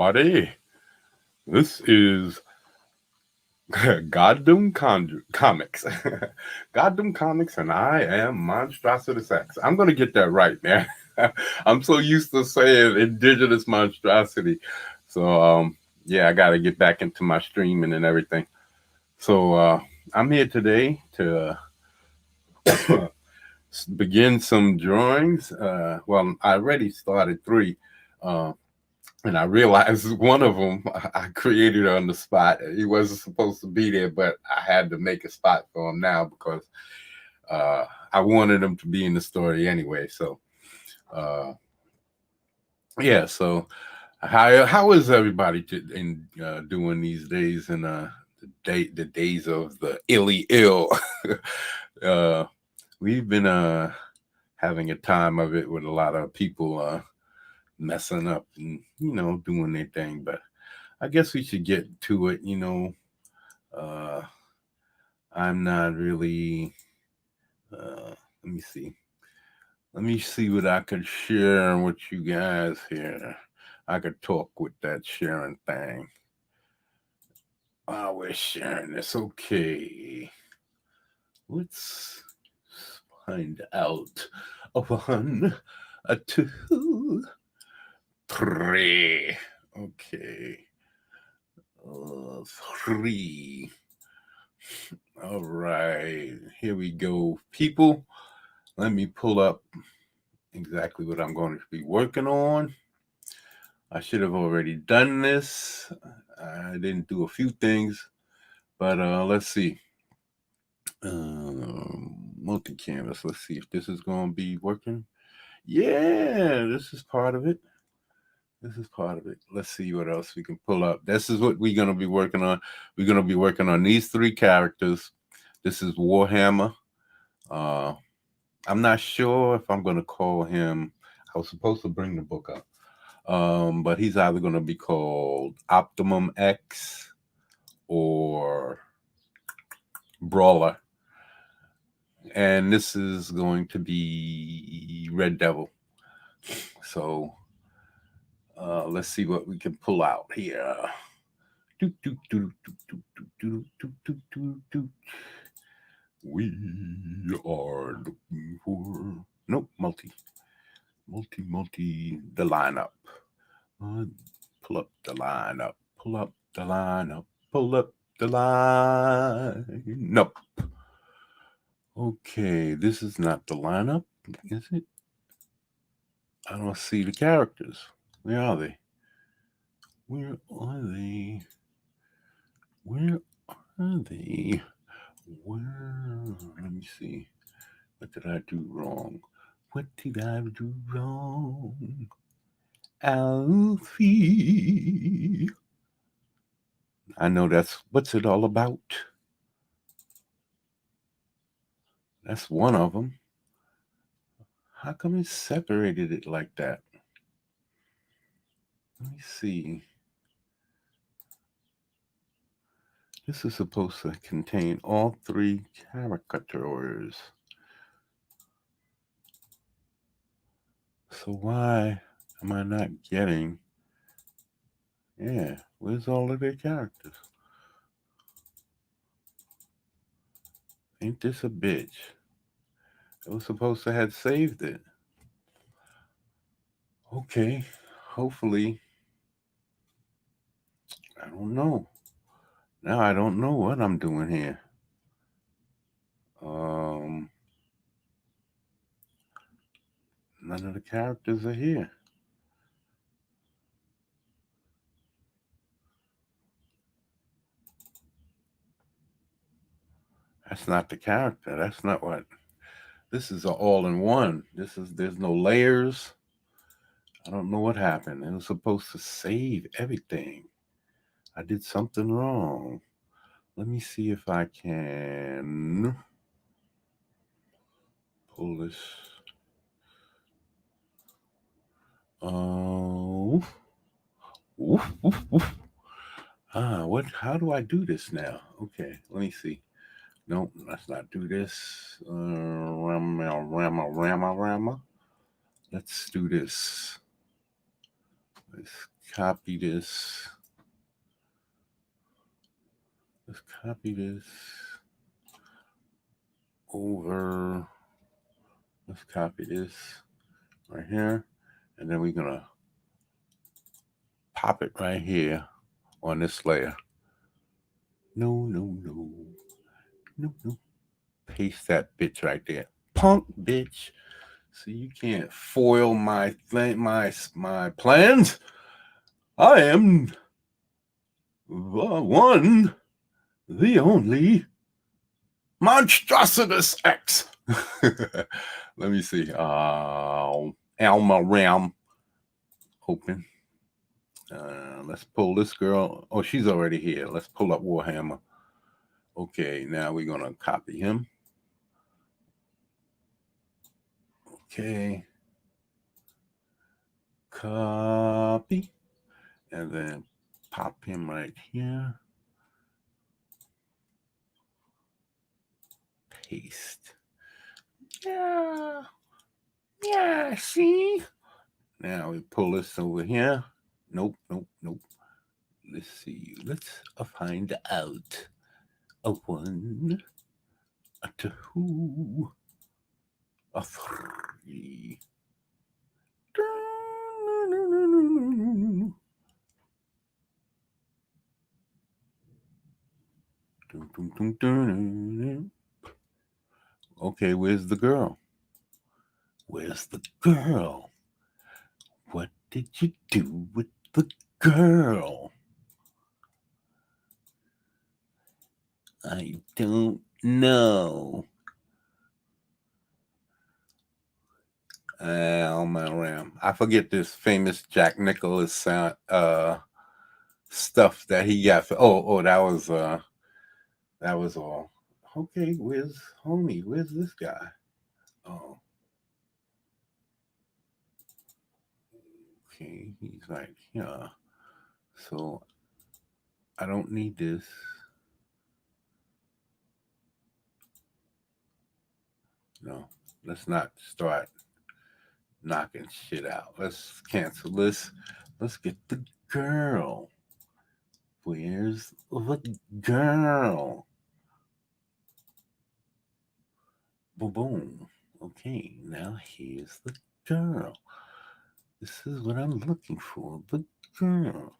everybody. This is Goddamn Comics. Goddamn Comics, and I am Monstrosity X. I'm going to get that right, man. I'm so used to saying Indigenous Monstrosity. So, I got to get back into my streaming and everything. So, I'm here today to begin some drawings. I already started three. Uh, And I realized one of them I created on the spot. He wasn't supposed to be there, but I had to make a spot for him now because I wanted him to be in the story anyway. Uh, so how is everybody doing these days in the days of the illy ill? uh, we've been having a time of it with a lot of people messing up and doing their thing, but I guess we should get to it. Uh, I'm not really. Let me see. Let me see what I could share with you guys here. I could talk with that sharing thing. While we're sharing this, okay. Let's find out. A one, a two, three. Okay. Three. All right, here we go, people. Let me pull up exactly what I'm going to be working on. I should have already done this. I didn't do a few things, but let's see. Multi-canvas. Let's see if this is going to be working. Yeah, this is part of it. Let's see what else we can pull up. This is what we're going to be working on. We're going to be working on these three characters. This is Warhammer. I'm not sure if I'm going to call him. I was supposed to bring the book up. But he's either going to be called Optimum X or Brawler. And this is going to be Red Devil. So let's see what we can pull out here. We are looking for multi the lineup. Pull up the lineup. Pull up the lineup. Pull up the lineup. Okay, this is not the lineup, is it? I don't see the characters. Where are they? Where are they? Where are they? Where? Let me see. What did I do wrong? What did I do wrong? Alfie. I know that's what's it all about. That's one of them. How come it separated it like that? Let me see. This is supposed to contain all three caricatures. So why am I not getting? Yeah, where's all of their characters? Ain't this a bitch? It was supposed to have saved it. Okay, hopefully. I don't know. Now I don't know what I'm doing here. None of the characters are here. That's not the character. That's not what. This is an all-in-one. There's no layers. I don't know what happened. It was supposed to save everything. I did something wrong. Let me see if I can pull this. Oh. Oof, oof, oof. What? How do I do this now? Okay, let me see. Nope, let's not do this. Rama. Let's do this. Let's copy this. Let's copy this over. Let's copy this right here. And then we're going to pop it right here on this layer. No. Paste that bitch right there. Punk bitch. So you can't foil my plans. I am the one, the only Monstrositus X. Let me see. Alma Ram. Open. Let's pull this girl. Oh, she's already here. Let's pull up Warhammer. Okay, now we're going to copy him. Okay. Copy. And then pop him right here. Paste. Yeah, see? Now we pull this over here. Nope. Let's see. Let's find out. A 1, a 2, a 3. Okay, where's the girl? Where's the girl? What did you do with the girl? I don't know. Alma Ram. I forget this famous Jack Nicholas stuff that he got. That was all. Okay, where's homie? Where's this guy? Oh. Okay, he's like, yeah. So I don't need this. No, let's not start knocking shit out. Let's cancel this. Let's get the girl. Where's the girl? Boom. Okay, now here's the girl. This is what I'm looking for. The girl.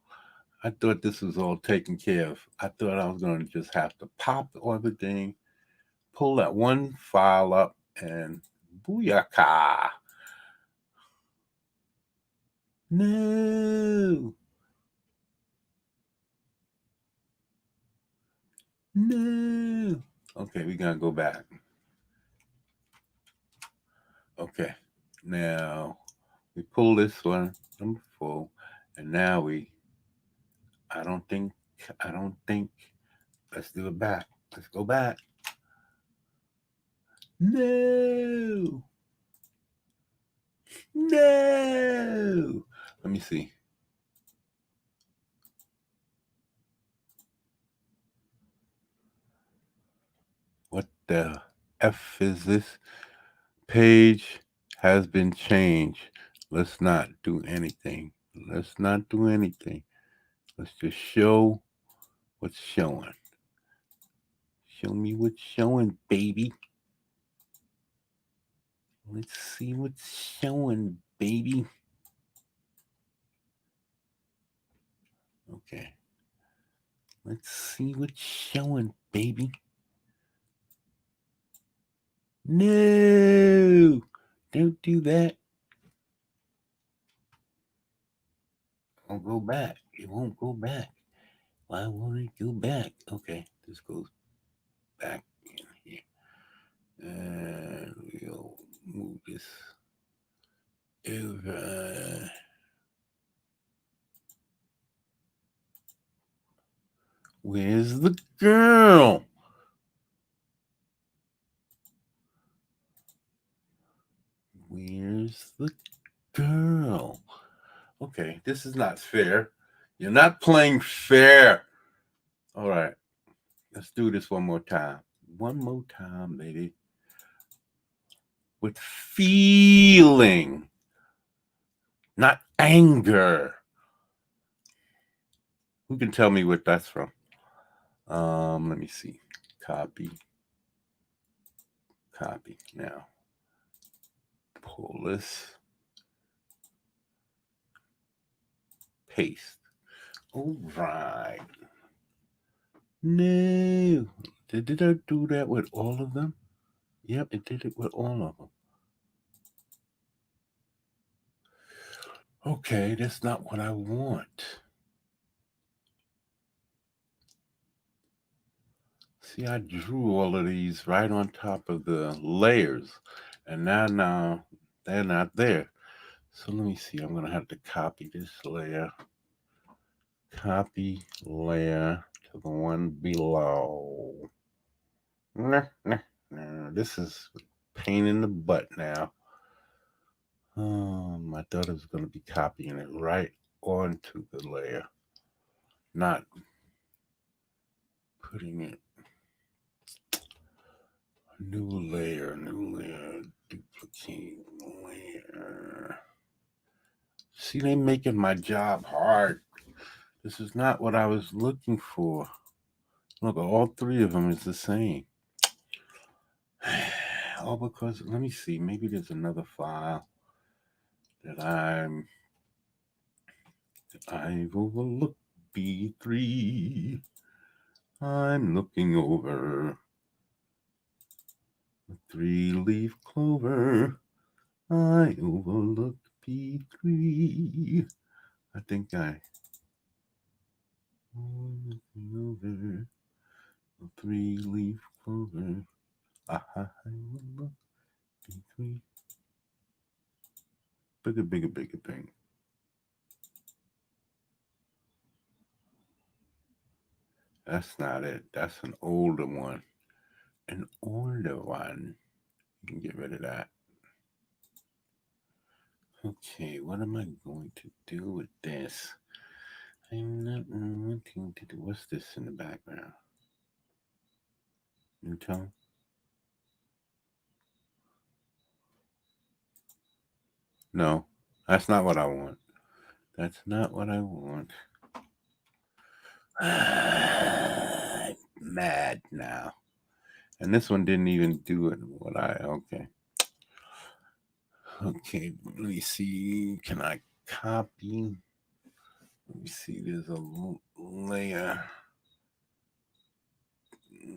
I thought this was all taken care of. I thought I was going to just have to pop everything, pull that one file up, and booyaka. No. Okay, we're going to go back. Okay, now we pull this one, number 4, and now I don't think, let's do it back. Let's go back. No. Let me see. What the F is this? Page has been changed. Let's not do anything. Let's just show what's showing. Show me what's showing, baby. Let's see what's showing, baby. Okay. Let's see what's showing, baby. No, don't do that. I'll go back. It won't go back. Why won't it go back? Okay, this goes back in here. And we'll move this over. Where's the girl? Where's the girl? Okay, this is not fair. You're not playing fair. All right, let's do this one more time. One more time, baby. With feeling, not anger. Who can tell me what that's from? Let me see. Copy. Now, pull this. Paste. All right. No. Did I do that with all of them? Yep, it did it with all of them. Okay, that's not what I want. See, I drew all of these right on top of the layers, and now they're not there. So let me see. I'm going to have to copy this layer. Copy layer to the one below. Nah. This is pain in the butt now. My daughter's going to be copying it right onto the layer, not putting it. New layer, duplicate layer. See, they making my job hard. This is not what I was looking for. Look, all three of them is the same. All because, let me see, maybe there's another file that I've overlooked. B3. I'm looking over a 3-leaf clover. I overlooked B3. I think I'm looking over a 3-leaf clover. I overlooked B3. Bigger thing. That's not it. That's an older one. An older one. You can get rid of that. Okay, what am I going to do with this? I'm not wanting to do. What's this in the background? New tone? No, that's not what I want. That's not what I want. I'm mad now. And this one didn't even do it. Okay. Okay, let me see. Can I copy? Let me see. There's a layer.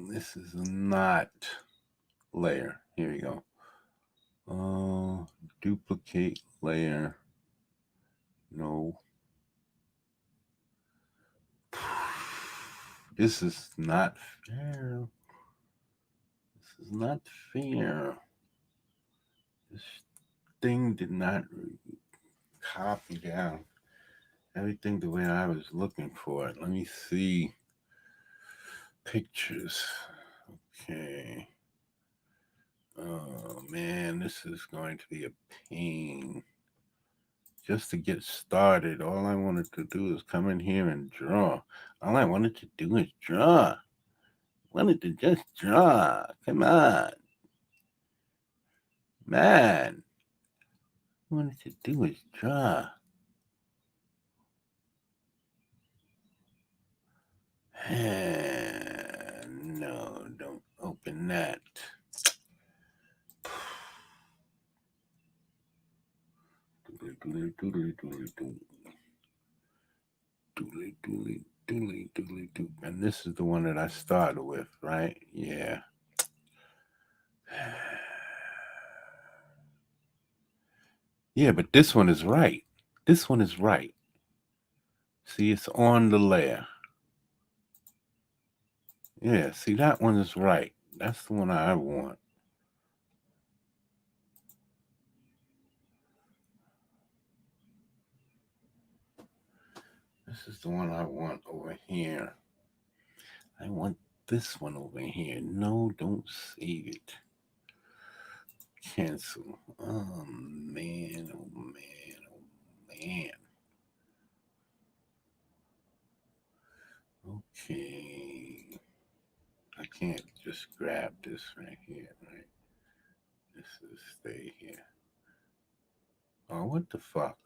This is not layer. Here we go. Duplicate layer. No. This is not fair. This is not fair. This thing did not copy down everything the way I was looking for it. Let me see. Pictures. Okay. Oh man, this is going to be a pain. Just to get started, all I wanted to do is come in here and draw. All I wanted to do is draw. I wanted to just draw. Come on. Man. All I wanted to do is draw. No, don't open that. And this is the one that I started with, right? Yeah. Yeah, but this one is right. This one is right. See, it's on the layer. Yeah, see, that one is right. That's the one I want. This is the one I want over here. I want this one over here. No, don't save it. Cancel. Oh, man. Oh, man. Oh, man. Okay. I can't just grab this right here, right? This is stay here. Oh, what the fuck?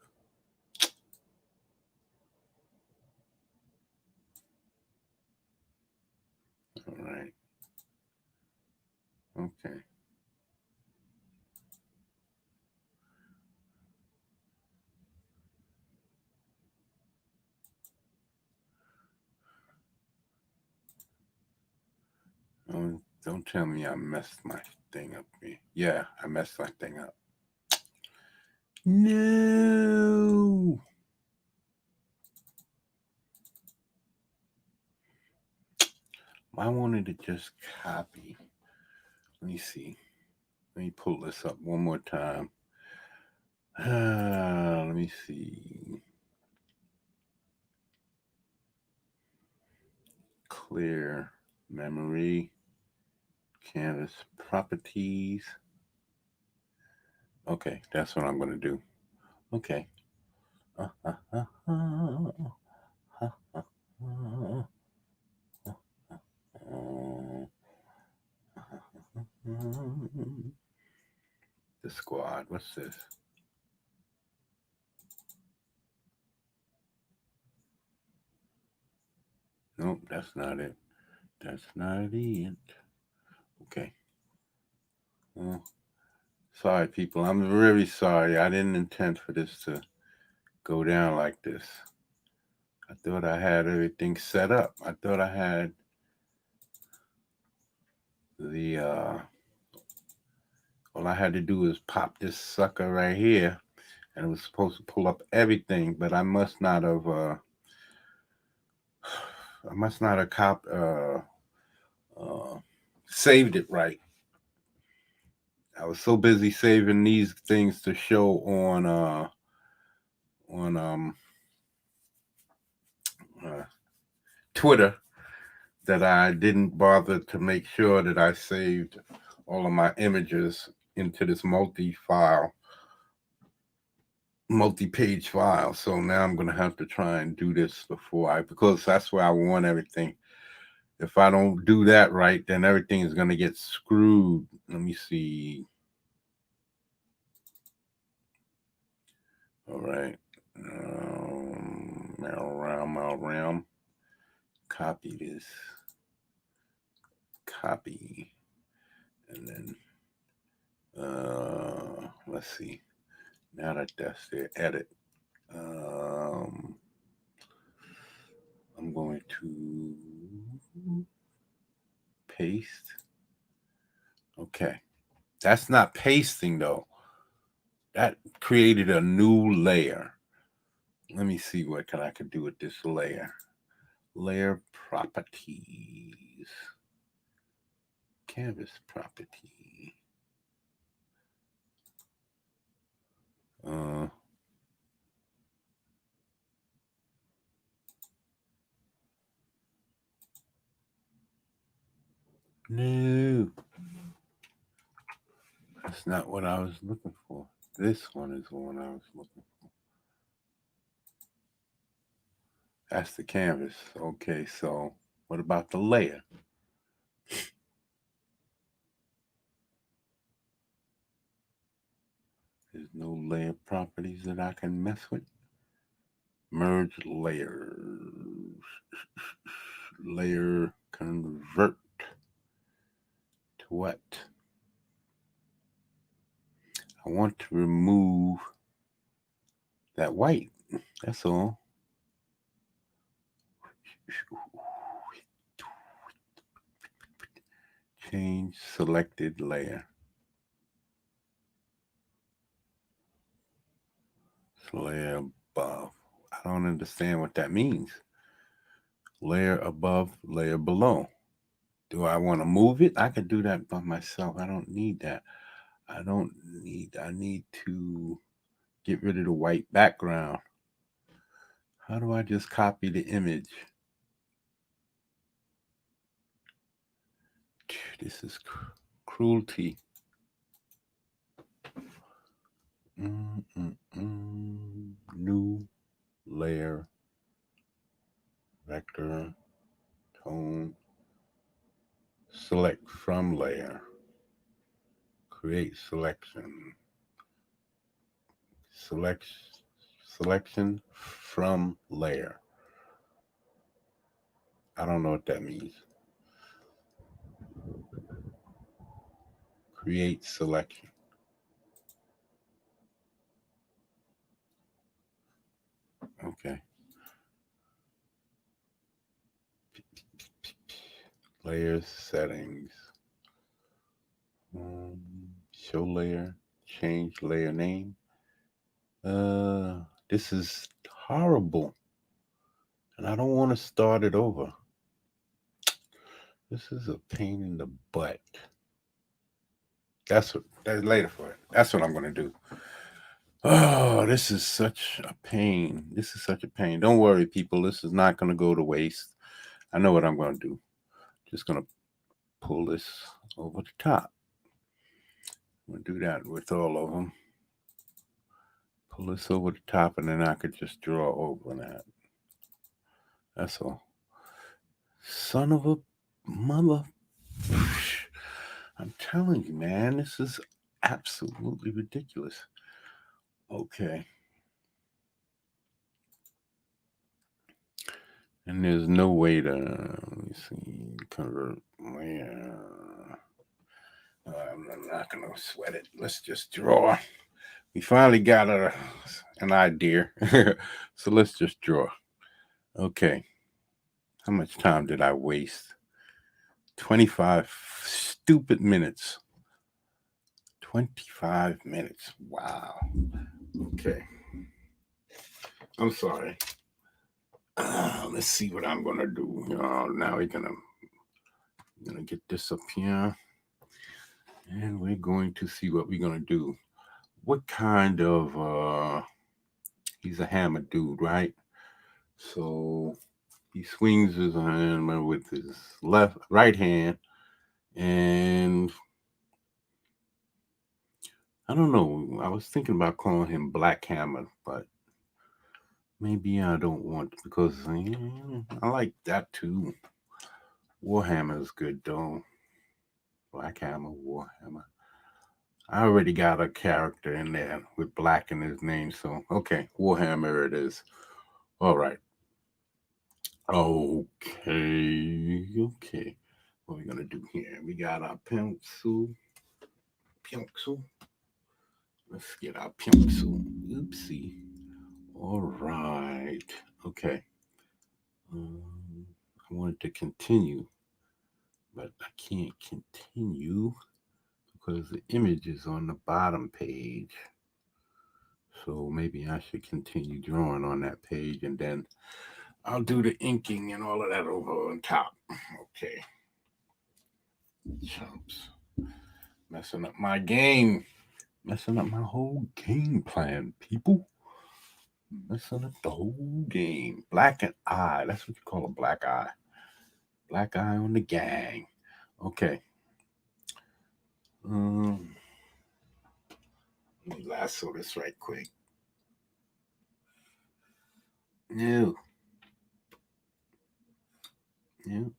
All right. Okay. Don't tell me I messed my thing up. Yeah, I messed my thing up. No. I wanted to just copy. Let me see. Let me pull this up one more time. Let me see. Clear memory, canvas properties. Okay, that's what I'm going to do. Okay. The squad. What's this? Nope, that's not it. That's not it. Okay. Well, sorry, people. I'm very sorry. I didn't intend for this to go down like this. I thought I had everything set up. I thought I had the all I had to do is pop this sucker right here, and it was supposed to pull up everything, but I must not have saved it right. I was so busy saving these things to show on uh, Twitter that I didn't bother to make sure that I saved all of my images into this multi-page file. So now I'm gonna have to try and do this because that's where I want everything. If I don't do that right, then everything is gonna get screwed. Let me see. All right. Realm. Copy this. Copy. And then let's see. Now that that's there, edit. I'm going to paste. Okay. That's not pasting though. That created a new layer. Let me see what I could do with this layer. Layer properties. Canvas property. Uh, no. That's not what I was looking for. This one is the one I was looking for. That's the canvas. Okay, so what about the layer? There's no layer properties that I can mess with. Merge layers. Layer convert to what? I want to remove that white. That's all. Change selected layer. Layer above. I don't understand what that means. Layer above, layer below. Do I want to move it? I could do that by myself. I don't need that. I need to get rid of the white background. How do I just copy the image? This is cruelty. New layer, vector, tone, select from layer, create selection, selection from layer. I don't know what that means. Create selection. Okay. Layers, settings. Show layer, change layer name. This is horrible. And I don't want to start it over. This is a pain in the butt. That's later for it. That's what I'm gonna do. Oh, this is such a pain. This is such a pain. Don't worry, people. This is not gonna go to waste. I know what I'm gonna do. Just gonna pull this over the top. I'm gonna do that with all of them. Pull this over the top, and then I could just draw over that. That's all. Son of a mother. I'm telling you, man, this is absolutely ridiculous. Okay. And there's no way to, let me see, convert layer. I'm not going to sweat it. Let's just draw. We finally got an idea. So let's just draw. Okay. How much time did I waste? 25 stupid minutes. 25 minutes. Wow. Okay. I'm sorry. Let's see what I'm gonna do. Now we're gonna get this up here, and we're going to see what we're gonna do. What kind of he's a hammer dude, right? So he swings his hammer with his right hand, and I don't know. I was thinking about calling him Black Hammer, but maybe I don't want to, because I like that too. Warhammer is good though. Black Hammer, Warhammer. I already got a character in there with black in his name, so okay, Warhammer it is. All right. Okay, okay. What are we gonna do here? We got our pencil. Pencil. Let's get our pencil. Oopsie. All right. Okay. I wanted to continue, but I can't continue because the image is on the bottom page. So maybe I should continue drawing on that page, and then I'll do the inking and all of that over on top. Okay. Chumps. Messing up my game. Messing up my whole game plan, people. Messing up the whole game. Black and eye. That's what you call a black eye. Black eye on the gang. Okay. Let me lasso this right quick. No. No.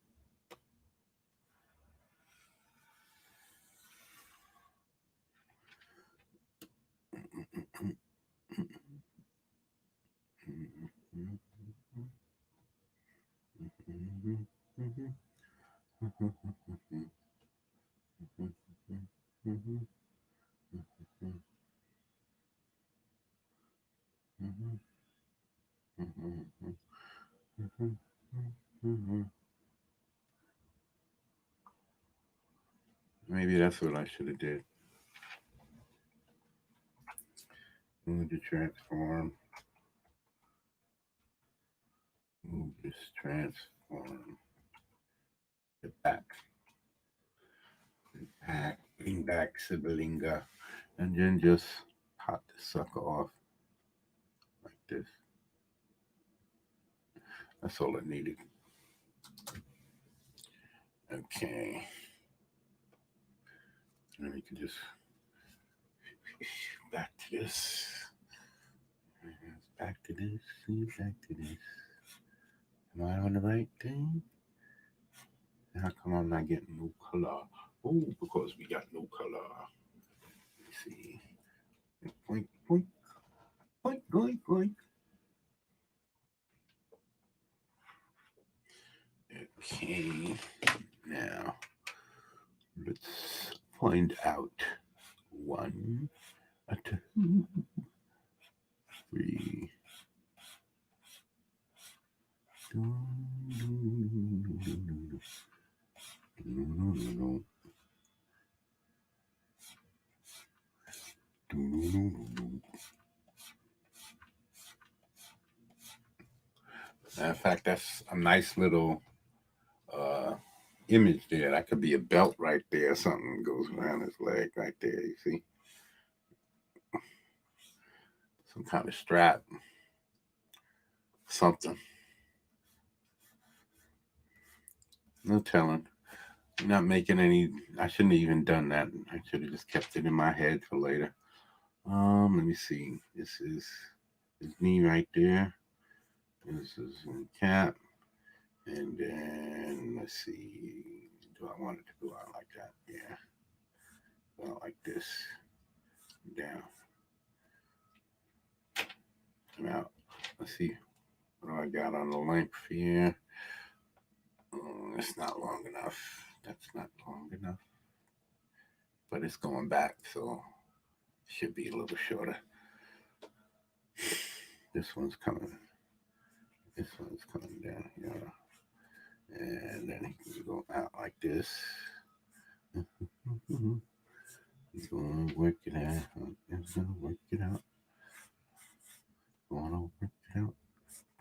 Maybe that's what I should have did. Move the transform. Move this transform. Get back. Bring back Sibilinga. And then just pop the sucker off like this. That's all it needed. Okay. And then we can just back to this. Back to this. Back to this. Am I on the right thing? How come I'm not getting no color? Oh, because we got no color. Let's see. Point, point, point, point, point. Okay. Now, let's point out 1, 2, 3. In fact, that's a nice little image there. That could be a belt right there. Something goes around his leg right there. You see, some kind of strap, something. No telling. I'm not making any. I shouldn't have even done that. I should have just kept it in my head for later. Let me see. This is his knee right there. This is a cap. And then let's see. Do I want it to go out like that? Yeah. Go out like this. Down. And out. Let's see. What do I got on the length here? It's not long enough. That's not long enough. But it's going back, so it should be a little shorter. This one's coming. This one's coming down here. And then he can go out like this. He's going to work it out. He's going to work it out. Going to work it out.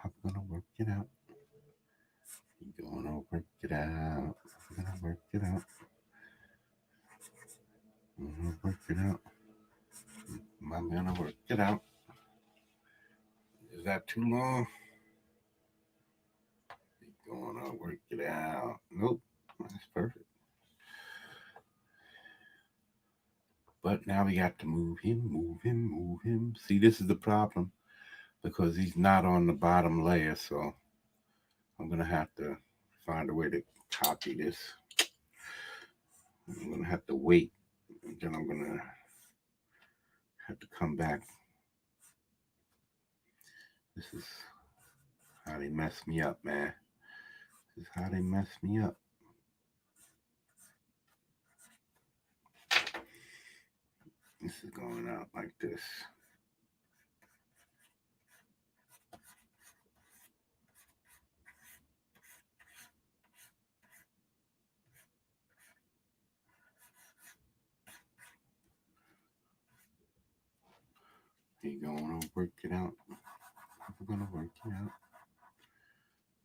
I'm going to work it out. He's going to work it out. I'm going to work it out. I'm going to work it out. I'm going to work it out. Is that too long? He's going to work it out. Nope. That's perfect. But now we got to move him. See, this is the problem because he's not on the bottom layer. So I'm going to have to find a way to copy this. I'm going to have to wait. And then I'm going to have to come back. This is how they mess me up, man. This is how they mess me up. This is going out like this. He going to work it out. We're going to work it out.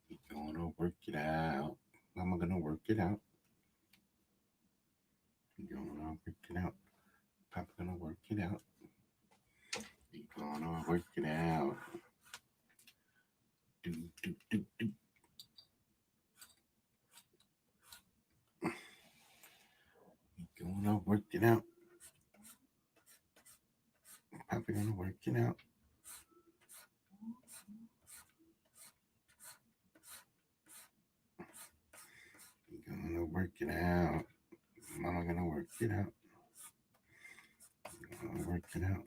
He going to work it out. I'm going to work it out. He going to work it out. Papa gonna work it out. He gonna work it out. Do. He gonna work it out. Papa gonna work it out. He gonna work it out. Mama gonna work it out. Gonna work it out.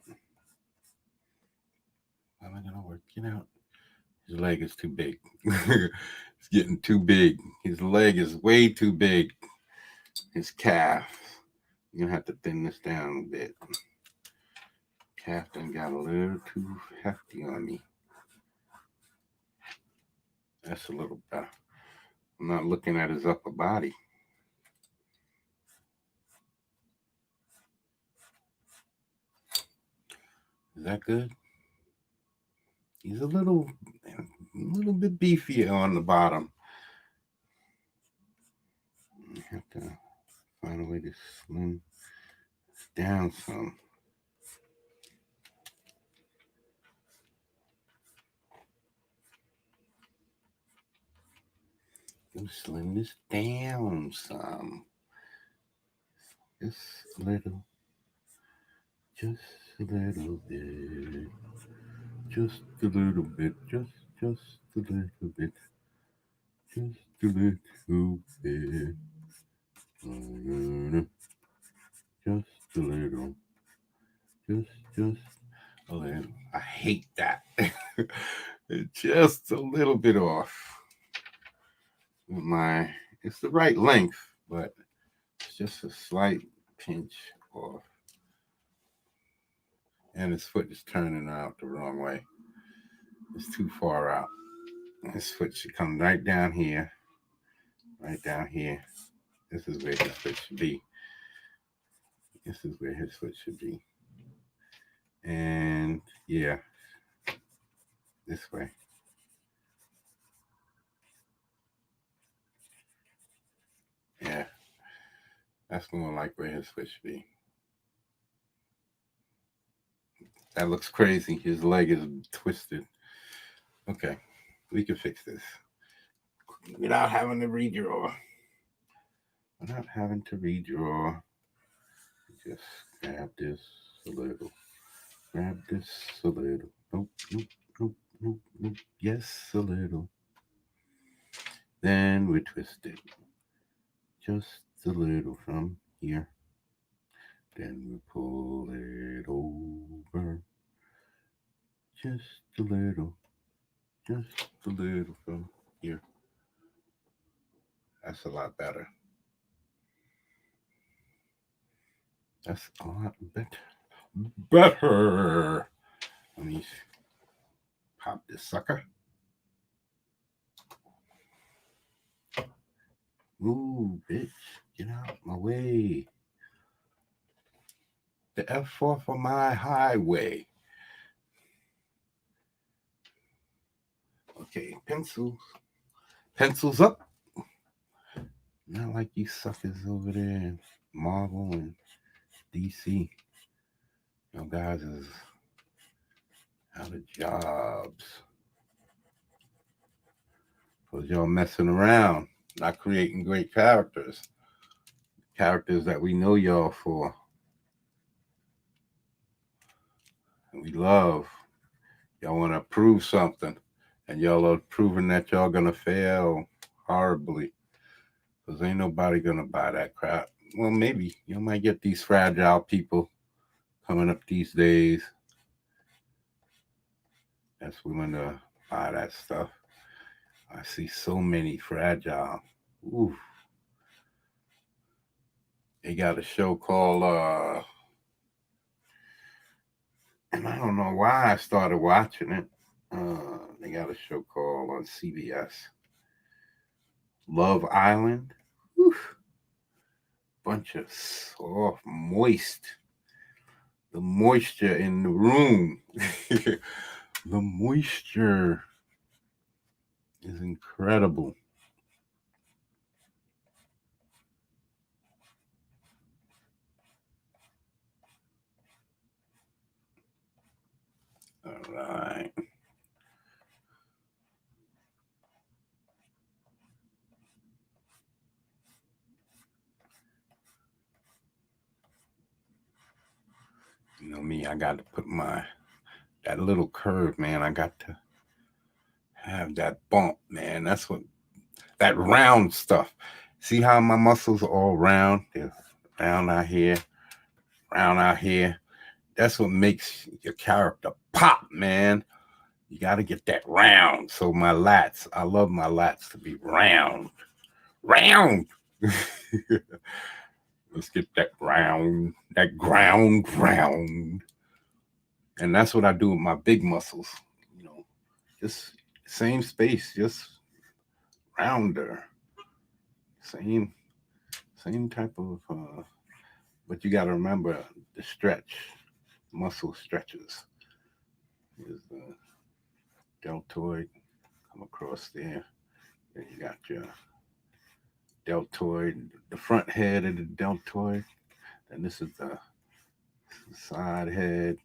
Mama gonna work it out. His leg is too big. It's getting too big. His leg is way too big. His calf. You're gonna have to thin this down a bit. Calf done got a little too hefty on me. That's a little better. I'm not looking at his upper body. Is that good? He's a little bit beefier on the bottom. I have to find a way to slim down some. Slim this down some. Just a little. Just a little bit. Just a little bit. Just a little bit. Just a little bit. Just a little. Just a little. I hate that. Just a little bit off. It's the right length, but it's just a slight pinch off. And his foot is turning out the wrong way. It's too far out. His foot should come right down here. Right down here. This is where his foot should be. This is where his foot should be. And yeah, this way. Yeah, that's more like where his foot should be. That looks crazy. His leg is twisted. Okay, we can fix this without having to redraw. Without having to redraw. Just grab this a little. Grab this a little. Nope, nope, nope, nope, nope. Yes, a little. Then we twist it. Just a little from here. Then we pull it over. Just a little. Just a little from here. That's a lot better. That's a lot better. Let me pop this sucker. Ooh, bitch. Get out my way. The F4 for my highway. Okay, pencils. Pencils up. Not like you suckers over there in Marvel and DC. You guys is out of jobs. Because y'all messing around, not creating great characters. Characters that we know y'all for. And we love. Y'all want to prove something. And y'all are proving that y'all going to fail horribly. Because ain't nobody going to buy that crap. Well, maybe. You might get these fragile people coming up these days. That's willing to buy that stuff. I see so many fragile. Ooh. They got a show called, and I don't know why I started watching it. They got a show called on CBS, Love Island. Whew. Bunch of soft, moist. The moisture in the room. The moisture is incredible. All right. You know me, I got to put that little curve, man. I got to have that bump, man. That's what, that round stuff. See how my muscles are all round? They're round out here, round out here. That's what makes your character pop, man. You got to get that round. So my lats, I love my lats to be round. Round. Let's get that round, that ground. And that's what I do with my big muscles. You know, just same space, just rounder. Same type of, but you got to remember the stretch, muscle stretches. Is the deltoid, come across there. Then you got your deltoid, the front head of the deltoid. Then this is the side head,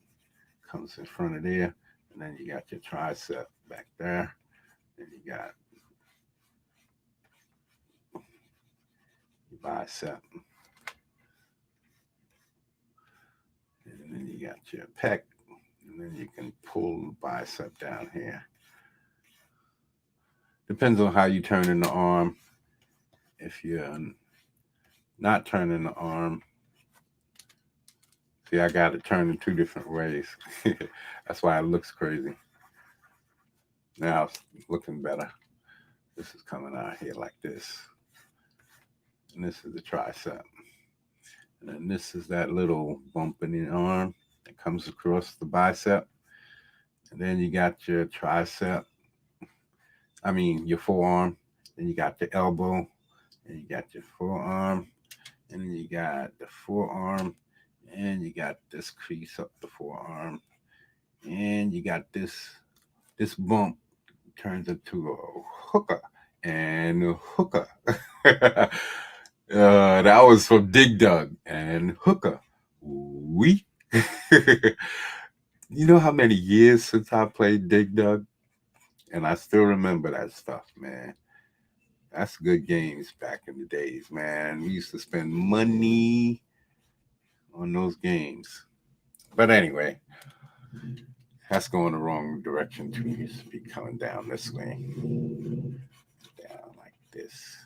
comes in front of there. And then you got your tricep back there. Then you got your bicep. And then you got your pec. And then you can pull the bicep down here. Depends on how you turn in the arm. If you're not turning the arm, see, I got it turned in two different ways. That's why it looks crazy. Now it's looking better. This is coming out here like this. And this is the tricep. And then this is that little bump in the arm that comes across the bicep. And then you got your tricep, your forearm. Then you got the elbow, and you got your forearm, and then you got the forearm, and you got this crease up the forearm, and you got this bump turns into a hooker and a hooker. That was from Dig Dug and hooker. We. You know how many years since I played Dig Dug? And I still remember that stuff, man. That's good games back in the days, man. We used to spend money on those games. But anyway, that's going the wrong direction too. You should be coming down this way. Down like this.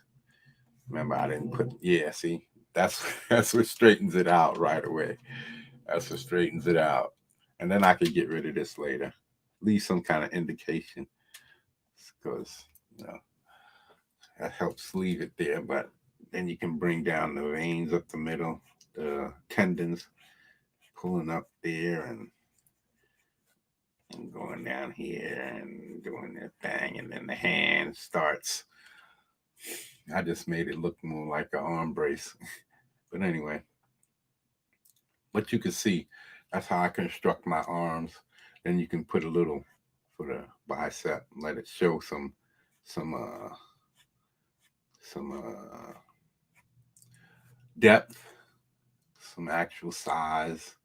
Remember, I didn't put, yeah, see, that's that's what straightens it out right away. That's what straightens it out. And then I could get rid of this later. Leave some kind of indication. Because, you know, that helps leave it there. But then you can bring down the veins up the middle, the tendons pulling up there and going down here and doing their thing. And then the hand starts. I just made it look more like an arm brace. But anyway, but you can see that's how I construct my arms. Then you can put a little for the bicep, let it show some depth, some actual size,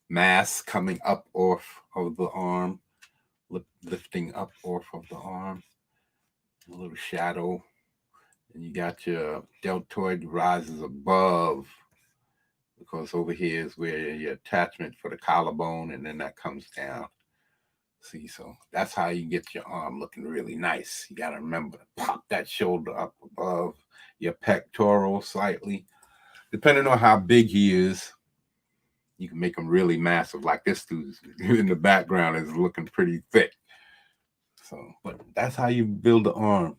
mass coming up off of the arm, lifting up off of the arm, a little shadow. And you got your deltoid rises above because over here is where your attachment for the collarbone, and then that comes down. See, so that's how you get your arm looking really nice. You got to remember to pop that shoulder up above your pectoral slightly. Depending on how big he is, you can make him really massive. Like this dude in the background is looking pretty thick. So, but that's how you build the arm.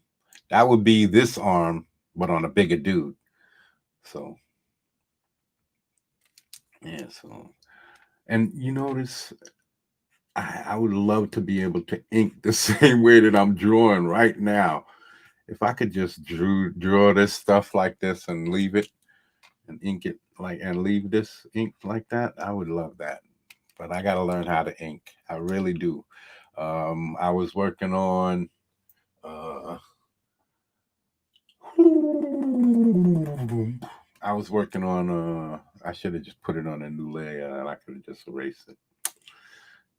That would be this arm, but on a bigger dude. So, yeah, so, and you notice I would love to be able to ink the same way that I'm drawing right now. If I could just draw this stuff like this and leave it and ink it like and leave this ink like that, I would love that. But I got to learn how to ink. I really do. I was working on. Uh, I was working on. I should have just put it on a new layer and I could have just erased it.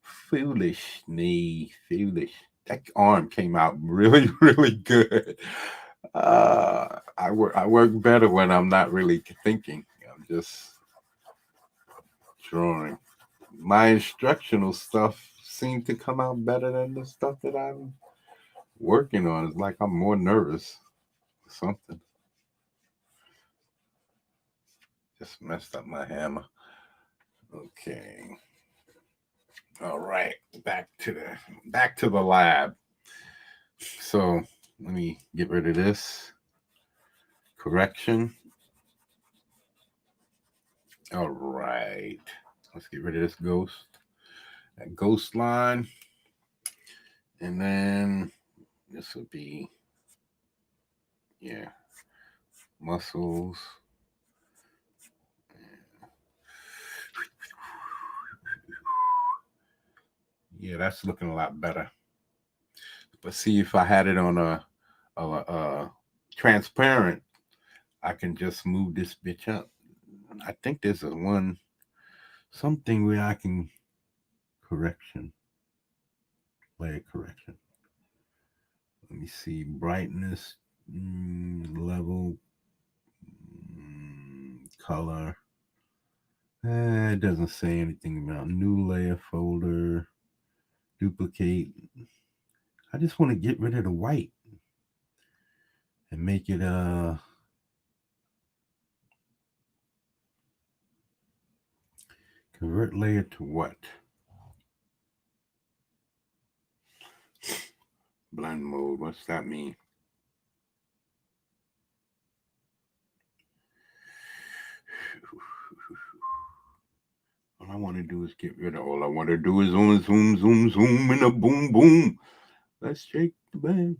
Foolish me, foolish. That arm came out really, really good. I work better when I'm not really thinking. I'm just drawing. My instructional stuff seemed to come out better than the stuff that I'm working on. It's like I'm more nervous or something. Just messed up my hammer. Okay. All right. Back to the lab. So let me get rid of this. Correction. All right. Let's get rid of this ghost. That ghost line. And then this would be, yeah, muscles. Yeah, that's looking a lot better. But see, if I had it on a transparent, I can just move this bitch up. I think there's something where I can correction, layer correction. Let me see, brightness, level, color. It doesn't say anything about new layer folder, duplicate. I just want to get rid of the white and make it convert layer to what? Blend mode. What's that mean? I want to do is get rid of. All I want to do is zoom, zoom, zoom, zoom, and a boom, boom. Let's shake the bang.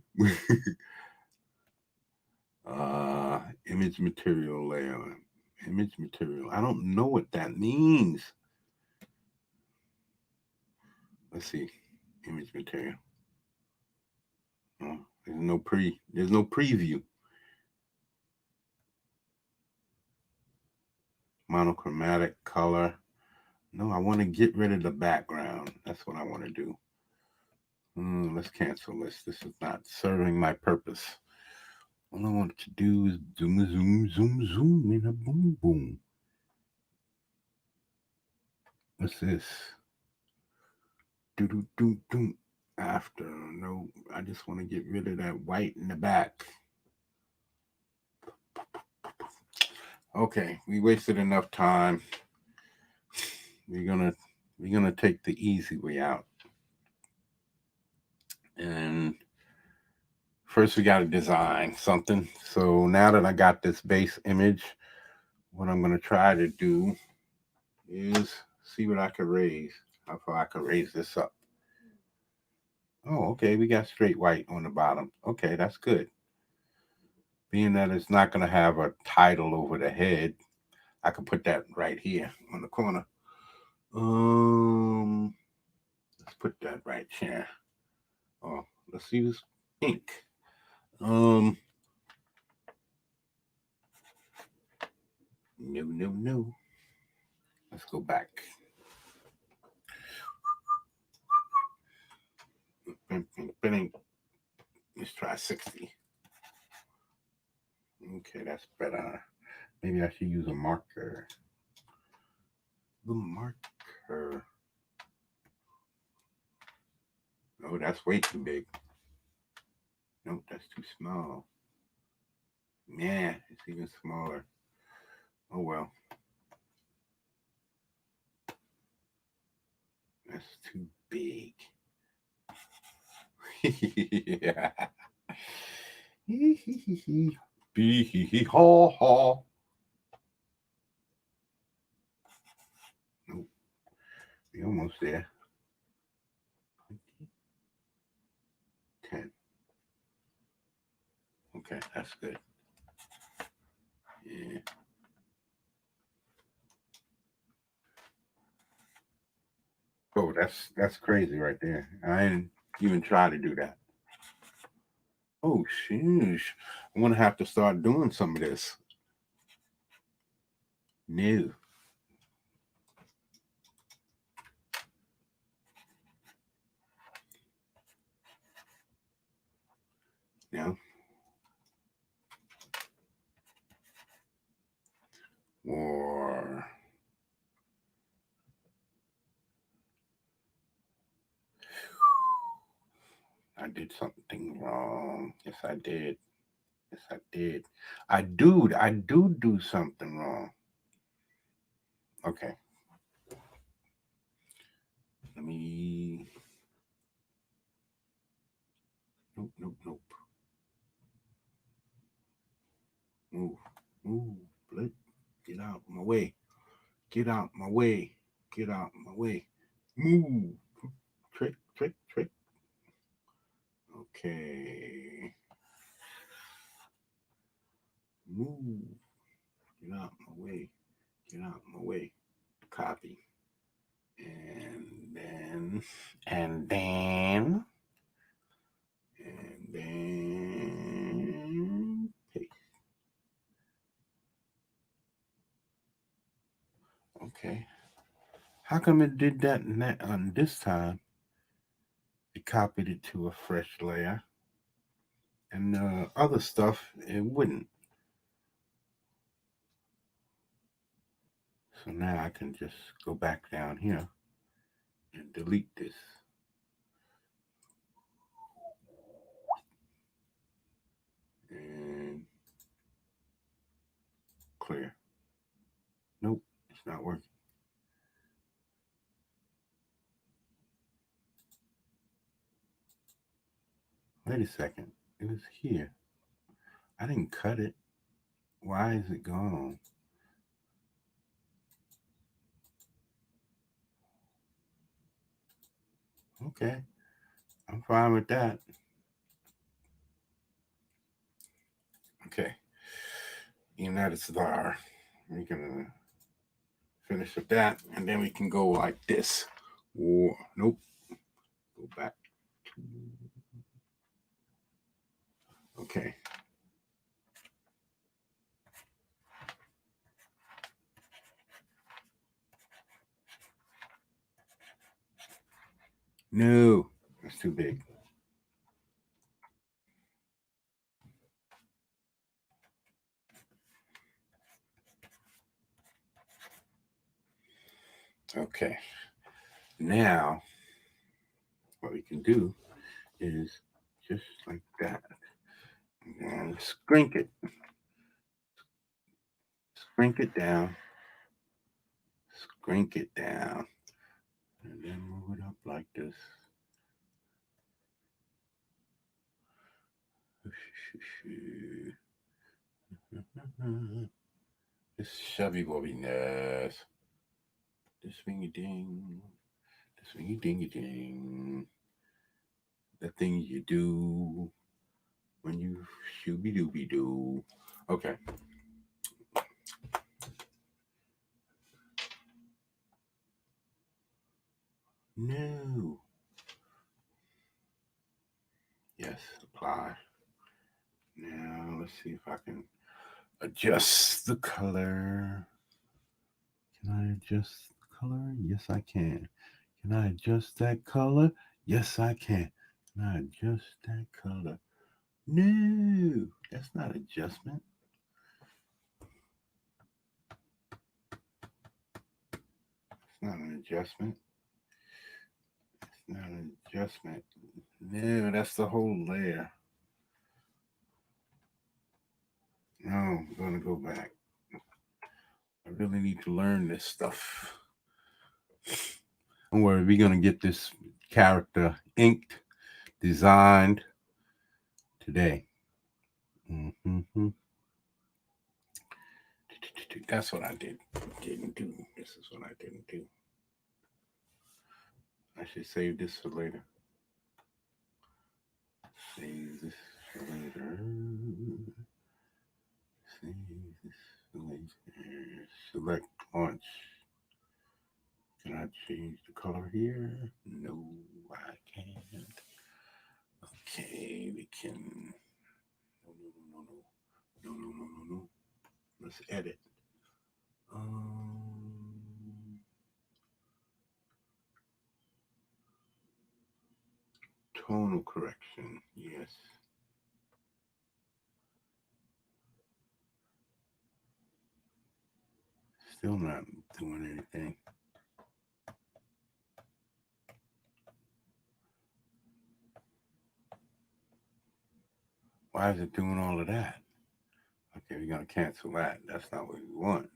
Image material layer. Image material. I don't know what that means. Let's see. Image material. Oh, there's no preview. Monochromatic color. No, I want to get rid of the background. That's what I want to do. Let's cancel this. This is not serving my purpose. All I want to do is zoom, zoom, zoom, zoom, and a boom, boom. What's this? Do, do, do, do. After, no, I just want to get rid of that white in the back. Okay, we wasted enough time. We're gonna take the easy way out. And first we gotta design something. So now that I got this base image, what I'm gonna try to do is see what I can raise. How far I can raise this up. Oh, okay, we got straight white on the bottom. Okay, that's good. Being that it's not gonna have a title over the head, I can put that right here on the corner. Let's put that right here. Oh, let's use ink. No. Let's go back. Let's try 60. Okay, that's better. Maybe I should use a marker. The marker. Oh, that's way too big. Nope, that's too small. Yeah, it's even smaller. Oh well. That's too big. Yeah. Bee hee hee haw haw. Nope. We're almost there. 10. Okay, that's good. Yeah. Oh, that's crazy right there. I didn't even try to do that. Oh, sheesh. I'm gonna have to start doing some of this. No. No. Or I did something wrong. Yes, I did. Yes, I did. I do something wrong. Okay. Let me. Nope, nope, nope. Move, move, Blake. Get out my way. Get out my way. Get out my way. Move. Trick, trick, trick. Okay. Move. Get out my way. Get out my way. Copy. And then, paste. Okay. How come it did that on this time? It copied it to a fresh layer. And other stuff, it wouldn't. So now I can just go back down here and delete this. And clear. Nope, it's not working. Wait a second. It was here. I didn't cut it. Why is it gone? Okay, I'm fine with that. Okay, even that is there. We're gonna finish with that, and then we can go like this. Or nope, go back. Okay. No, that's too big. Okay. Now, what we can do is just like that. And shrink it. Shrink it down. Shrink it down. And then move it up like this. This chubby wobbiness. This swingy ding. The swingy dingy ding. The thing you do when you shooby dooby doo. Okay. No. Yes, apply. Now let's see if I can adjust the color. Can I adjust the color? Yes, I can. Can I adjust that color? Yes, I can. Can I adjust that color? No, that's not adjustment. It's not an adjustment. It's not an adjustment. No, that's the whole layer. No, I'm going to go back. I really need to learn this stuff. Don't worry, we're going to get this character inked, designed today. Mm-hmm. That's what I didn't do. This is what I didn't do. I should save this for later. Save this for later. Save this for later. Select launch. Can I change the color here? No, I can't. Okay, we can. No. Let's edit. Tonal correction. Yes. Still not doing anything. Why is it doing all of that? Okay, we're going to cancel that. That's not what we want.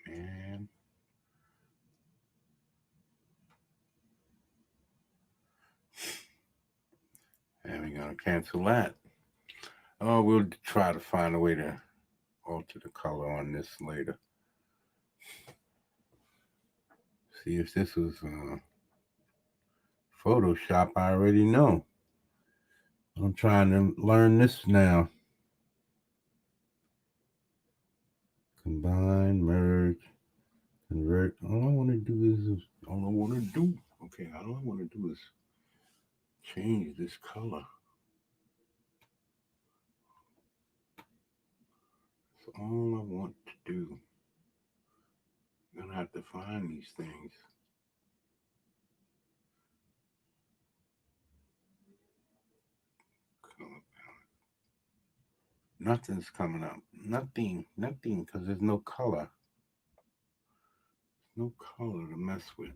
Man. And we're going to cancel that. Oh, we'll try to find a way to alter the color on this later. See if this was Photoshop. I already know. I'm trying to learn this now. Combine, merge, convert. All I want to do is Okay, all I want to do is change this color. That's all I want to do. I'm gonna have to find these things. Nothing's coming up. Nothing, because there's no color. No color to mess with.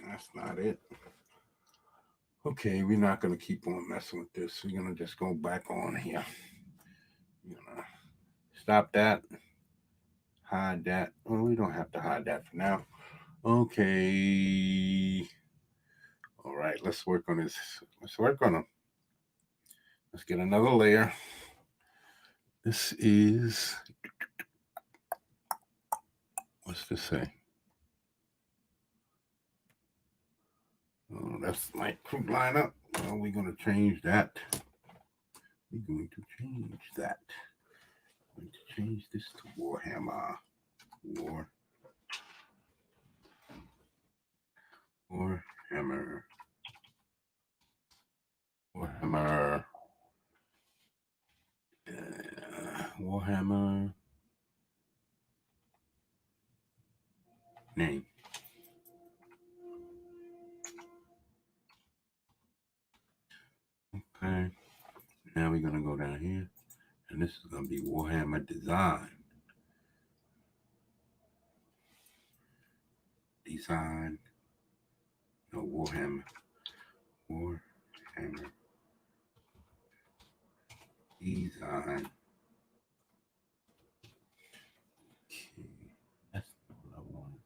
That's not it. Okay, we're not gonna keep on messing with this. We're gonna just go back on here. We're gonna stop that. Hide that. Well, we don't have to hide that for now. Okay. All right, let's work on this. Let's work on them. Let's get another layer. This is, what's this say? Oh, that's my fruit lineup. Well, we're going to change that. We're going to change that. I'm going to change this to Warhammer. Warhammer. Warhammer. Warhammer. Name. Okay. Now we're going to go down here. And this is going to be Warhammer Design. Design. No, Warhammer. Warhammer. Design. Okay. That's not what I want.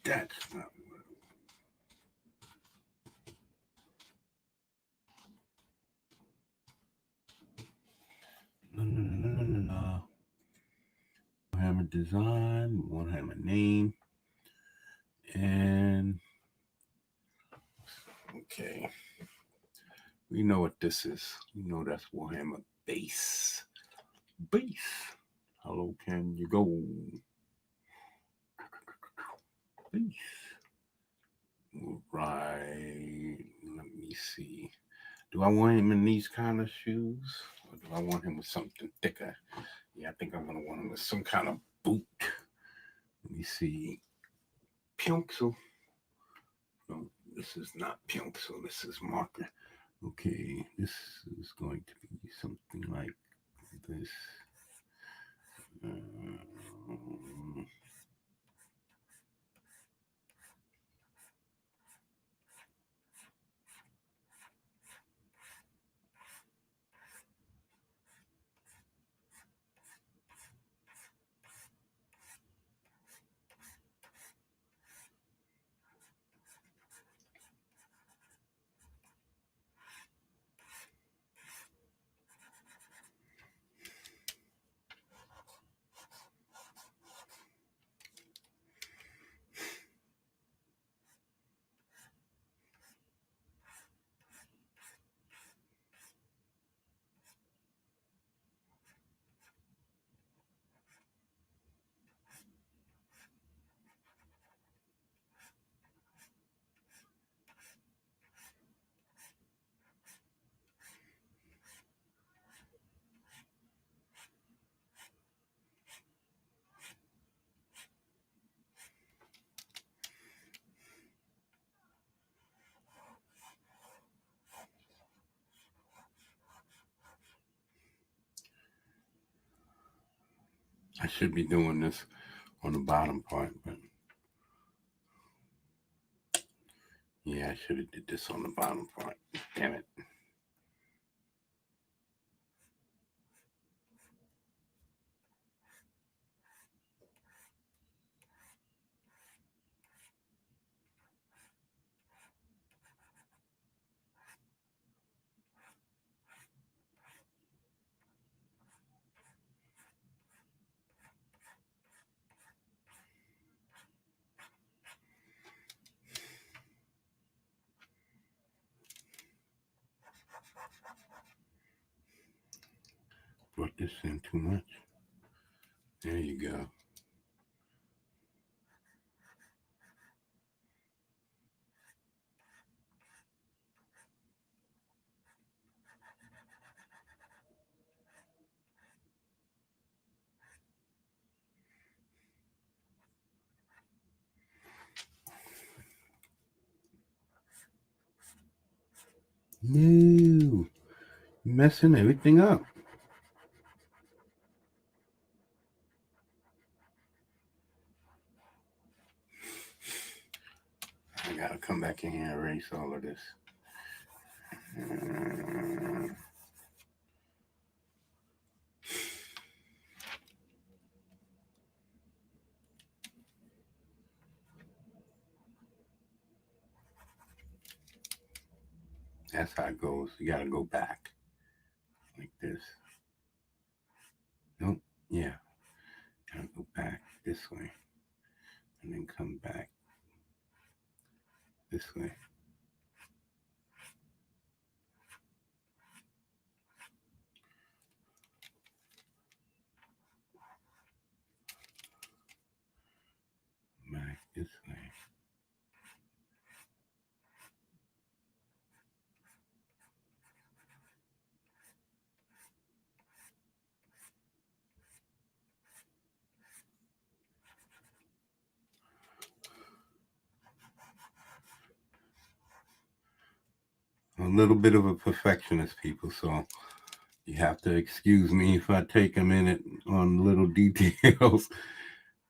That's not what I want. No. Warhammer Design. Warhammer Name. And okay, we know what this is. We know that's Warhammer Base. Base. Hello, can you go? Base. Right. Let me see. Do I want him in these kind of shoes, or do I want him with something thicker? Yeah, I think I'm gonna want him with some kind of boot. Let me see. Pencil. No, this is not pencil. This is marker. Okay, this is going to be something like this. I should be doing this on the bottom part, but yeah, I should have did this on the bottom part. Damn it. Brought this in too much. There you go. No, you're messing everything up. I gotta come back in here and erase all of this. That's how it goes. You gotta go back like this. Nope. Yeah. Gotta go back this way. And then come back this way. Back this way. A little bit of a perfectionist, people, so you have to excuse me if I take a minute on little details,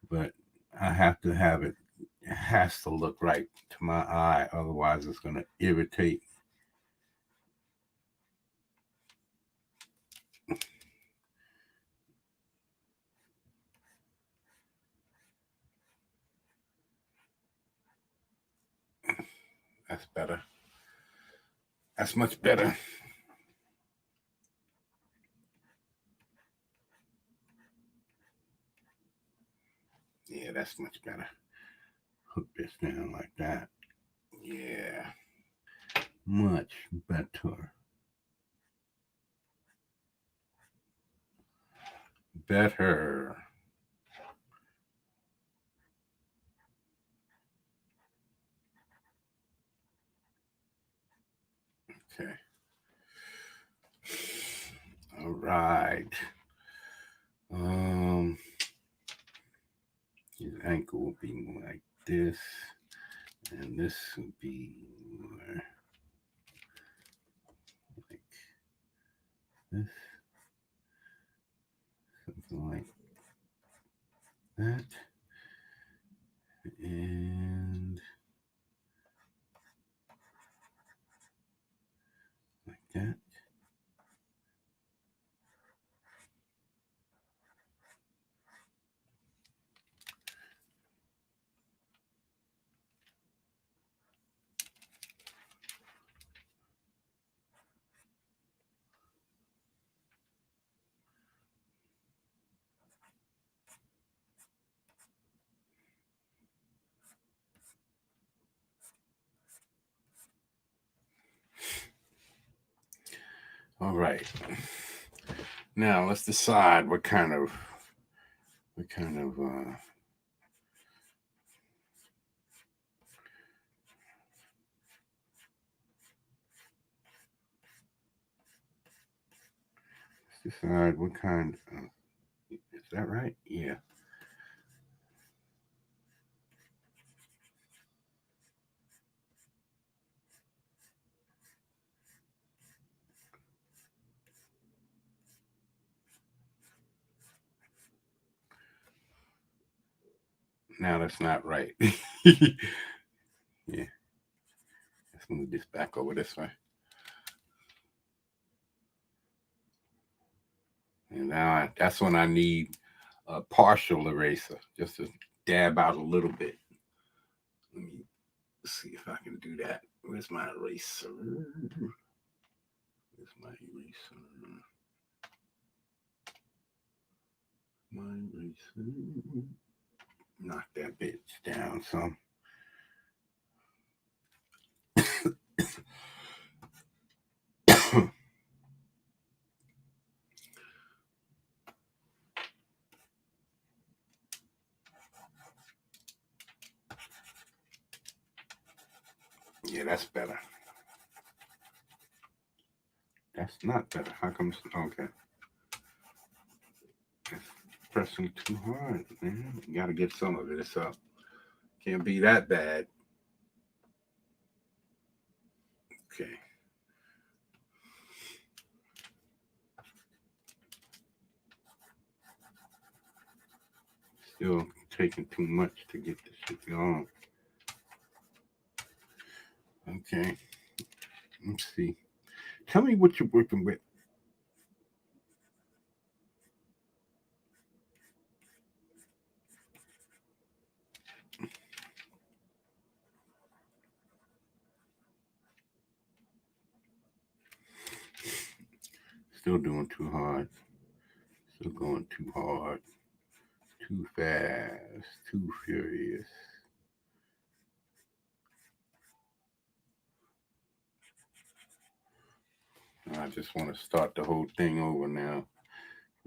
but I have to have it. It has to look right to my eye, otherwise it's going to irritate. That's better. That's much better. Yeah, that's much better. Hook this down like that. Yeah, much better. Better. Okay. All right. His ankle will be more like this, and this will be more like this, something like that, and like that. All right. Now let's decide what kind of let's decide what kind of, is that right? Yeah. Now that's not right. Yeah. Let's move this back over this way. And now that's when I need a partial eraser, just to dab out a little bit. Let me see if I can do that. Where's my eraser? Where's my eraser? My eraser. Knock that bitch down some. Yeah, that's better. That's not better. How come? Okay. That's pressing too hard, man. You gotta get some of it. It's up. Can't be that bad. Okay. Still taking too much to get this shit going. Okay. Let's see. Tell me what you're working with. Still doing too hard. Still going too hard. Too fast. Too furious. I just want to start the whole thing over now.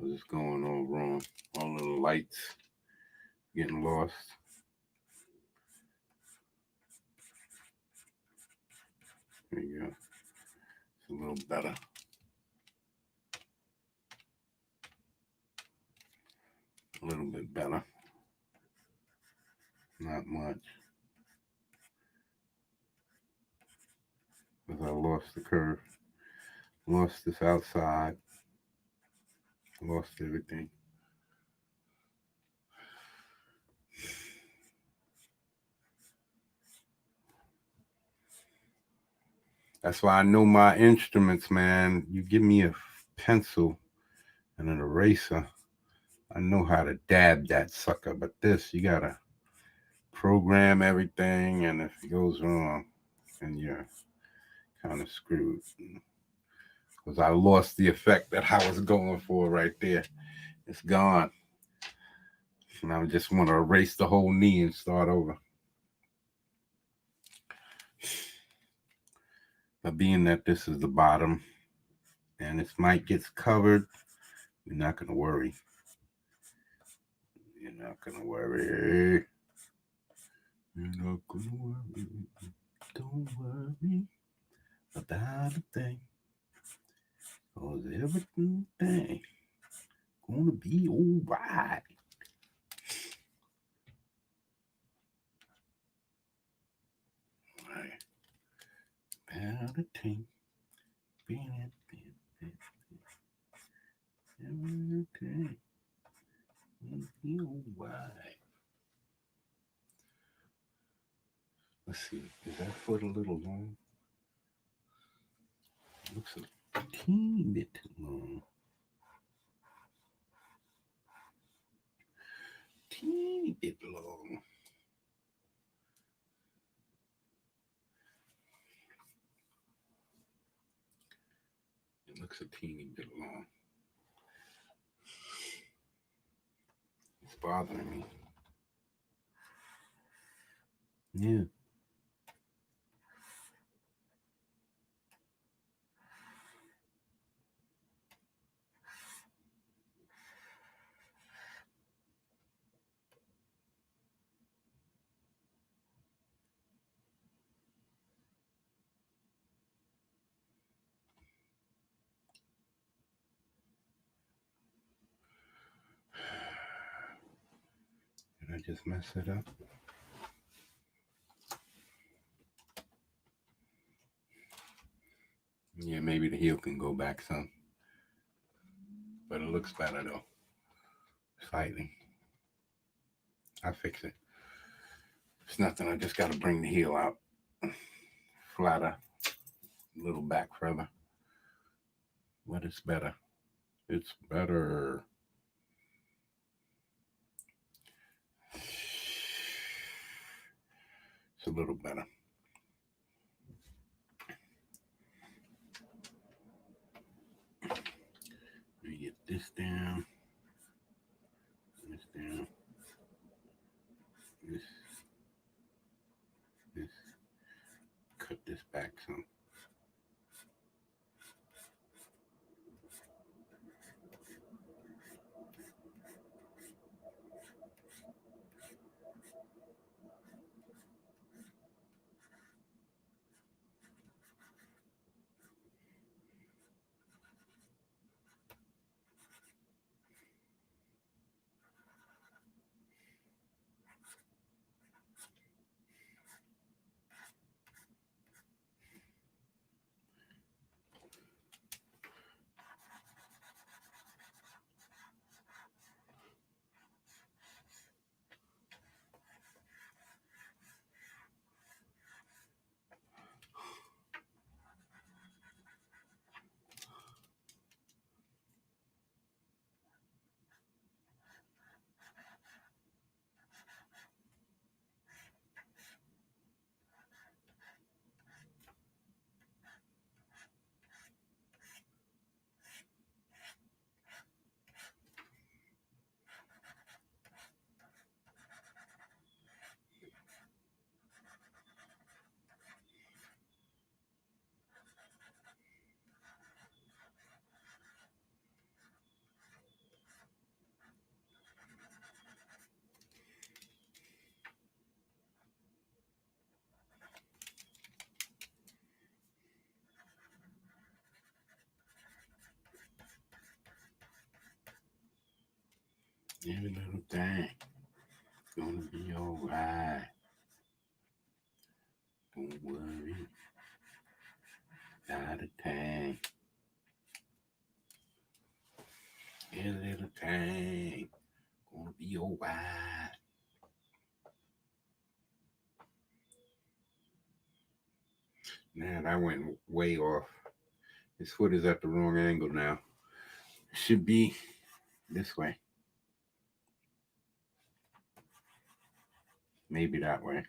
It's going all wrong. All the lights getting lost. There you go. It's a little better. A little bit better. Not much. Because I lost the curve. Lost this outside. Lost everything. That's why I know my instruments, man. You give me a pencil and an eraser, I know how to dab that sucker. But this, you gotta program everything, and if it goes wrong, then you're kind of screwed. Because I lost the effect that I was going for right there. It's gone. And I just want to erase the whole knee and start over. But being that this is the bottom and this mic gets covered, you're not going to worry. You're not going to worry. You're not going to worry. Don't worry about a thing. Because everything going to be all right. About a thing. Everything will be all right. Let's see. Is that foot a little long? Looks a teeny bit long. Teeny bit long. It looks a teeny bit long. It's bothering me. Yeah. Did I just mess it up? Yeah, maybe the heel can go back some. But it looks better though. Slightly. I'll fix it. It's nothing. I just got to bring the heel out. Flatter. A little back further. But it's better. It's better. It's a little better. Let me get this down. This down. This. Cut this back some. Every little thing gonna be alright. Don't worry, not a thing. Every little thing gonna be alright. Man, I went way off. His foot is at the wrong angle now. It should be this way. Maybe that way.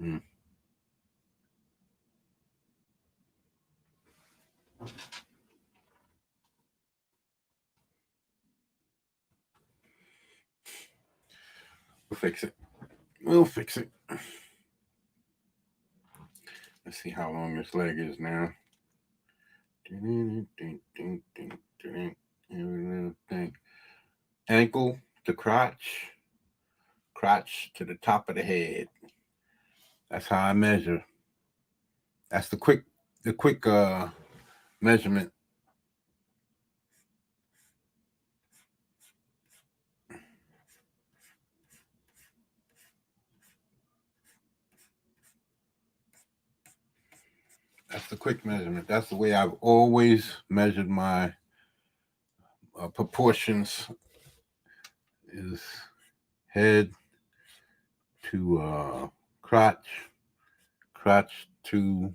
Hmm. We'll fix it. We'll fix it. Let's see how long this leg is now. Ankle to crotch, crotch to the top of the head. That's how I measure. That's the quick measurement. That's the quick measurement. That's the way I've always measured my proportions. Is head to crotch, crotch to.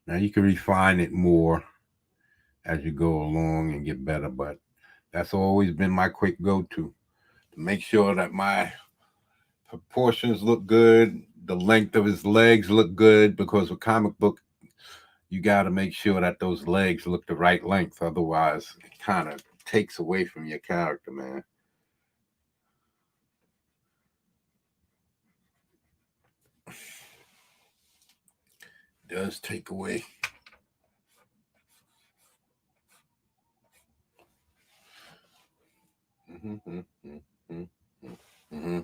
Now you can refine it more as you go along and get better, but that's always been my quick go-to make sure that my proportions look good, the length of his legs look good, because with comic book, you got to make sure that those legs look the right length. Otherwise, it kind of takes away from your character, man. It does take away. Mm-hmm, mm-hmm, mm-hmm.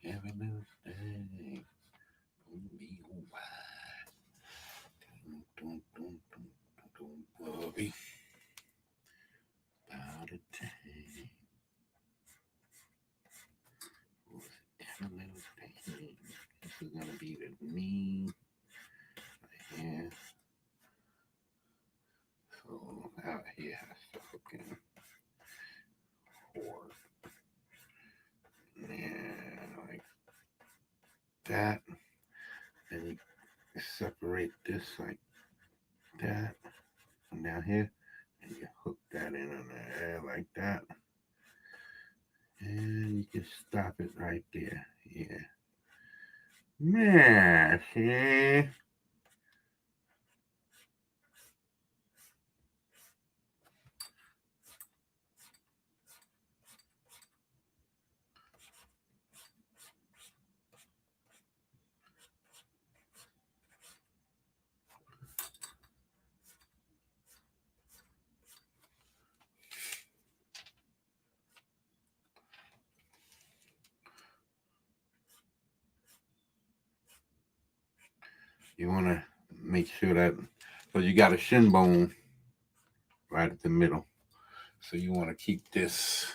Every little thing will be alright. Don't worry about a thing. Every little thing. This is gonna be the knee right here. So out here has to hook in. Forward. And like that. And you separate this like that. And down here. And you hook that in on there like that. And you can stop it right there. Yeah. Man, see? You want to make sure that, because you got a shin bone right at the middle. So you want to keep this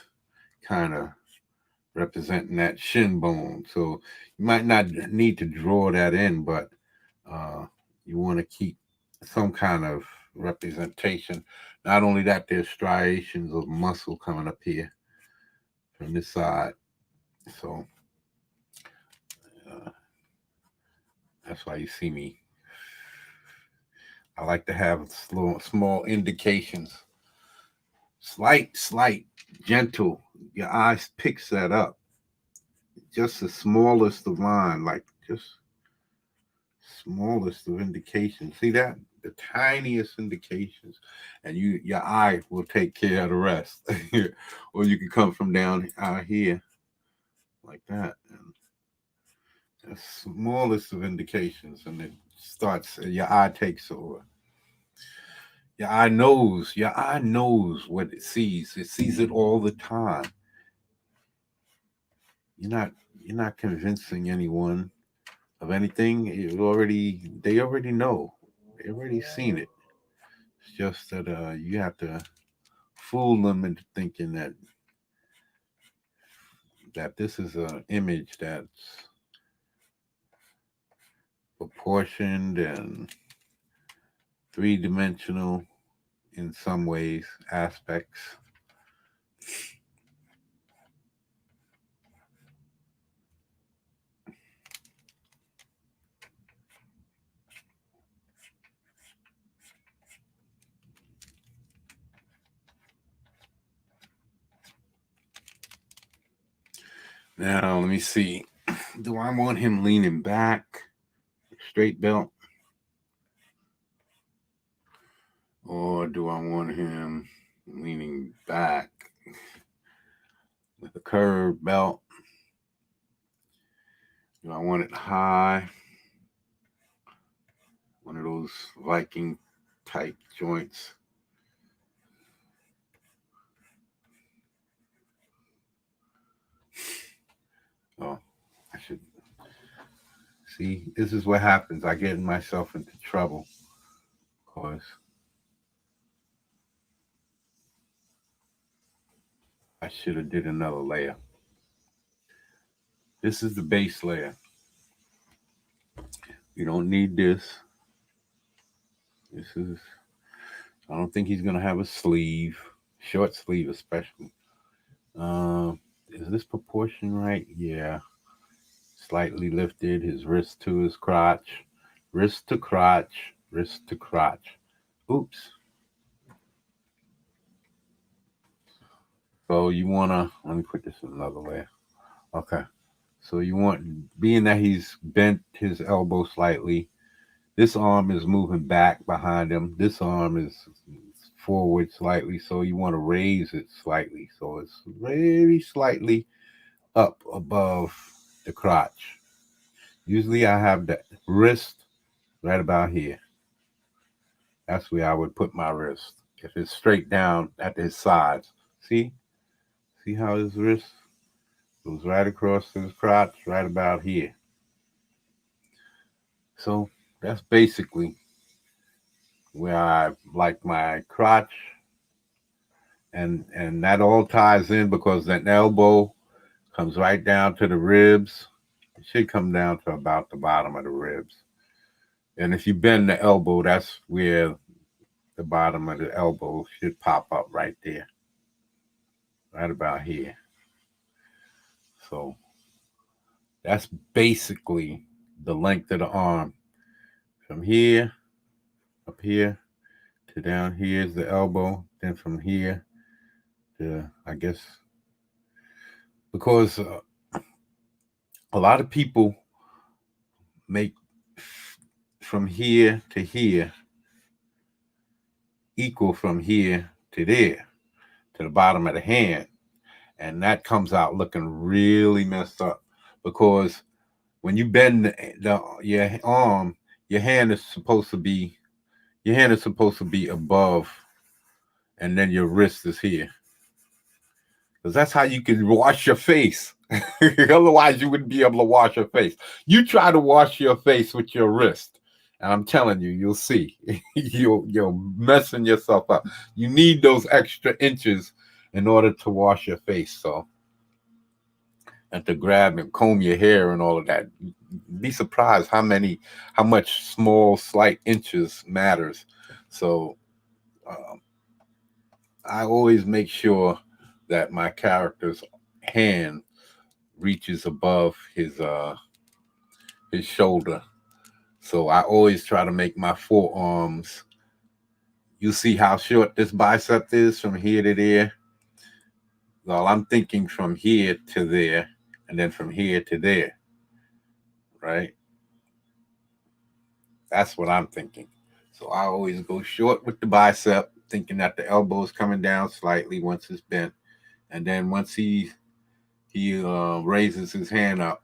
kind of representing that shin bone. So you might not need to draw that in, but you want to keep some kind of representation. Not only that, there's striations of muscle coming up here from this side. So that's why you see me. I like to have small indications. Slight, gentle. Your eyes picks that up. Just the smallest of line, like just smallest of indications. See that? The tiniest indications. And your eye will take care of the rest. Or you can come from down out here like that. And the smallest of indications, and it starts, your eye takes over. Your eye knows what it sees. It sees it all the time. You're not you're not convincing anyone of anything. They already know. They already seen it. It's just that you have to fool them into thinking that this is an image that's proportioned and three-dimensional in some ways, aspects. Now, let me see. Do I want him leaning back, straight belt? Or do I want him leaning back with a curved belt? Do I want it high? One of those Viking type joints. Oh, I should see. This is what happens. I get myself into trouble because I should have did another layer. This is the base layer. You don't need this. This is. I don't think he's gonna have a sleeve, short sleeve especially. Is this proportion right? Yeah. Slightly lifted, his wrist to his crotch, wrist to crotch, wrist to crotch. Oops. So you wanna let me put this in another layer. Okay. So you want, being that he's bent his elbow slightly, this arm is moving back behind him. This arm is forward slightly, so you want to raise it slightly. So it's very slightly up above the crotch. Usually I have the wrist right about here. That's where I would put my wrist. If it's straight down at his sides. See? See how his wrist goes right across his crotch, right about here. So that's basically where I like my crotch, and that all ties in because that elbow comes right down to the ribs. It should come down to about the bottom of the ribs. And if you bend the elbow, that's where the bottom of the elbow should pop up right there, right about here. So that's basically the length of the arm from here up here to down here is the elbow. Then from here to, I guess, because a lot of people make from here to here equal from here to there to the bottom of the hand, and that comes out looking really messed up because when you bend your arm, your hand is supposed to be above, and then your wrist is here because that's how you can wash your face. Otherwise, you wouldn't be able to wash your face. You try to wash your face with your wrist, and I'm telling you, you'll see. You're messing yourself up. You need those extra inches in order to wash your face. So, and to grab and comb your hair and all of that. You'd be surprised how much small, slight inches matters. So, um, I always make sure that my character's hand reaches above his shoulder. So I always try to make my forearms. You see how short this bicep is from here to there? Well, I'm thinking from here to there, and then from here to there, right? That's what I'm thinking. So I always go short with the bicep, thinking that the elbow is coming down slightly once it's bent, and then once he raises his hand up,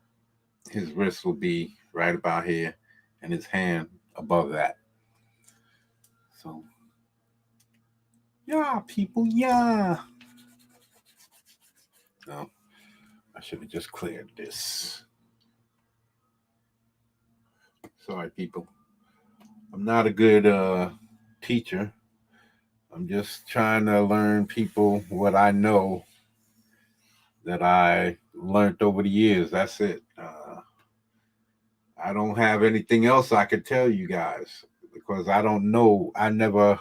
his wrist will be right about here, and his hand above that. So Yeah, people, yeah. No, I should have just cleared this. Sorry, people. I'm not a good teacher. I'm just trying to learn people what I know that I learned over the years. That's it. I don't have anything else I could tell you guys because I don't know. I never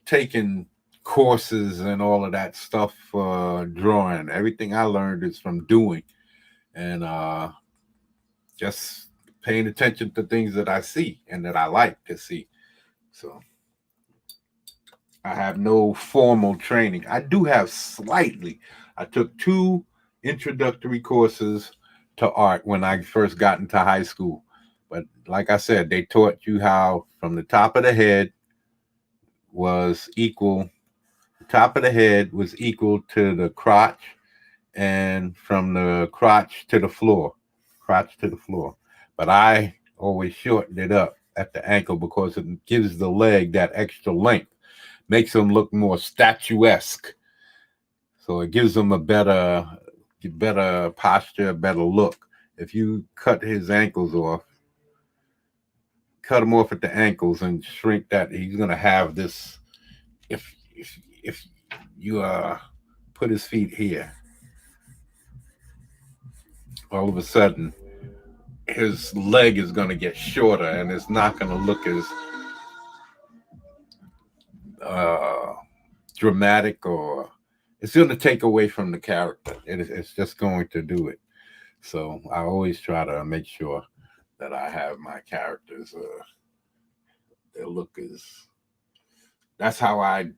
taken courses and all of that stuff for drawing. Everything I learned is from doing and just paying attention to things that I see and that I like to see. So I have no formal training. I do have slightly. I took two introductory courses to art when I first got into high school. But like I said, they taught you how from the top of the head was equal, the top of the head was equal to the crotch, and from the crotch to the floor, crotch to the floor. But I always shortened it up at the ankle because it gives the leg that extra length, makes them look more statuesque. So it gives them a better posture, better look. If you cut his ankles off, cut him off at the ankles and shrink that, he's gonna have this. If you put his feet here, all of a sudden his leg is gonna get shorter and it's not gonna look as uh, dramatic, or it's going to take away from the character. It's just going to do it. So I always try to make sure that I have my characters. Their look is. That's how I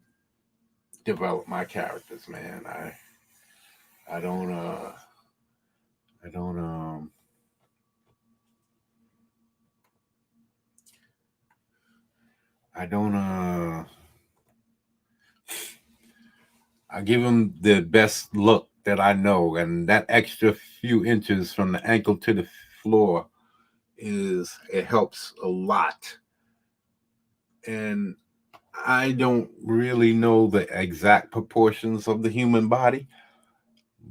develop my characters, man. I don't I don't I don't I give them the best look that I know, and that extra few inches from the ankle to the floor it helps a lot. And I don't really know the exact proportions of the human body,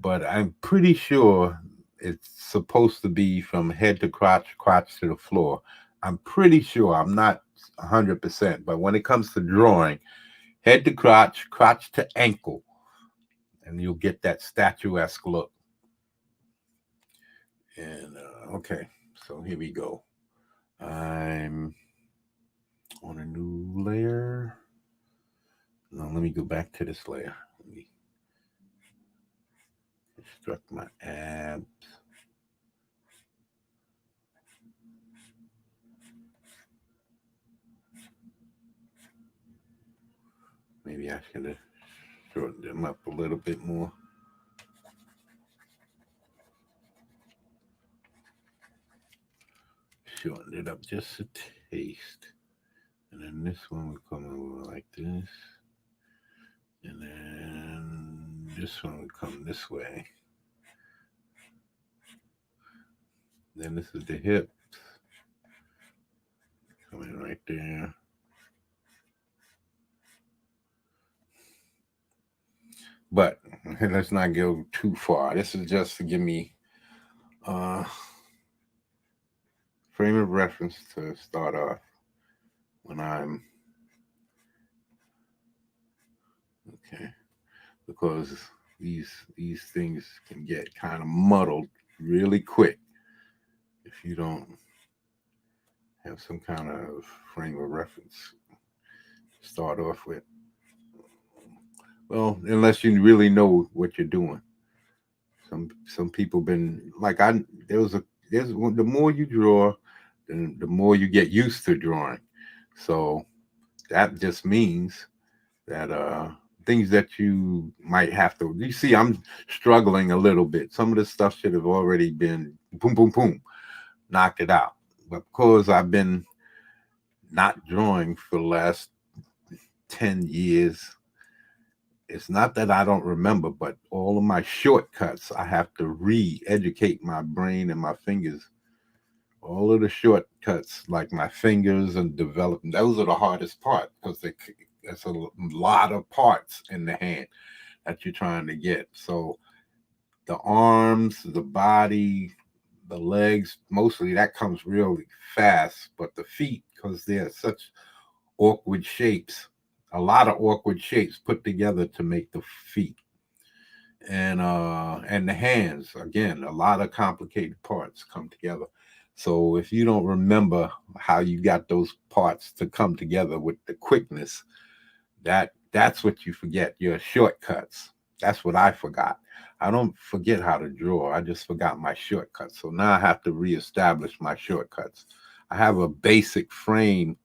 but I'm pretty sure it's supposed to be from head to crotch, crotch to the floor. I'm pretty sure. I'm not 100%, but when it comes to drawing, head to crotch, crotch to ankle, and you'll get that statuesque look. And okay, so here we go. I'm on a new layer. Now let me go back to this layer. Let me construct my abs. Maybe I should have shortened them up a little bit more. Shortened it up just a taste. And then this one would come over like this. And then this one would come this way. Then this is the hips. Coming right there. But let's not go too far. This is just to give me frame of reference to start off when I'm okay, because these things can get kind of muddled really quick if you don't have some kind of frame of reference to start off with. Well, unless you really know what you're doing. Some people been like I there's the more you draw, the more you get used to drawing. So that just means that things that you might have to, you see, I'm struggling a little bit. Some of this stuff should have already been boom boom boom knocked it out, but because I've been not drawing for the last 10 years, it's not that I don't remember, but all of my shortcuts, I have to re-educate my brain and my fingers. All of the shortcuts, like my fingers and developing, those are the hardest part because That's a lot of parts in the hand that you're trying to get. So the arms, the body, the legs, mostly that comes really fast. But the feet, because they're such awkward shapes, a lot of awkward shapes put together to make the feet. And the hands, again, a lot of complicated parts come together. So if you don't remember how you got those parts to come together with the quickness, that's what you forget, your shortcuts. That's what I forgot. I don't forget how to draw, I just forgot my shortcuts. So now I have to reestablish my shortcuts. I have a basic frame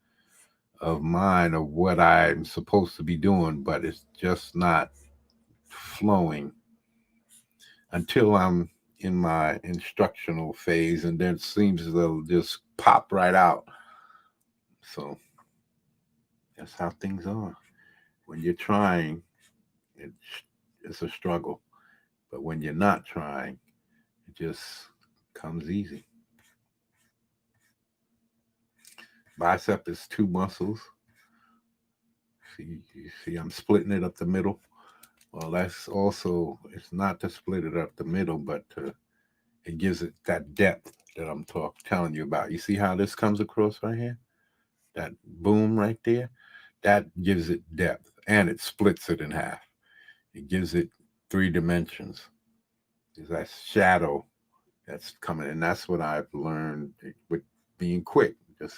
of mind of what I'm supposed to be doing, but it's just not flowing until I'm in my instructional phase, and then it seems as though it'll just pop right out. So that's how things are. When you're trying, it's, it's a struggle. But when you're not trying, it just comes easy. Bicep is two muscles. See, you see, I'm splitting it up the middle. Well, that's also, it's not to split it up the middle, but it gives it that depth that I'm telling you about. You see how this comes across right here? That boom right there? That gives it depth, and it splits it in half. It gives it three dimensions. There's that shadow that's coming, and that's what I've learned with being quick. Just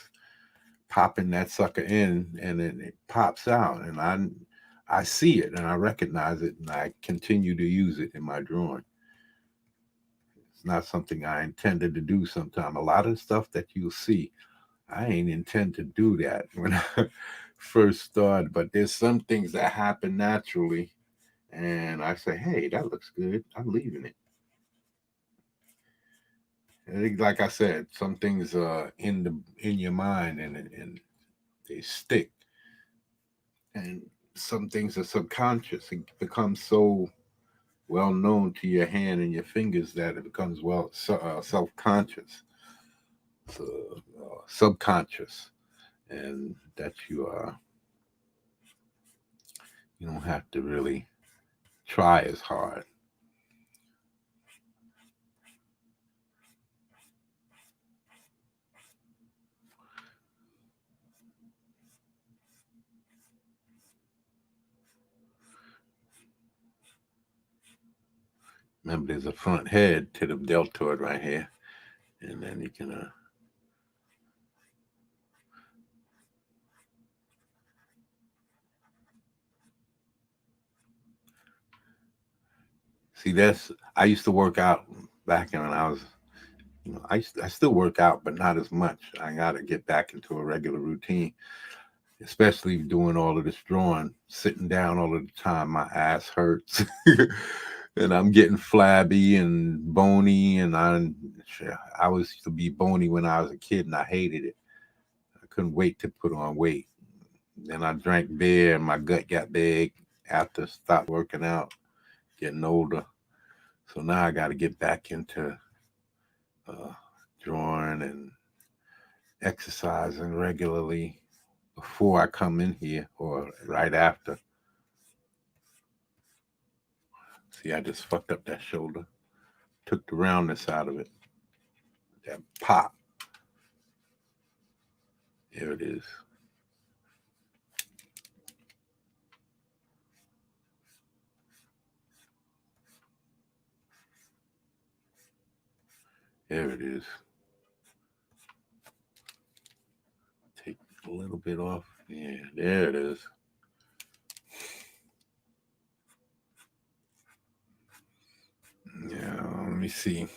popping that sucker in, and then it pops out, and I see it and I recognize it, and I continue to use it in my drawing. It's not something I intended to do. Sometime a lot of stuff that you'll see, I ain't intend to do that when I first started, but there's some things that happen naturally, and I say, hey, that looks good, I'm leaving it. I think, like I said, some things are in your mind, and they stick, and some things are subconscious. It becomes so well known to your hand and your fingers that it becomes self conscious, so, subconscious, and that you don't have to really try as hard. Remember, there's a front head to the deltoid right here, and then you can see. That's I used to work out back when I was, I still work out, but not as much. I got to get back into a regular routine, especially doing all of this drawing, sitting down all of the time. My ass hurts. And I'm getting flabby and bony, and I was used to be bony when I was a kid, and I hated it. I couldn't wait to put on weight. Then I drank beer, and my gut got big after I stopped working out, getting older. So now I got to get back into uh, drawing and exercising regularly before I come in here or right after. See, I just fucked up that shoulder, took the roundness out of it. That pop. There it is. There it is. Take a little bit off. Yeah, there it is. Yeah, let me see.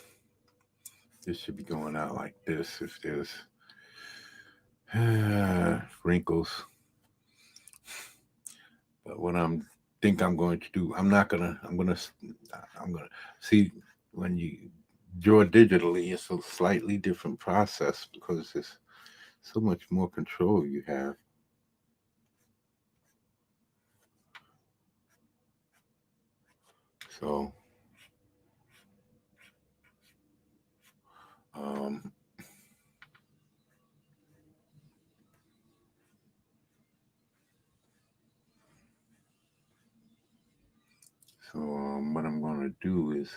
This should be going out like this if there's wrinkles. But what I'm going to do, I'm gonna see when you draw digitally, it's a slightly different process because there's so much more control you have. So, um, to do is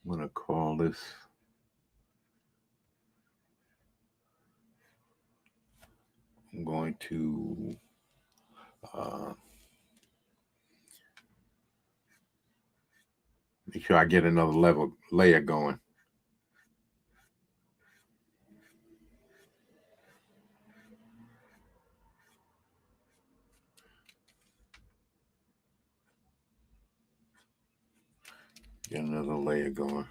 I'm going to call this I'm going to make sure I get another layer going. Get another layer going.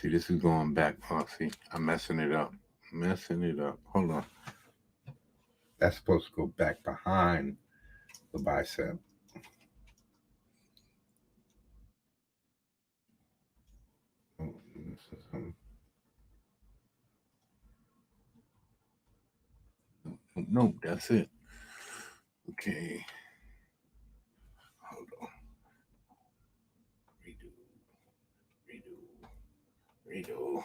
See, this is going back. Oh, see, I'm messing it up. Hold on. That's supposed to go back behind the bicep. Oh, no, that's it. Okay. Hold on. Redo.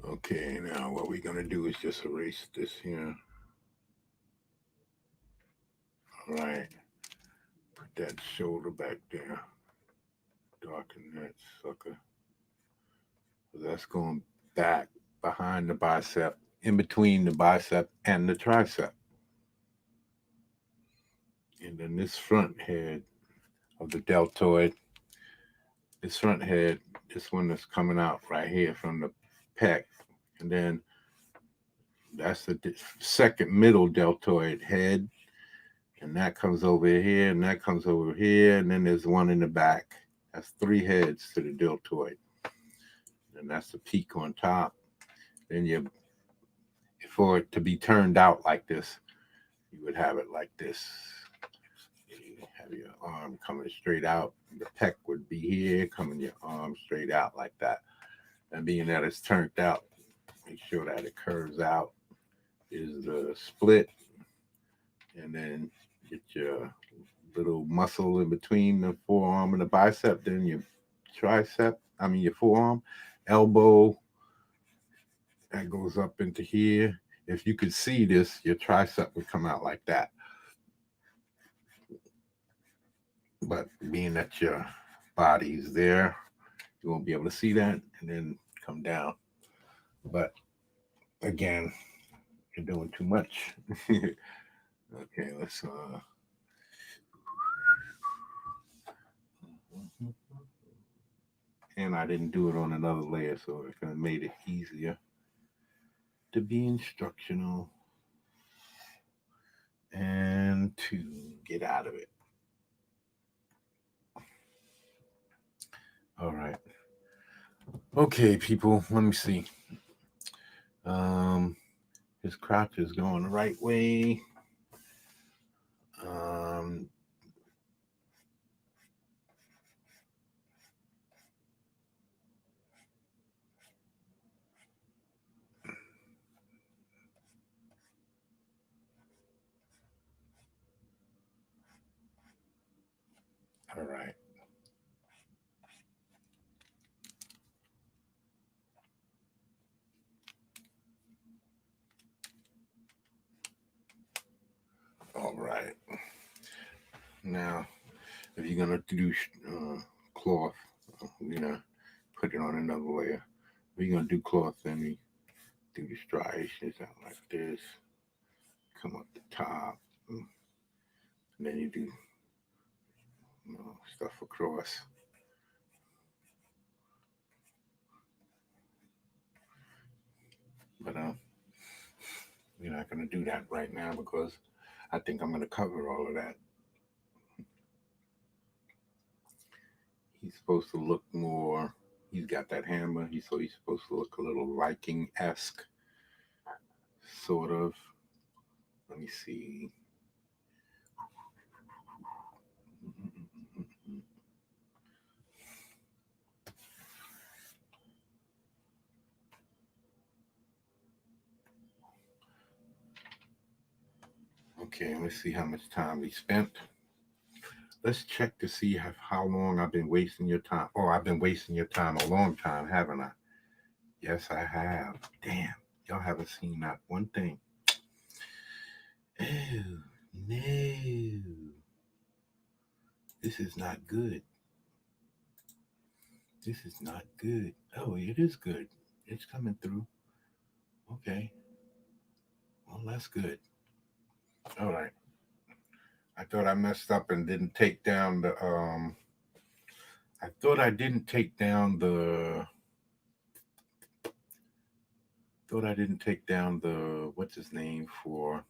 Okay, now what we're going to do is just erase this here. All right. Put that shoulder back there. Darken that sucker. That's going back behind the bicep, in between the bicep and the tricep. And then this front head of the deltoid, this front head, this one that's coming out right here from the pec. And then that's the second middle deltoid head. And that comes over here, and that comes over here, and then there's one in the back. That's 3 heads to the deltoid. And that's the peak on top. Then for it to be turned out like this, you would have it like this. You have your arm coming straight out. The pec would be here, coming your arm straight out like that. And being that it's turned out, make sure that it curves out is the split. And then get your little muscle in between the forearm and the bicep, then your your forearm, elbow, that goes up into here. If you could see this, your tricep would come out like that. But being that your body's there, you won't be able to see that, and then come down. But again, you're doing too much. Okay, let's and I didn't do it on another layer, so it kind of made it easier to be instructional and to get out of it. All right. Okay, people, let me see. His crotch is going the right way. All right. All right. Now, if you're gonna do cloth, you're gonna put it on another layer. If you're gonna do cloth, then you do the striations out like this. Come up the top, and then you do stuff across. But we're not gonna do that right now because I think I'm gonna cover all of that. He's supposed to look more. He's got that hammer. He's supposed to look a little Viking-esque, sort of. Let me see. Okay, let's see how much time we spent. let's check to see how long I've been wasting your time. Oh, I've been wasting your time a long time, haven't I? Yes, I have. Damn, y'all haven't seen that one thing. Oh, no. This is not good. This is not good. Oh, it is good. It's coming through. Okay. Well, that's good. All right. I thought I messed up and didn't take down the I thought I didn't take down the what's his name for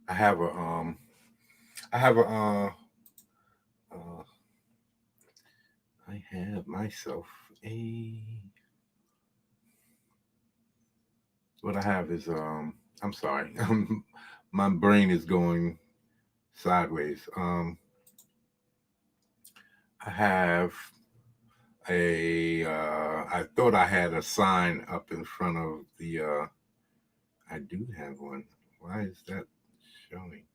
I have a I have a uh I have myself a what I have is I'm sorry. My brain is going sideways. I have I thought I had a sign up in front of the I do have one. Why is that showing?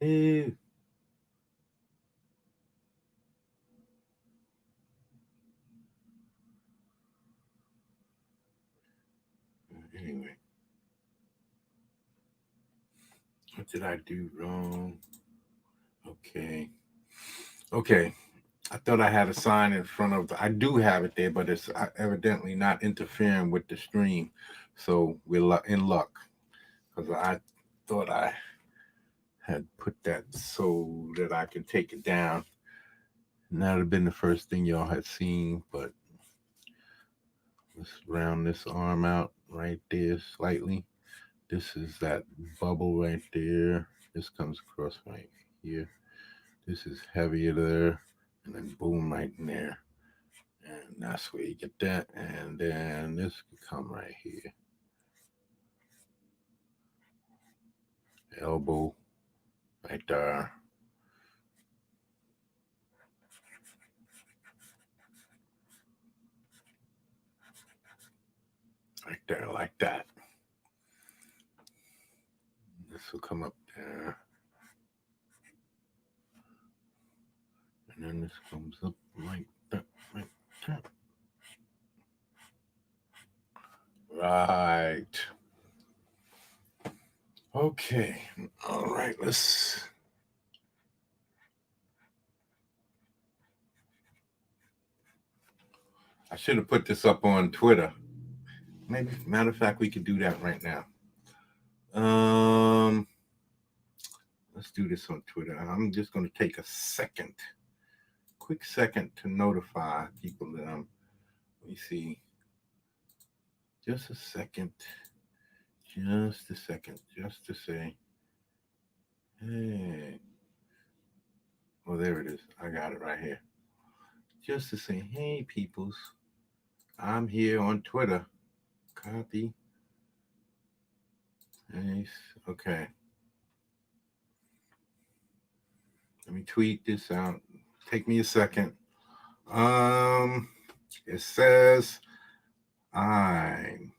Eh, anyway, what did I do wrong? Okay. Okay. I thought I had a sign in front of I do have it there, but it's evidently not interfering with the stream. So we're in luck because I thought I had put that so that I could take it down. And that would have been the first thing y'all had seen, but let's round this arm out right there slightly. This is that bubble right there. This comes across right here. This is heavier there, and then boom right in there. And that's where you get that. And then this can come right here. Elbow right there. Right there, like that. This will come up there. And then this comes up like that, like that. Right. Okay. All right. I should have put this up on Twitter. Maybe, matter of fact, we could do that right now. Let's do this on Twitter. I'm just going to take a quick second to notify people that let me see. Just a second. Just to say, hey. Oh, there it is. I got it right here. Just to say, hey, peoples. I'm here on Twitter. Copy. Nice. Okay. Let me tweet this out. Take me a second. It says I'm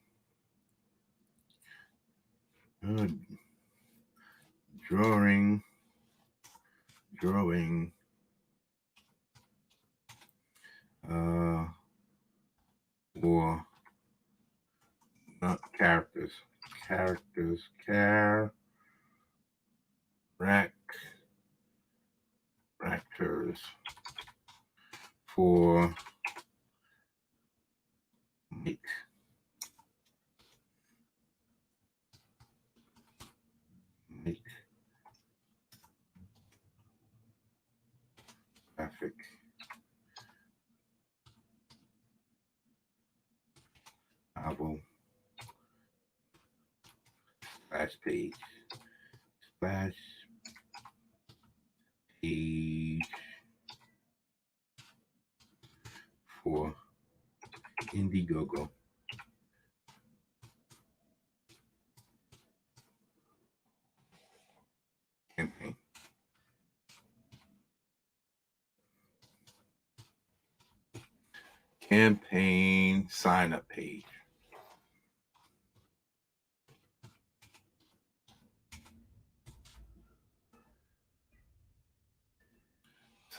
drawing for not characters characters for Mike. Graphic novel splash page for Indiegogo campaign. campaign sign up page.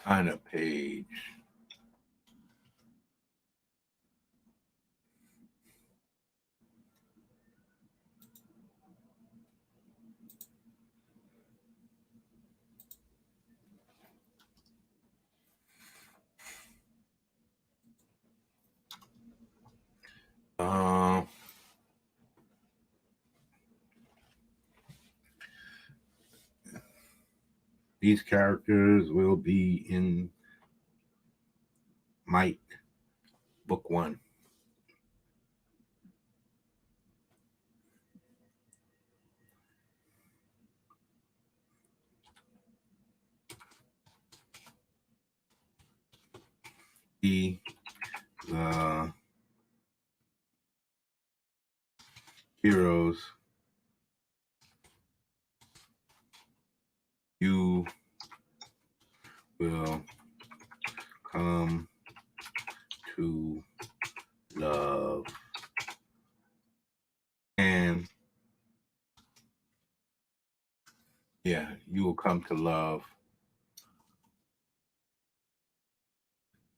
Sign up page. These characters will be in Might Book 1. The heroes you will come to love, and you will come to love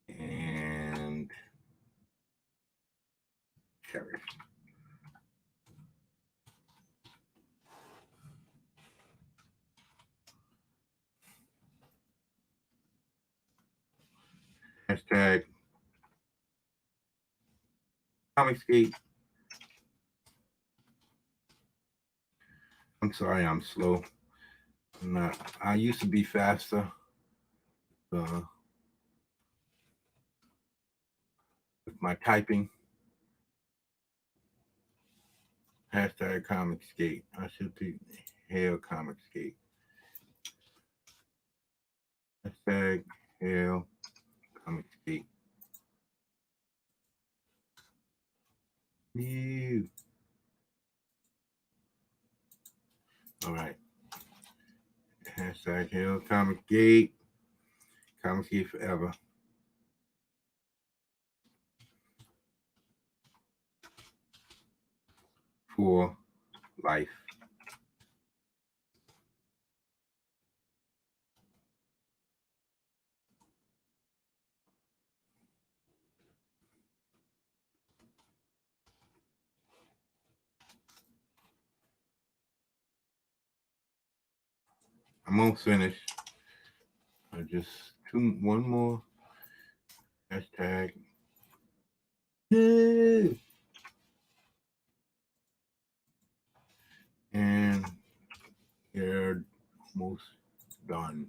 and cherish. Hashtag Comicsgate. I'm sorry, I'm slow. I used to be faster. With my typing. Hashtag Comicsgate. I should be Hail Comicsgate. Hashtag Hail Comicsgate. You. All right. Hashtag Hail Comicsgate. Comicsgate forever. For life. I'm almost finished. Just one more. Hashtag. Yay! And you're almost done.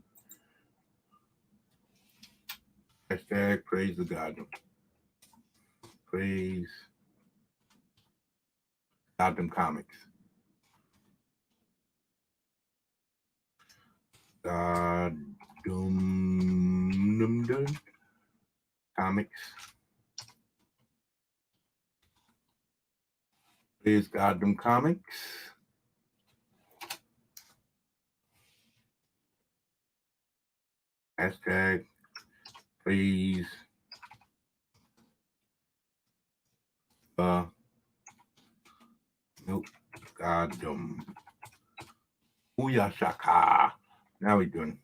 Hashtag praise the Goddamn. Praise Goddamn Comics. Goddamn Comics. Praise Goddamn Comics. Hashtag praise nope. Goddamn. Booyah shaka. Now we're doing.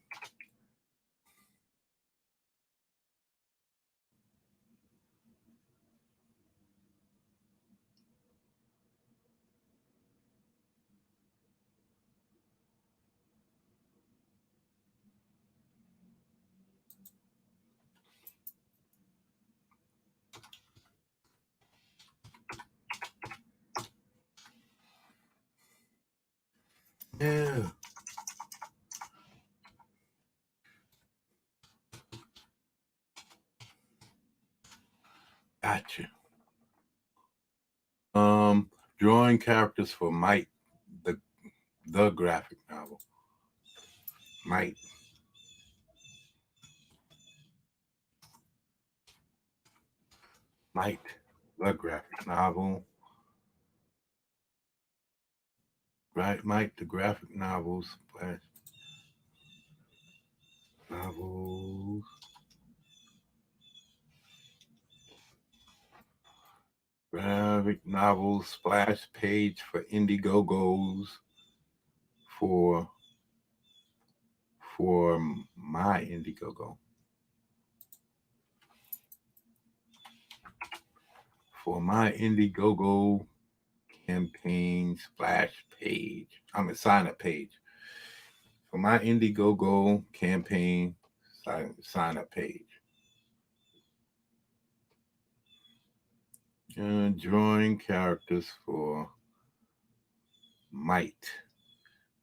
Yeah. Gotcha. Drawing characters for Might, the graphic novel. Might. Might, the graphic novel. Right, Mike, the graphic novels. Novels. graphic novel splash page for Indiegogos for my Indiegogo. For my Indiegogo campaign splash page. I'm a sign up page. For my Indiegogo campaign sign up page. Drawing characters for Might,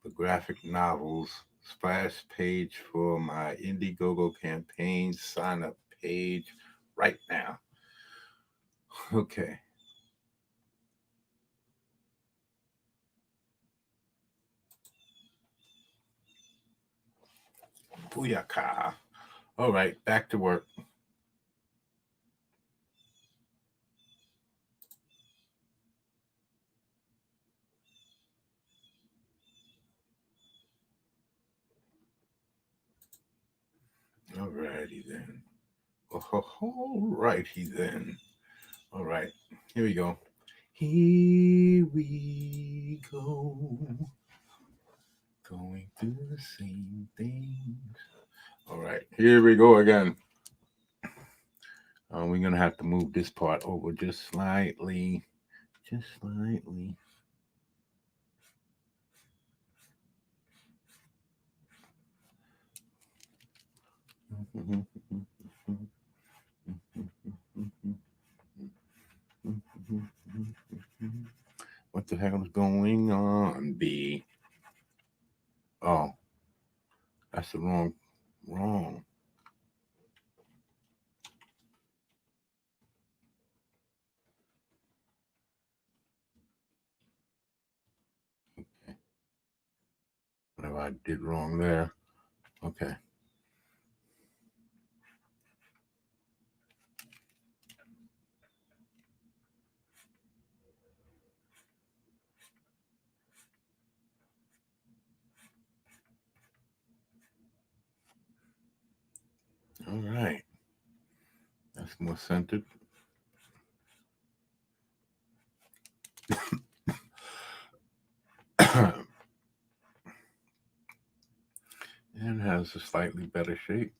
the graphic novels splash page for my Indiegogo campaign sign up page right now. Okay. Booyaka. All right, back to work. All righty then. All righty then. All right, here we go. Here we go. Going through the same things. All right, here we go again. We're going to have to move this part over just slightly. Just slightly. What the hell is going on, B? Oh, that's the wrong. Okay. Whatever I did wrong there. Okay. All right. That's more centered. And has a slightly better shape.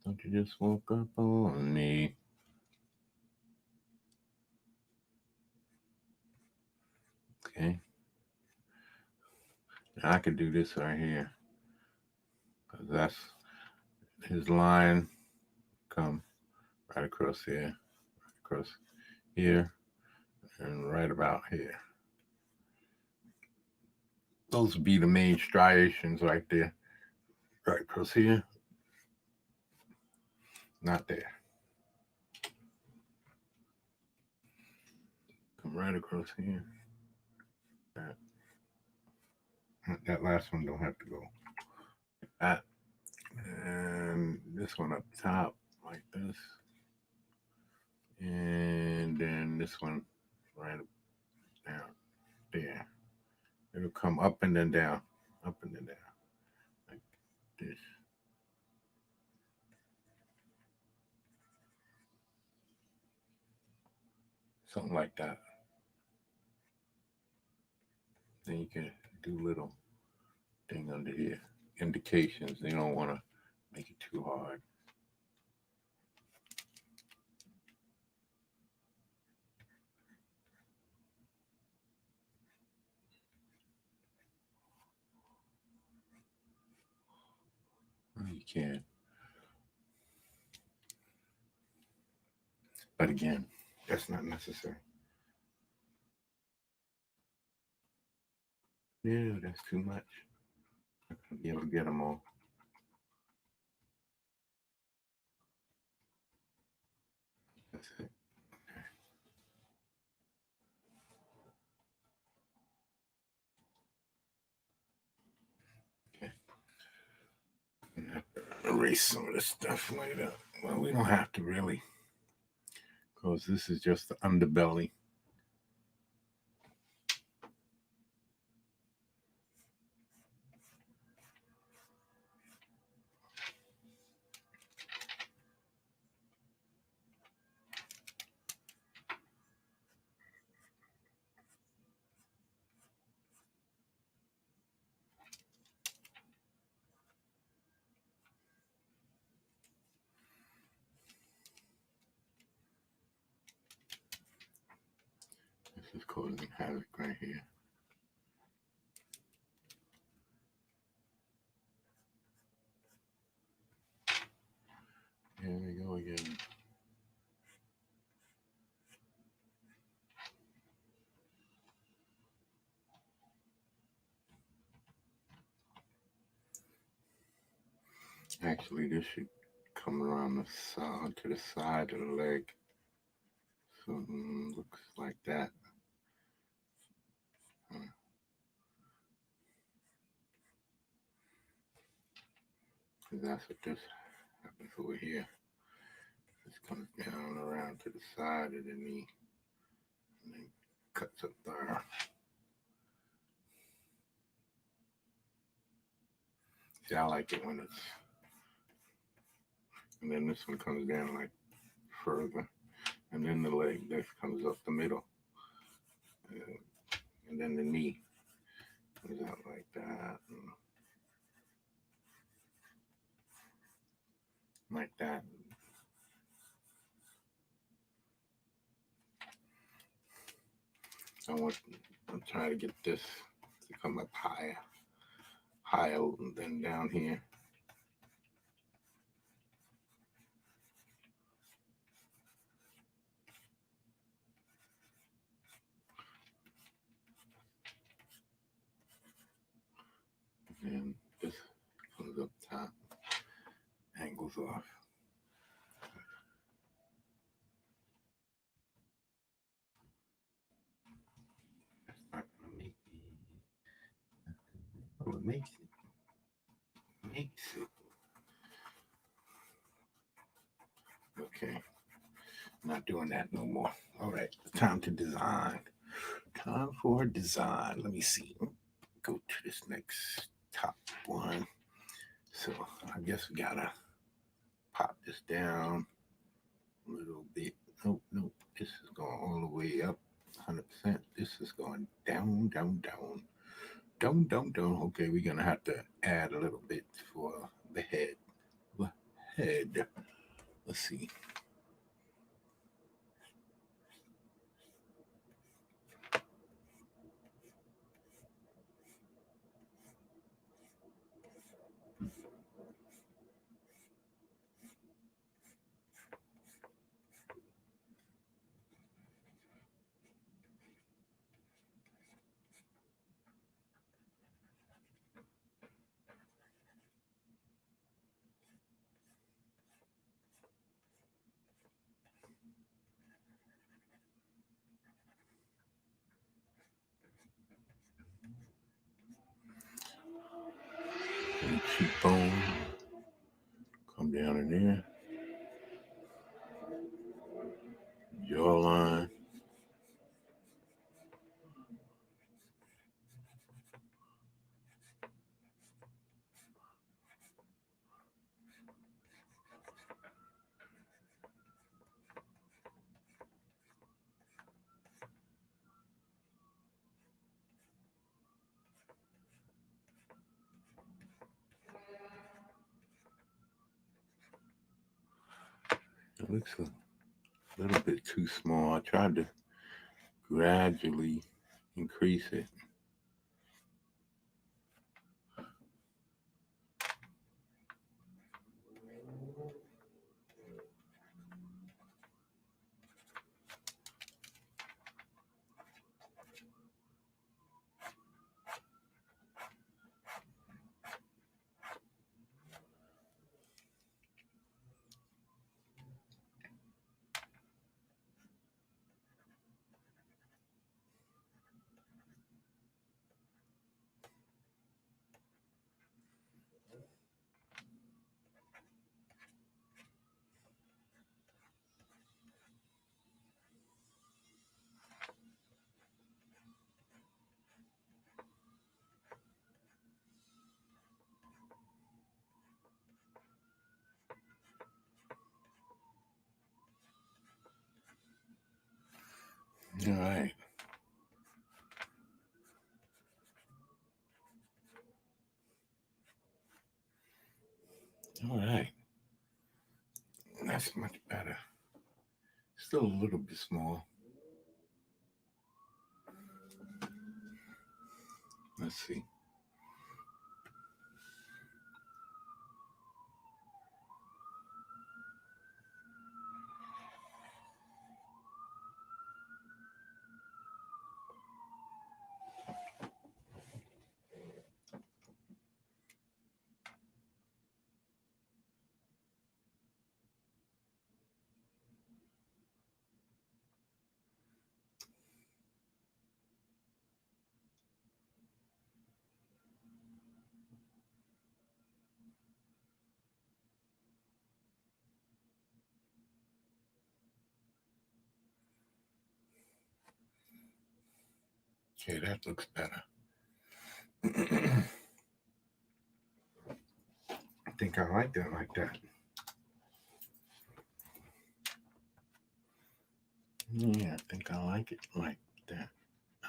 Don't you just woke up on me? Okay. Now I could do this right here. Because that's his line come right across here, right across here, and right about here. Those would be the main striations right there. Right across here. Not there. Come right across here. That last one don't have to go. That. And this one up top like this. And then this one right down there. It'll come up and then down. Up and then down. Like this. Something like that. Then you can do little thing under here. Indications. You don't want to make it too hard. You can. But again, that's not necessary. Yeah, that's too much. I can be able to get them all. That's it. Okay. Erase some of this stuff later. Well, we don't have to really, because this is just the underbelly. causing havoc right here. Here we go again. Actually, this should come around the side to the side of the leg. So looks like that. That's what this happens over here. This comes down around to the side of the knee and then cuts up there. See, I like it when it's, and then this one comes down like further, and then the leg this comes up the middle, and then the knee comes out like that, and like that. I'm trying to get this to come up higher than down here. And this comes up top, angles off. Oh, it makes it. Okay, not doing that no more. All right, time to design. Time for design. Let me see. Go to this next top one. So I guess we gotta pop this down a little bit. Nope, this is going all the way up 100%. This is going down. Okay, we're gonna have to add a little bit for the head. Let's see. Cheekbone. Come down in there. Jawline. It looks a little bit too small. I tried to gradually increase it. All right. All right. That's much better. Still a little bit small. Let's see. Okay, that looks better. I think I like that like that. Yeah, I think I like it like that.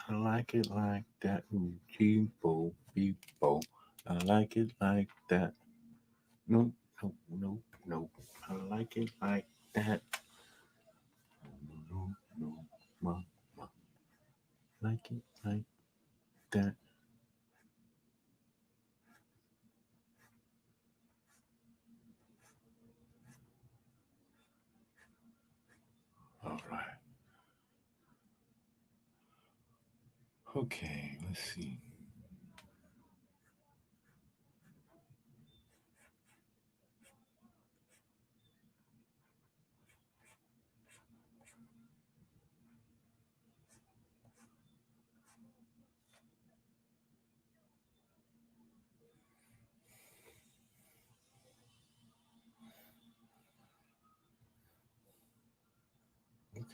I like it like that. Ooh, cheapo, people. I like it like that. No, no, no, no. I like it like that. No, no, no, ma, ma. Like it like that. All right. Okay, let's see.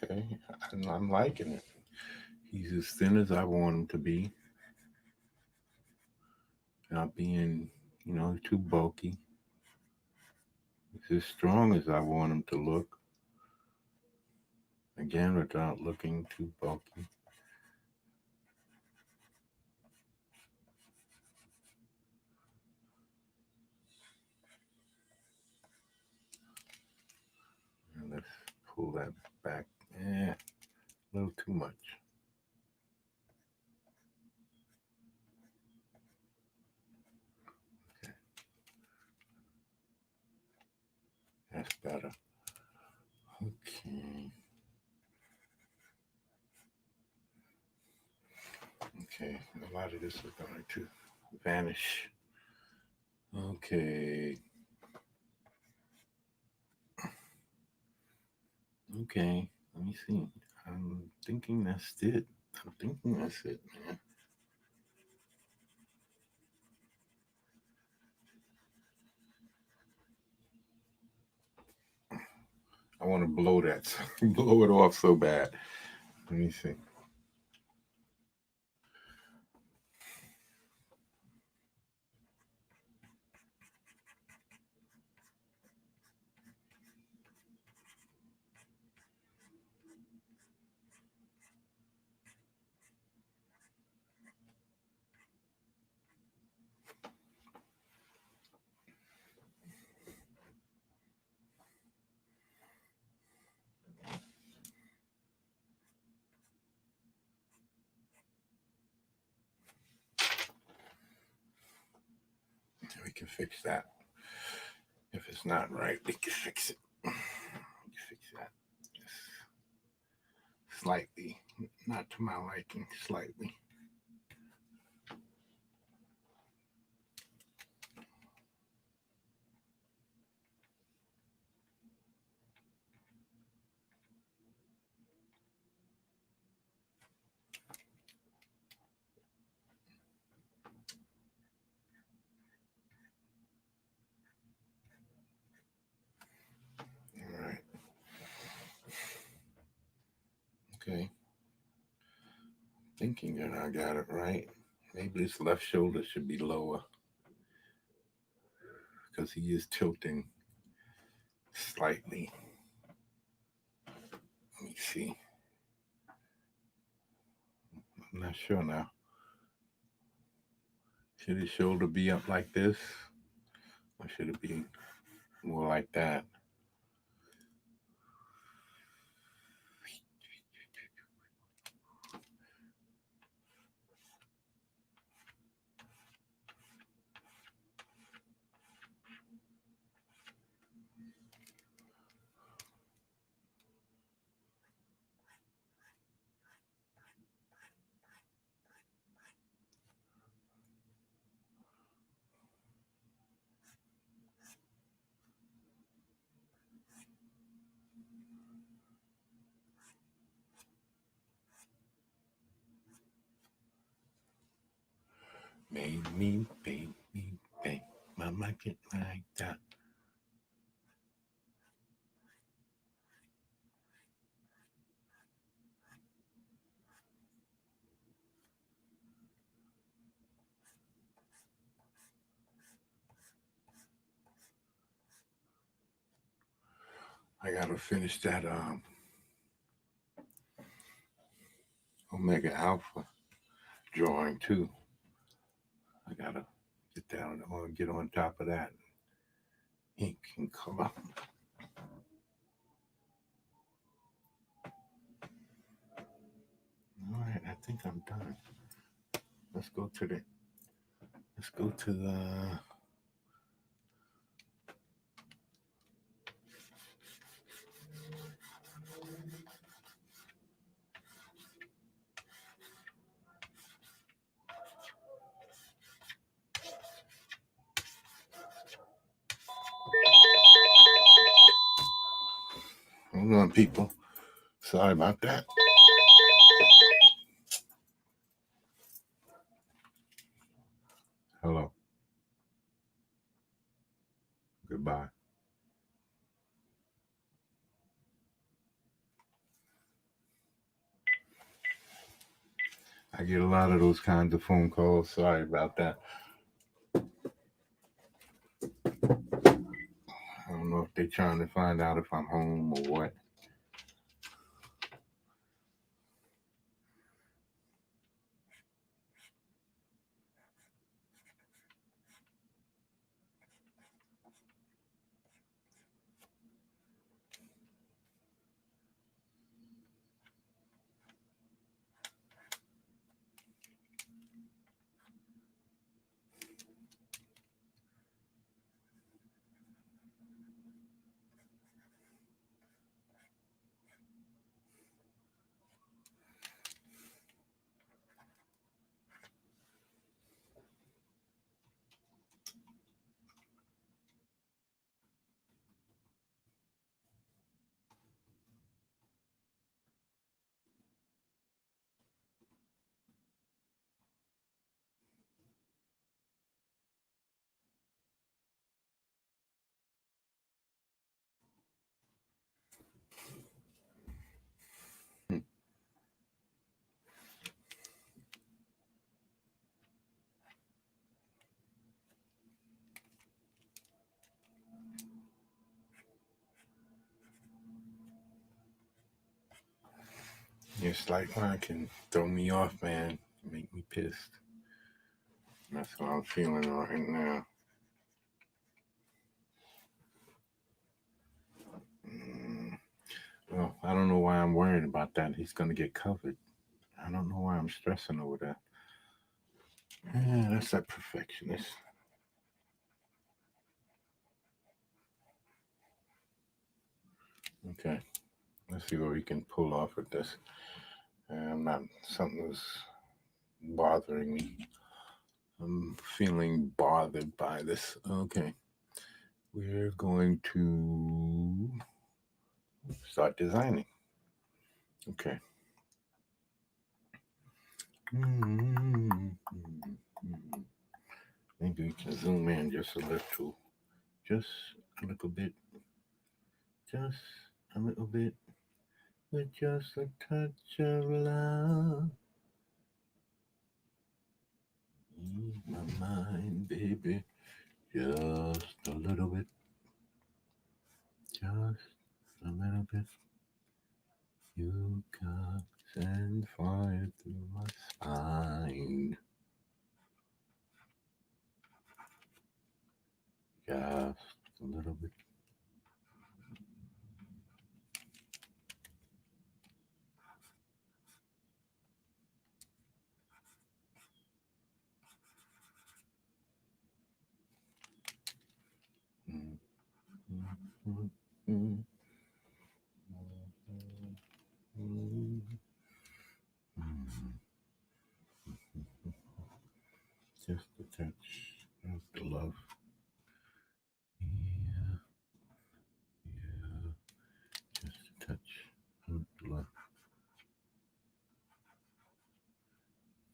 Okay, I'm liking it. He's as thin as I want him to be, not being, too bulky. He's as strong as I want him to look. Again, without looking too bulky. And let's pull that back. A little too much. Okay, that's better. Okay. Okay, a lot of this is going to vanish. Okay. Okay, let me see. I'm thinking that's it. I'm thinking that's it, man. I want to blow that, blow it off so bad. Let me see. We can fix that. If it's not right, we can fix it. We can fix that. Slightly, not to my liking, slightly. All right. Okay. Thinking that I got it right. Maybe his left shoulder should be lower because he is tilting slightly. Let me see. I'm not sure now. Should his shoulder be up like this? Or should it be more like that? Made me, baby, baby. Mama get like that. I gotta finish that Omega Alpha drawing too. I gotta get on top of that. Ink and color. All right, I think I'm done. Let's go to the. Let's go to the. Hold on, people. Sorry about that. Hello. Goodbye. I get a lot of those kinds of phone calls. Sorry about that. I don't know if they're trying to find out if I'm home or what. It's like mine can throw me off, man. Make me pissed. That's what I'm feeling right now. Well, I don't know why I'm worried about that. He's going to get covered. I don't know why I'm stressing over that. Yeah, that's that perfectionist. Okay, let's see what we can pull off with this. I'm not, something was bothering me. I'm feeling bothered by this. Okay, we're going to start designing. Okay. Maybe we can zoom in just a little. Just a little bit. Just a little bit. With just a touch of love. Ease my mind, baby. Just a little bit. Just a little bit. You got send fire through my spine. Just a little bit. Just a touch of the love. Yeah, yeah. Just a touch of the love.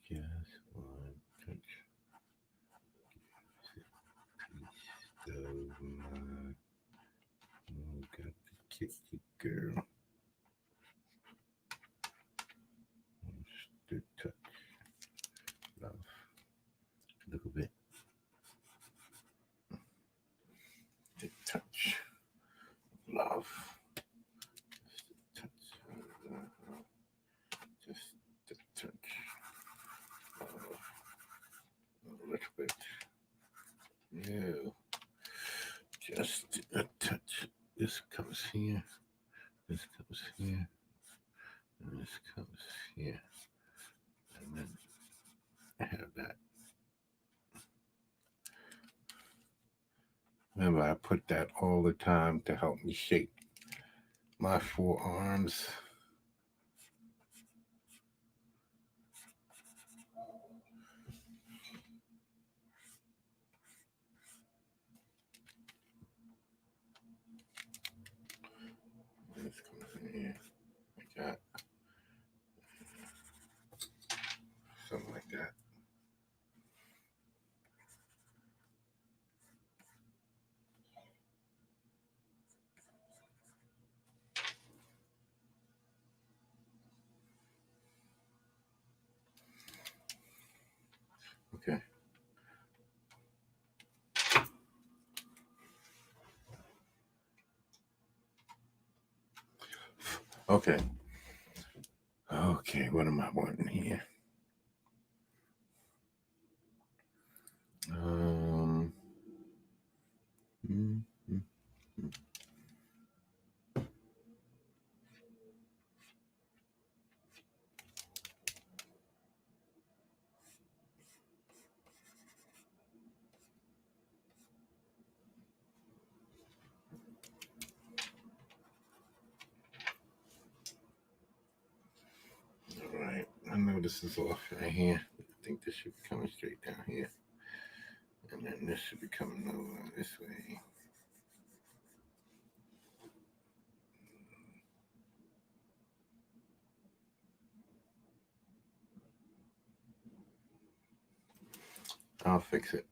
Just one touch. Get you, girl. Just a touch. Love. A little bit. The touch. Love. Just a touch. Just a touch. Love. A little bit. Yeah. Just a touch. This comes here. This comes here. And this comes here. And then I have that. Remember, I put that all the time to help me shape my forearms. This comes in here like that. Something like that. Okay. Okay. Okay, what am I wanting here? Mm, mm, mm. All right. I know this is off right here. I think this should be coming straight down here. And then this should be coming over this way. I'll fix it.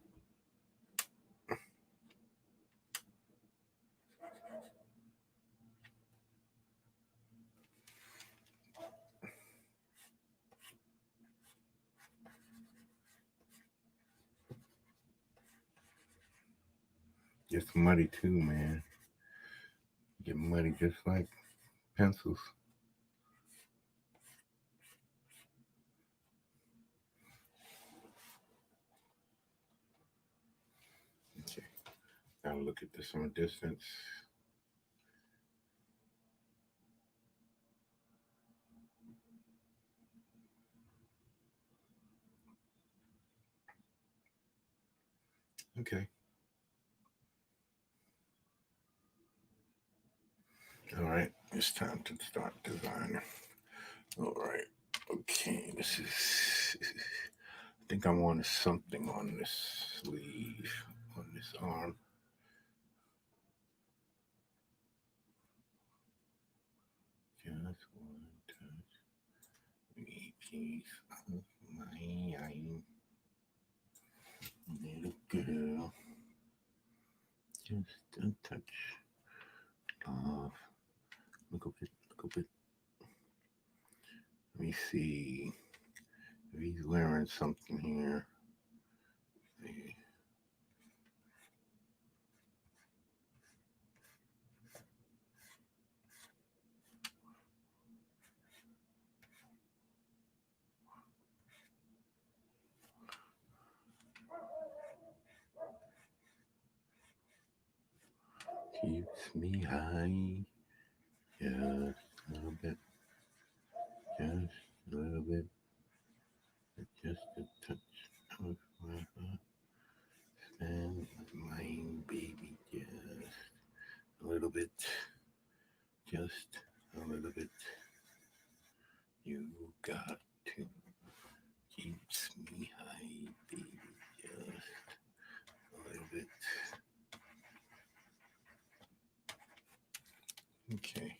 Gets muddy too, man. Get muddy just like pencils. Okay. Gotta look at this from a distance. Okay. All right. It's time to start designing. All right. Okay. This is. I think I wanted something on this sleeve, on this arm. Just one touch. A piece of my eye. Little girl. Just a touch of. Look a bit. Look a bit. Let me see. If he's wearing something here. See. Keeps me high. Just a little bit. Just a little bit. Just a touch of my stand mine, baby. Just a little bit. Just a little bit. You got to. Keeps me high, baby. Just a little bit. Okay.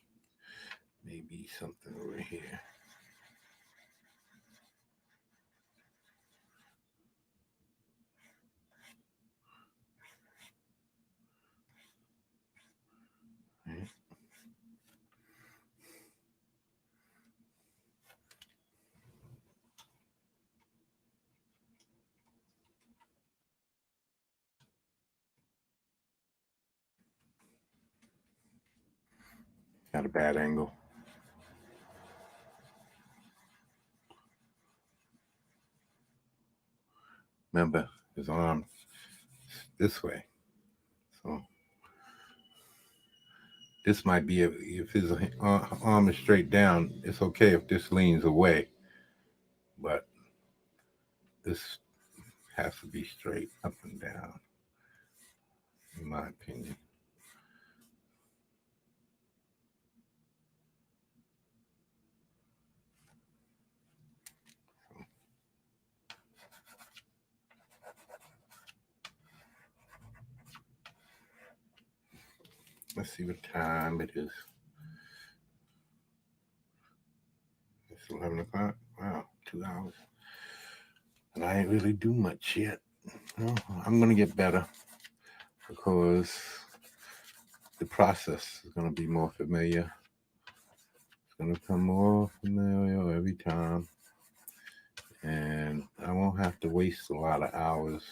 Maybe something over here. Right. Got a bad angle. Remember, his arm this way. So this might be, if his arm is straight down, it's okay if this leans away. But this has to be straight up and down, in my opinion. Let's see what time it is. It's 11 o'clock. Wow, 2 hours. And I ain't really do much yet. Well, I'm going to get better because the process is going to be more familiar. It's going to become more familiar every time. And I won't have to waste a lot of hours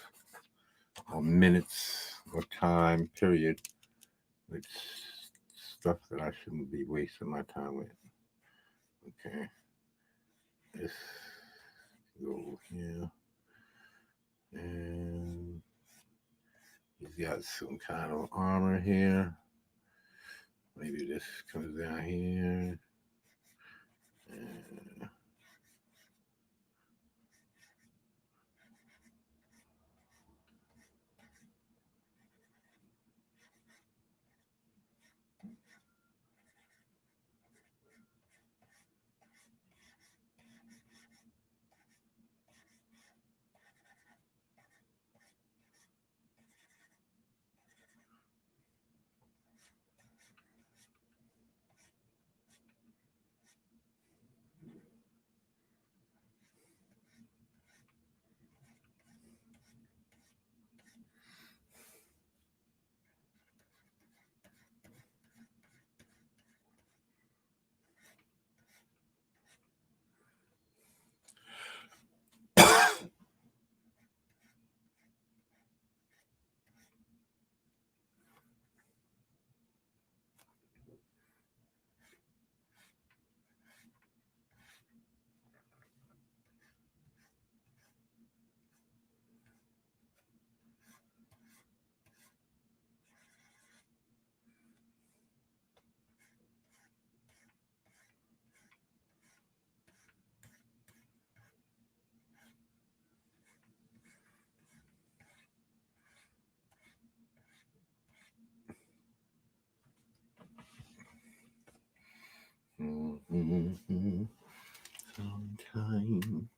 or minutes or time, period, with stuff that I shouldn't be wasting my time with. Okay. This go here. And he's got some kind of armor here. Maybe this comes down here. And sometime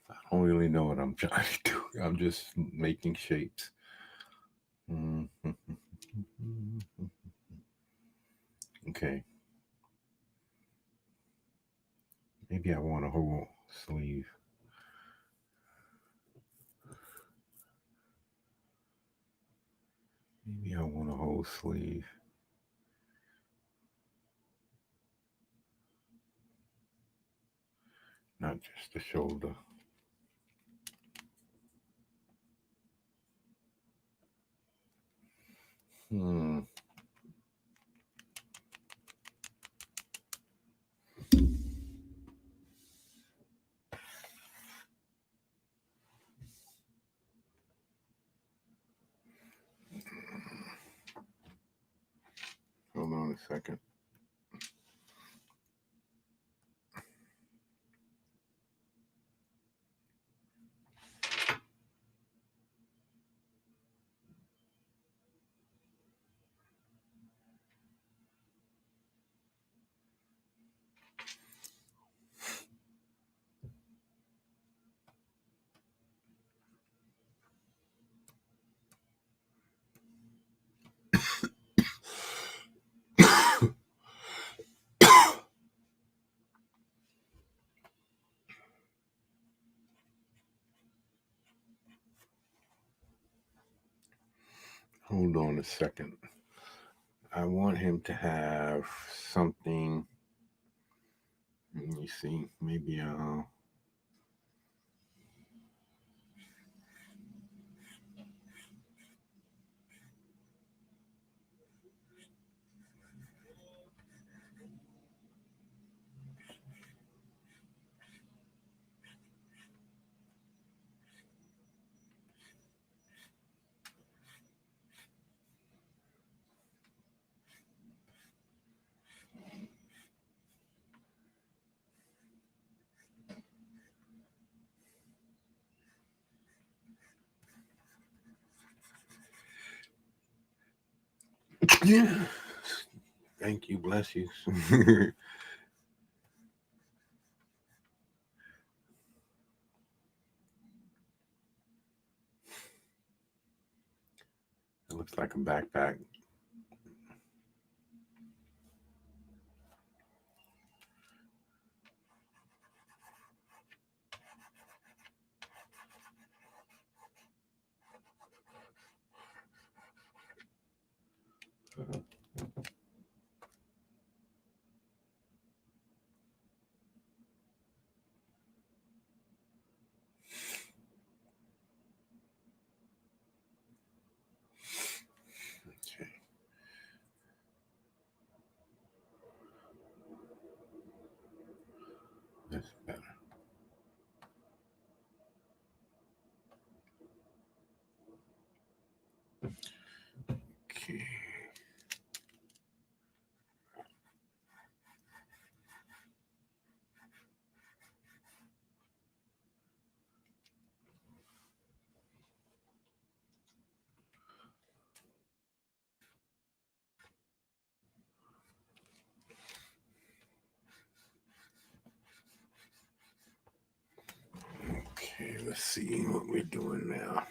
I don't really know what I'm trying to do. I'm just making shapes. Okay. Maybe I want a whole sleeve. Maybe I want a whole sleeve. Not just the shoulder. Hold on a second. Hold on a second. I want him to have something. Let me see. Maybe Yeah. Thank you. Bless you. It looks like a backpack. Okay. That's better. Okay. Okay, let's see what we're doing now.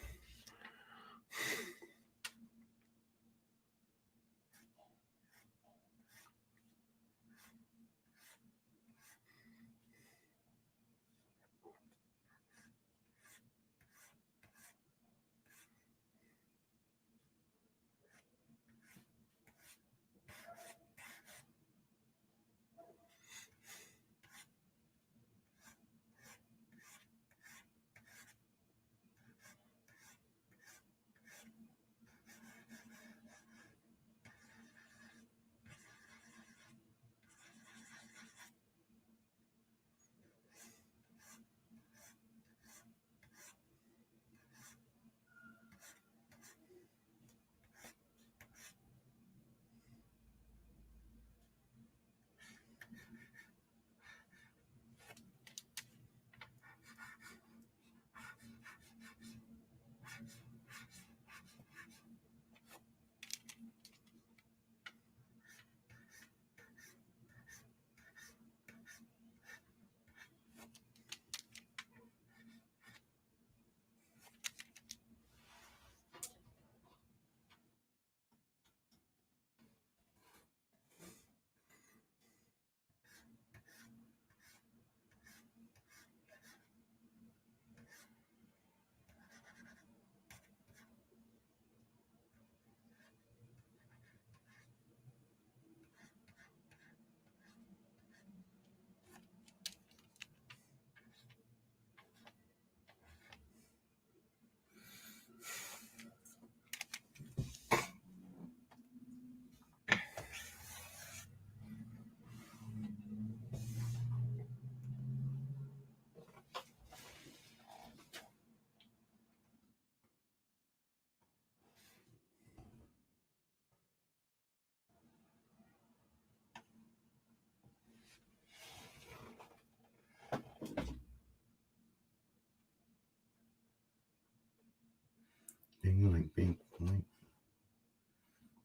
Ding, like, ding, like,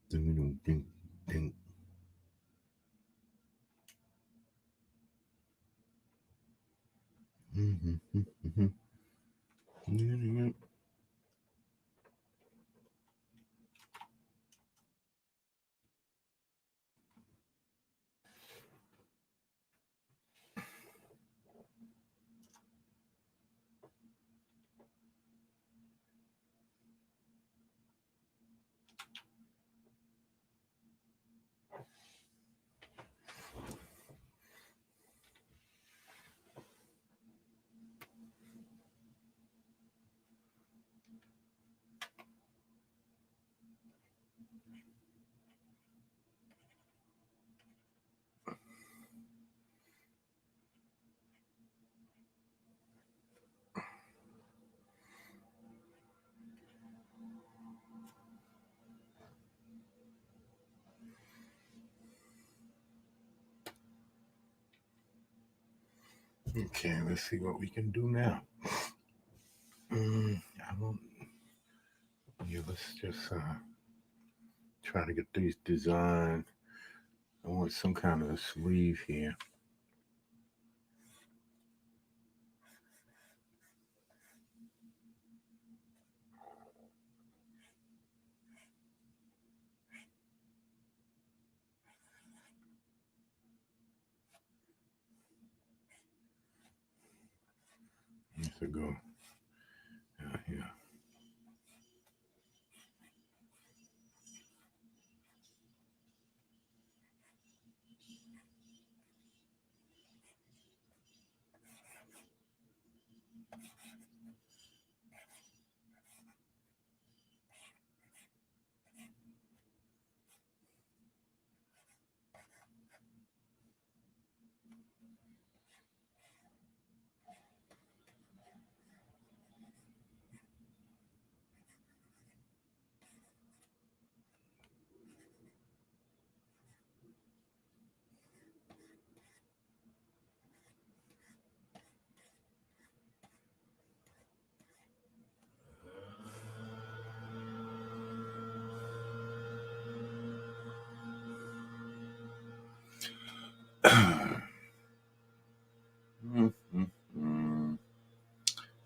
ding, ding, ding, ding. Okay, let's see what we can do now. I don't. Yeah, let's just Trying to get these designed. I want some kind of a sleeve here. There we go. Yeah.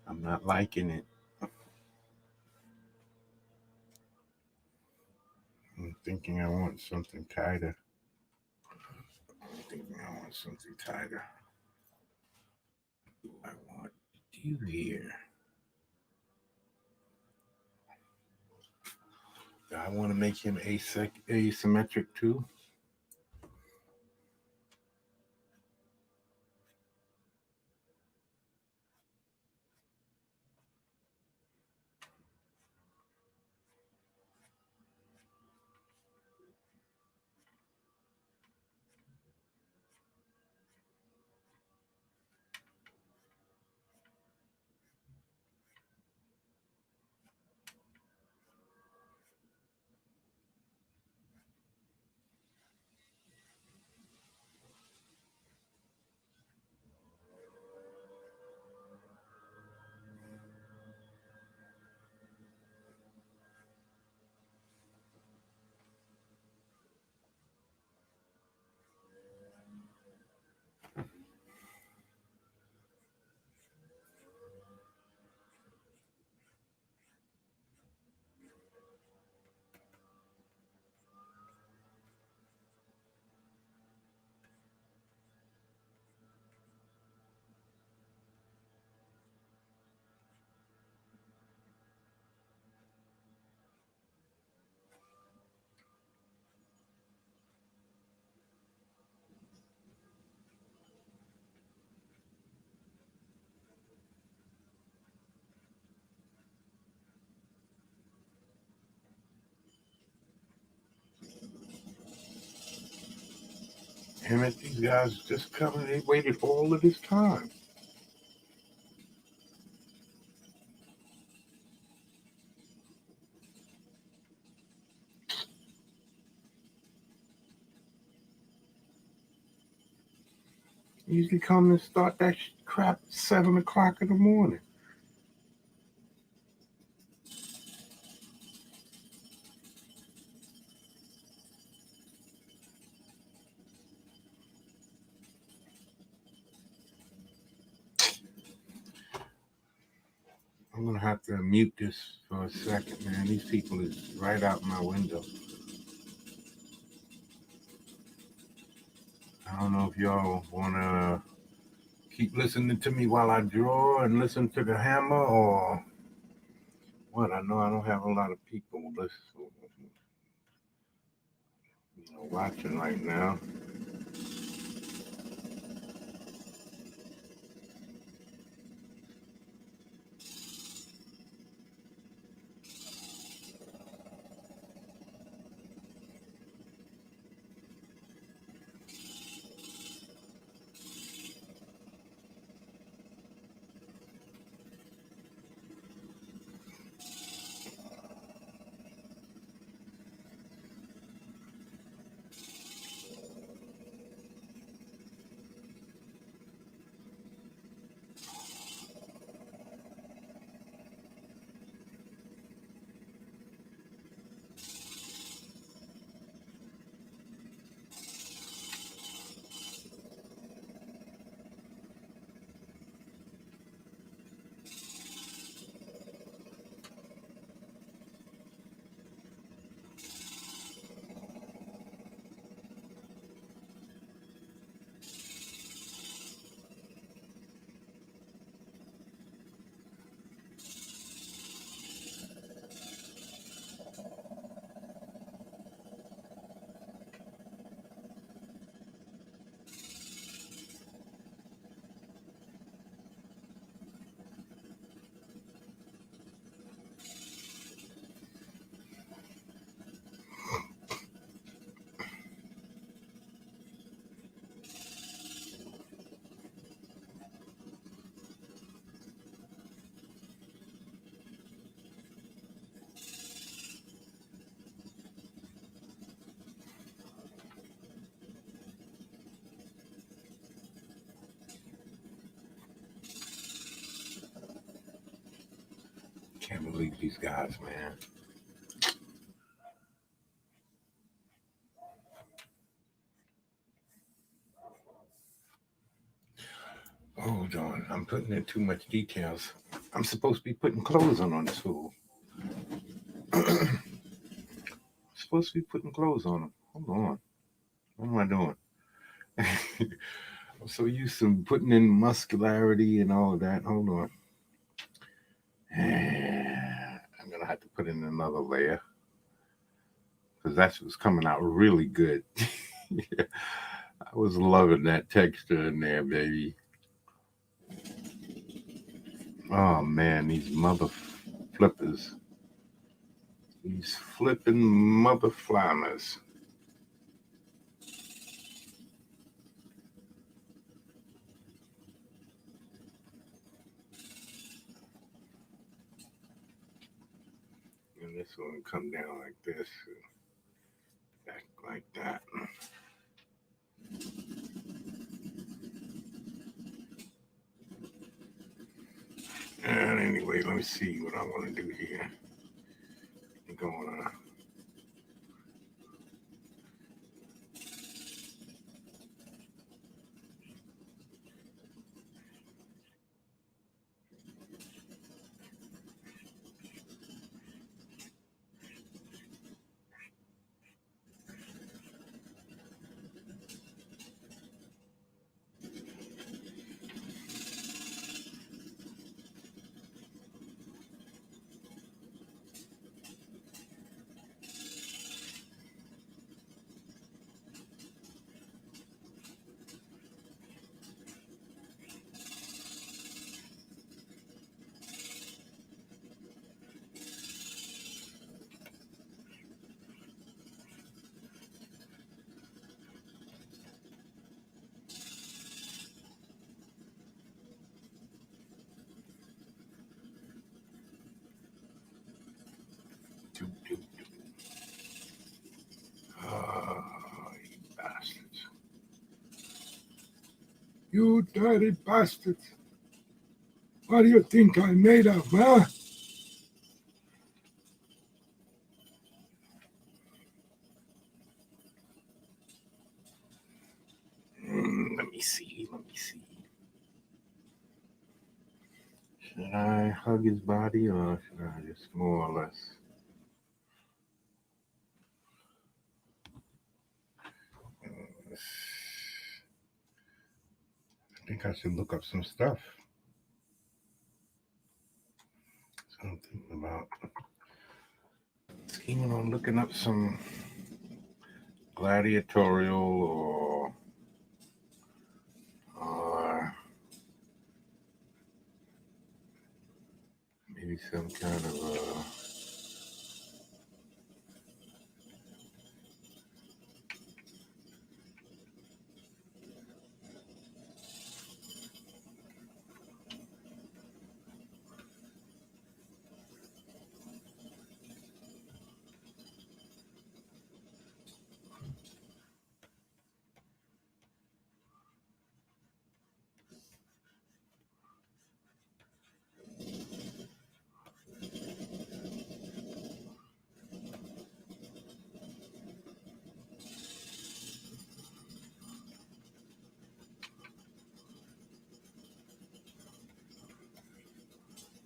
I'm not liking it. I'm thinking I want something tighter. I want to do here. I want to make him asymmetric too. Damn it, these guys just coming. They waited for all of this time. Usually come and start that crap at 7 o'clock in the morning. I'm gonna have to mute this for a second, man. These people is right out my window. I don't know if y'all wanna keep listening to me while I draw and listen to the hammer, or what? I know I don't have a lot of people watching right now. Can't believe these guys, man. Hold on, I'm putting in too much details. I'm supposed to be putting clothes on this fool. Supposed to be putting clothes on him. Hold on. What am I doing? I'm so used to putting in muscularity and all of that. Hold on. I'm gonna have to put in another layer because that's what's coming out really good. Yeah, I was loving that texture in there, baby. Oh man, these mother flippers. These flipping mother flammers. And this one come down like this, back like that. And anyway, let me see what I want to do here. I'm going to do. Oh, you bastards. You dirty bastards. What do you think I'm made of, huh? Let me see. Let me see. Should I hug his body or should I just more or less? I think I should look up some stuff. Something about scheming on looking up some gladiatorial or maybe some kind of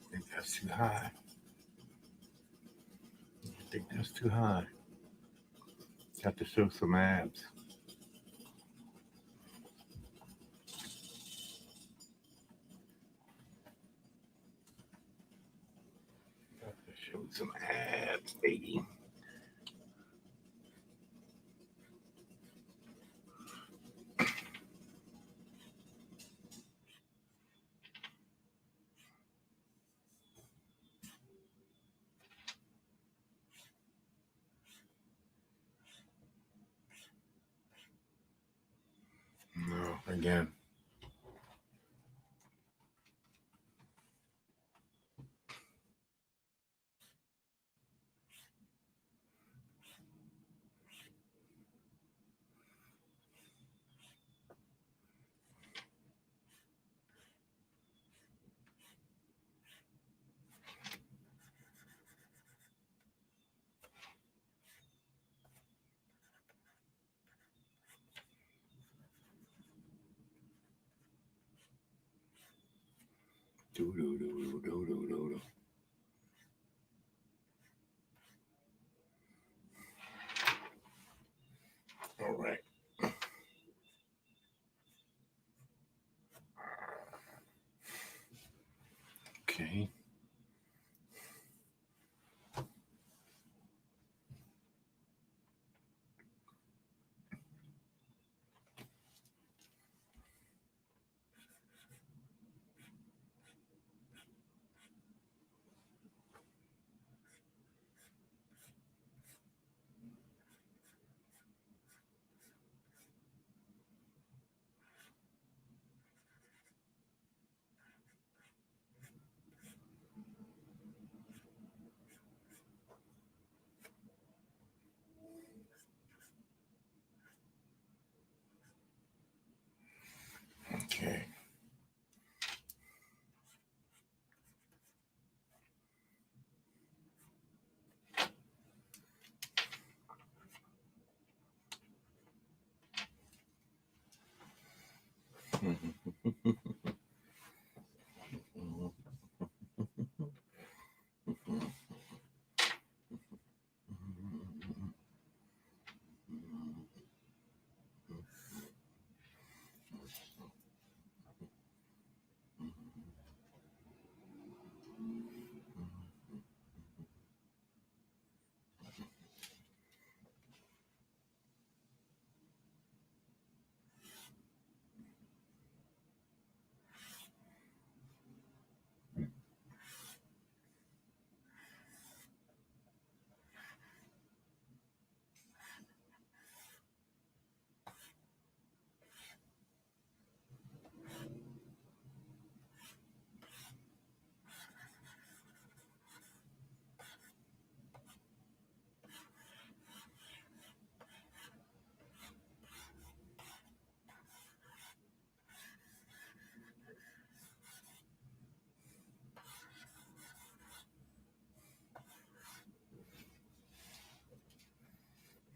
I think that's too high. I think that's too high. Got to show some abs. Got to show some abs, baby. No, again. Do, do, do, do, do, do, do. All right. Okay. Okay.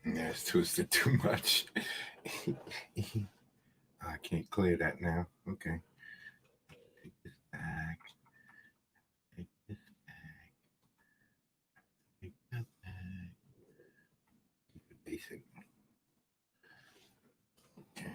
That's twisted too much. I can't clear that now. Okay. Take this back. Take this back. Take that back. Keep it basic. Okay.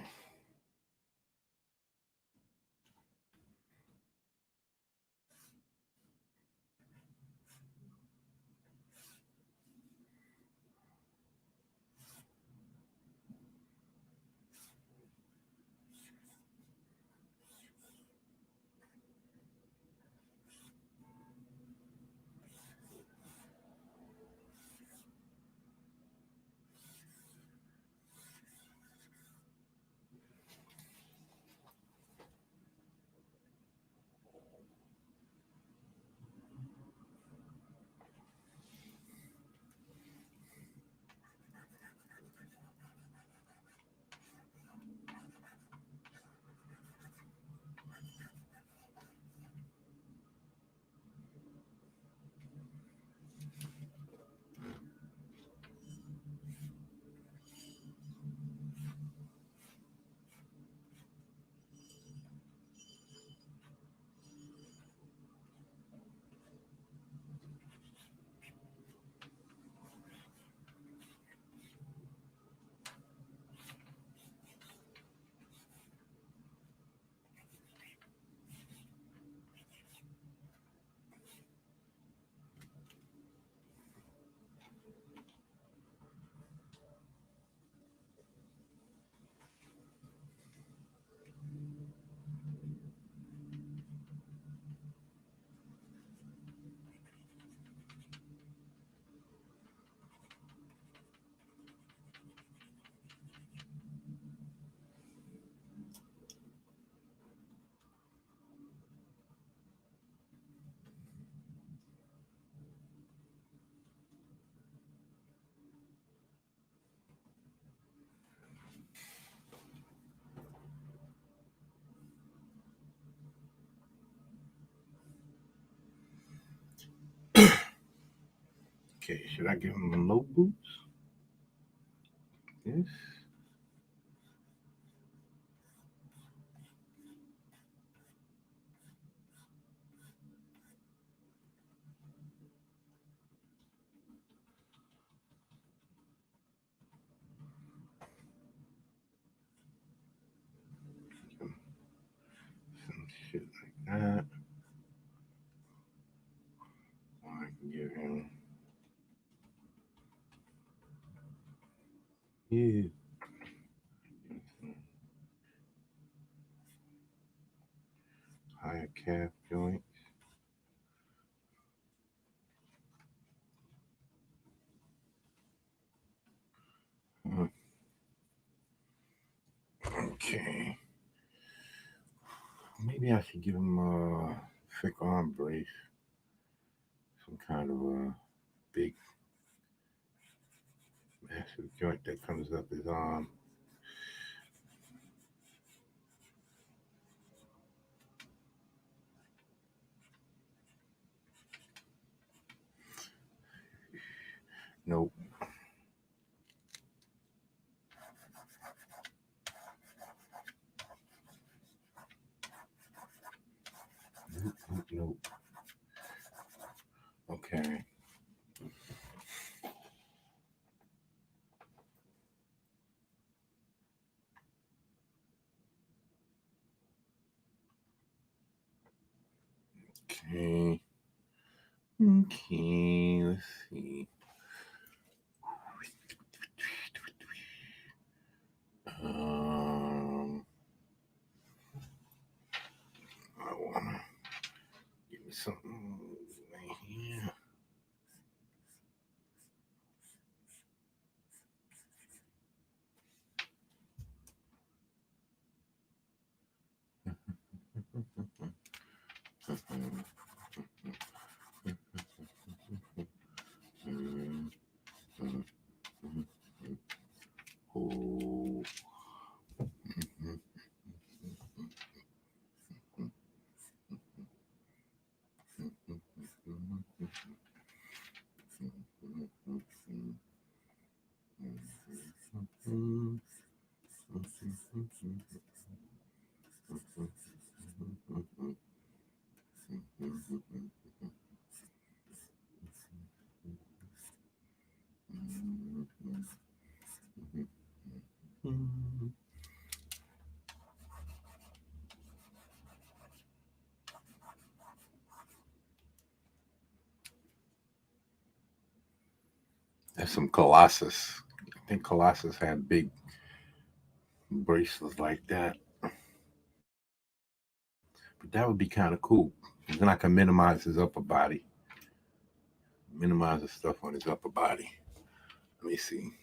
Okay. Should I give him low boots? Yes. Yeah. Higher calf joint. Mm, okay. Maybe I should give him a thick arm brace. Some kind of a big, massive joint that comes up his arm. Nope. Nope. Nope. Nope. Okay. Okay. Okay. Let's see. Um, I wanna give me something right here. Oh. That's some Colossus. I think Colossus had big bracelets like that. But that would be kind of cool. Then I can minimize his upper body. Minimize the stuff on his upper body. Let me see.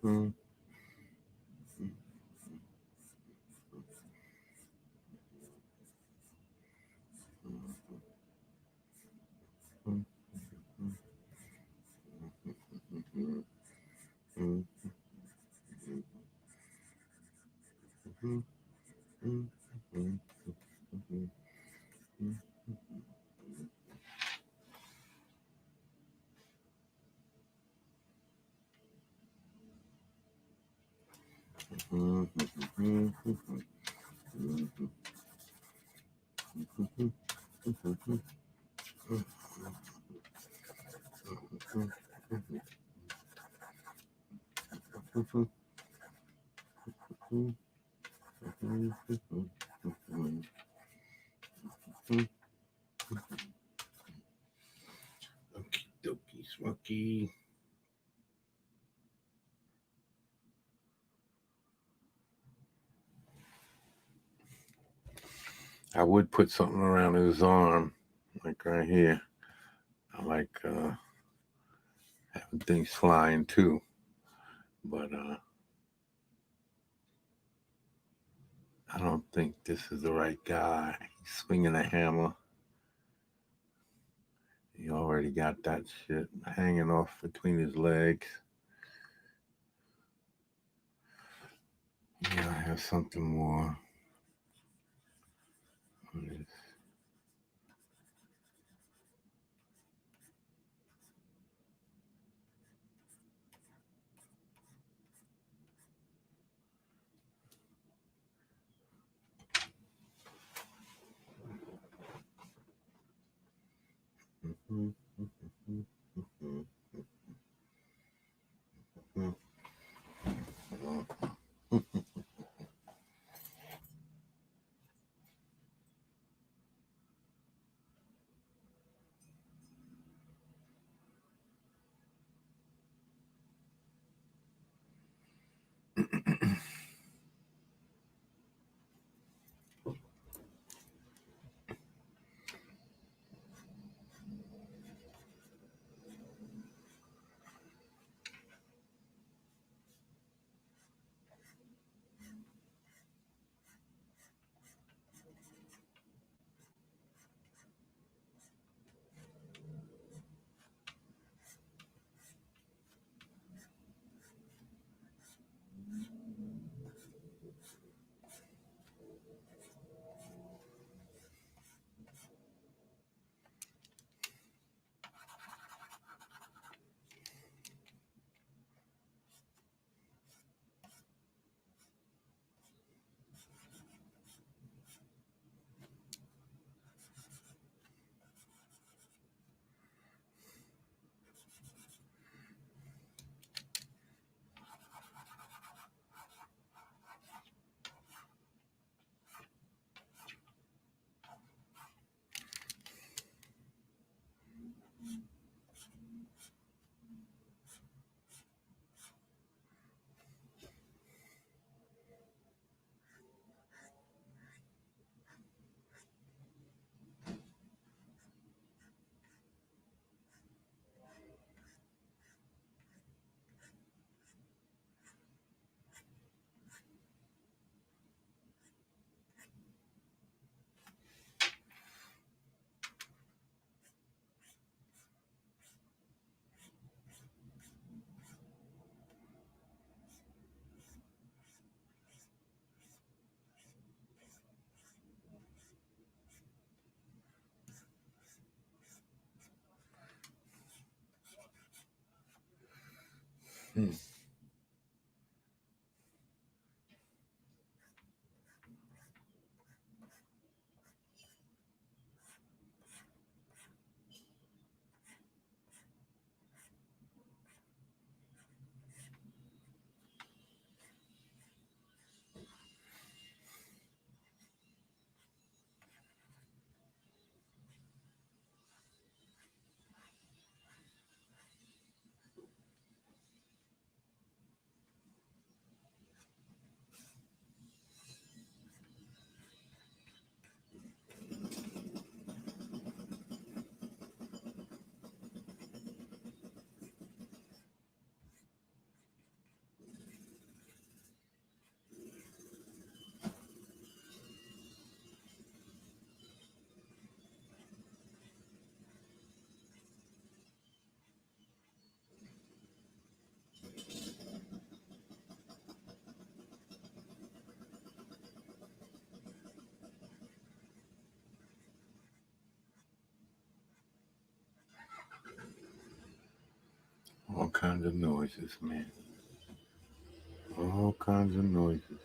Mm-hmm. Okie dokie, smoky. I would put something around his arm, like right here. I like having things flying too, but I don't think this is the right guy. He's swinging a hammer. He already got that shit hanging off between his legs. Yeah, I have something more on this. Mm-hmm. Mm-hmm. Mm-hmm. Hmm. kinds of noises, man. All kinds of noises.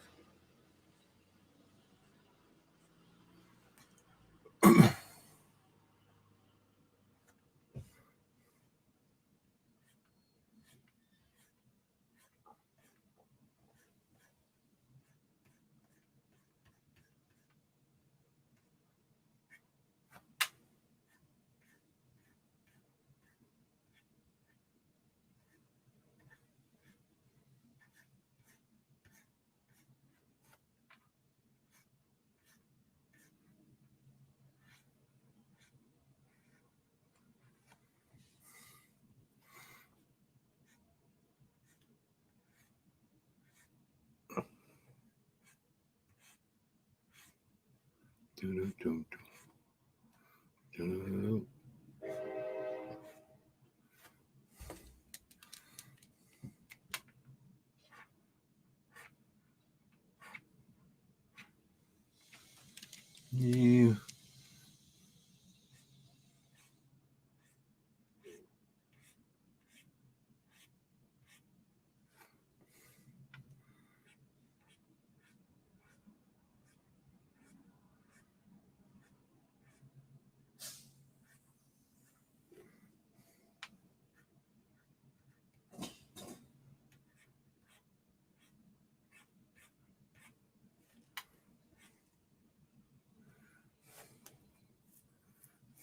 Yeah.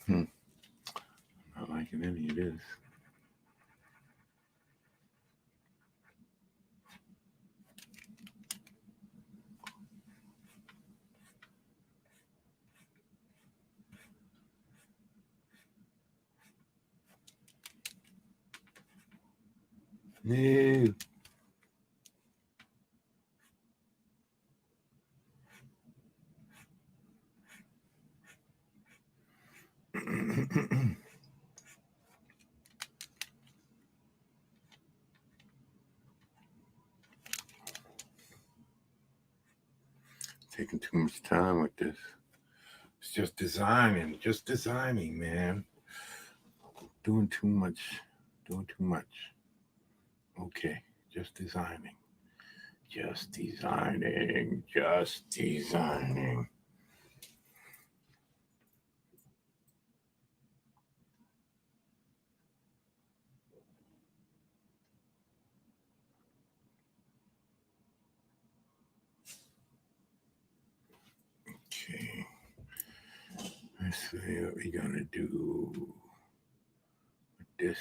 Hmm. Not liking any of this. No. Taking too much time with this. It's just designing, man. Doing too much, doing too much. Okay, just designing, just designing, just designing. Okay, let's see what we're gonna do with this.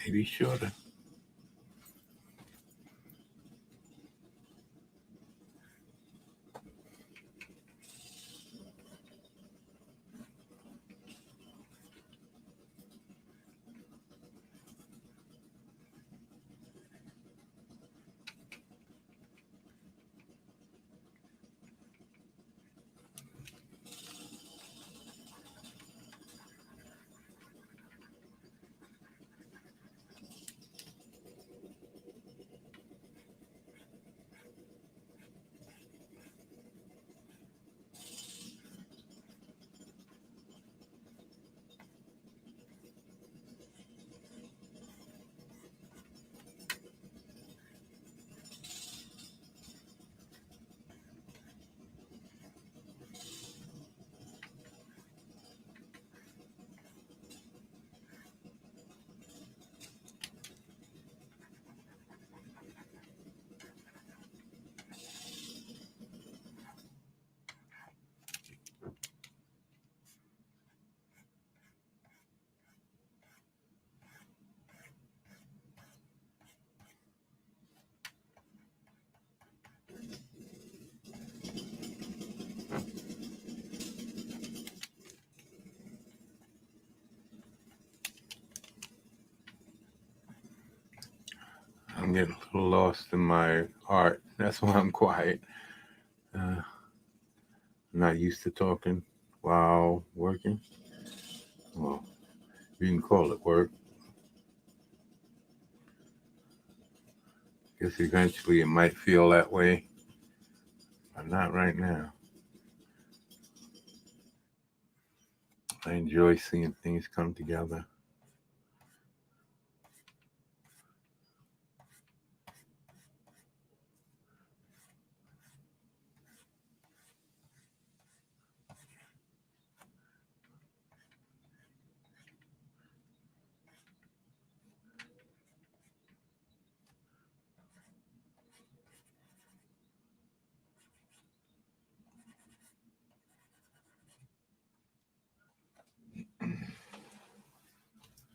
Maybe shorter. I'm getting a little lost in my art. That's why I'm quiet. I'm not used to talking while working. Well, you can call it work. Guess eventually it might feel that way, but not right now. I enjoy seeing things come together.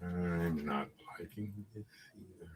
I'm not liking this either.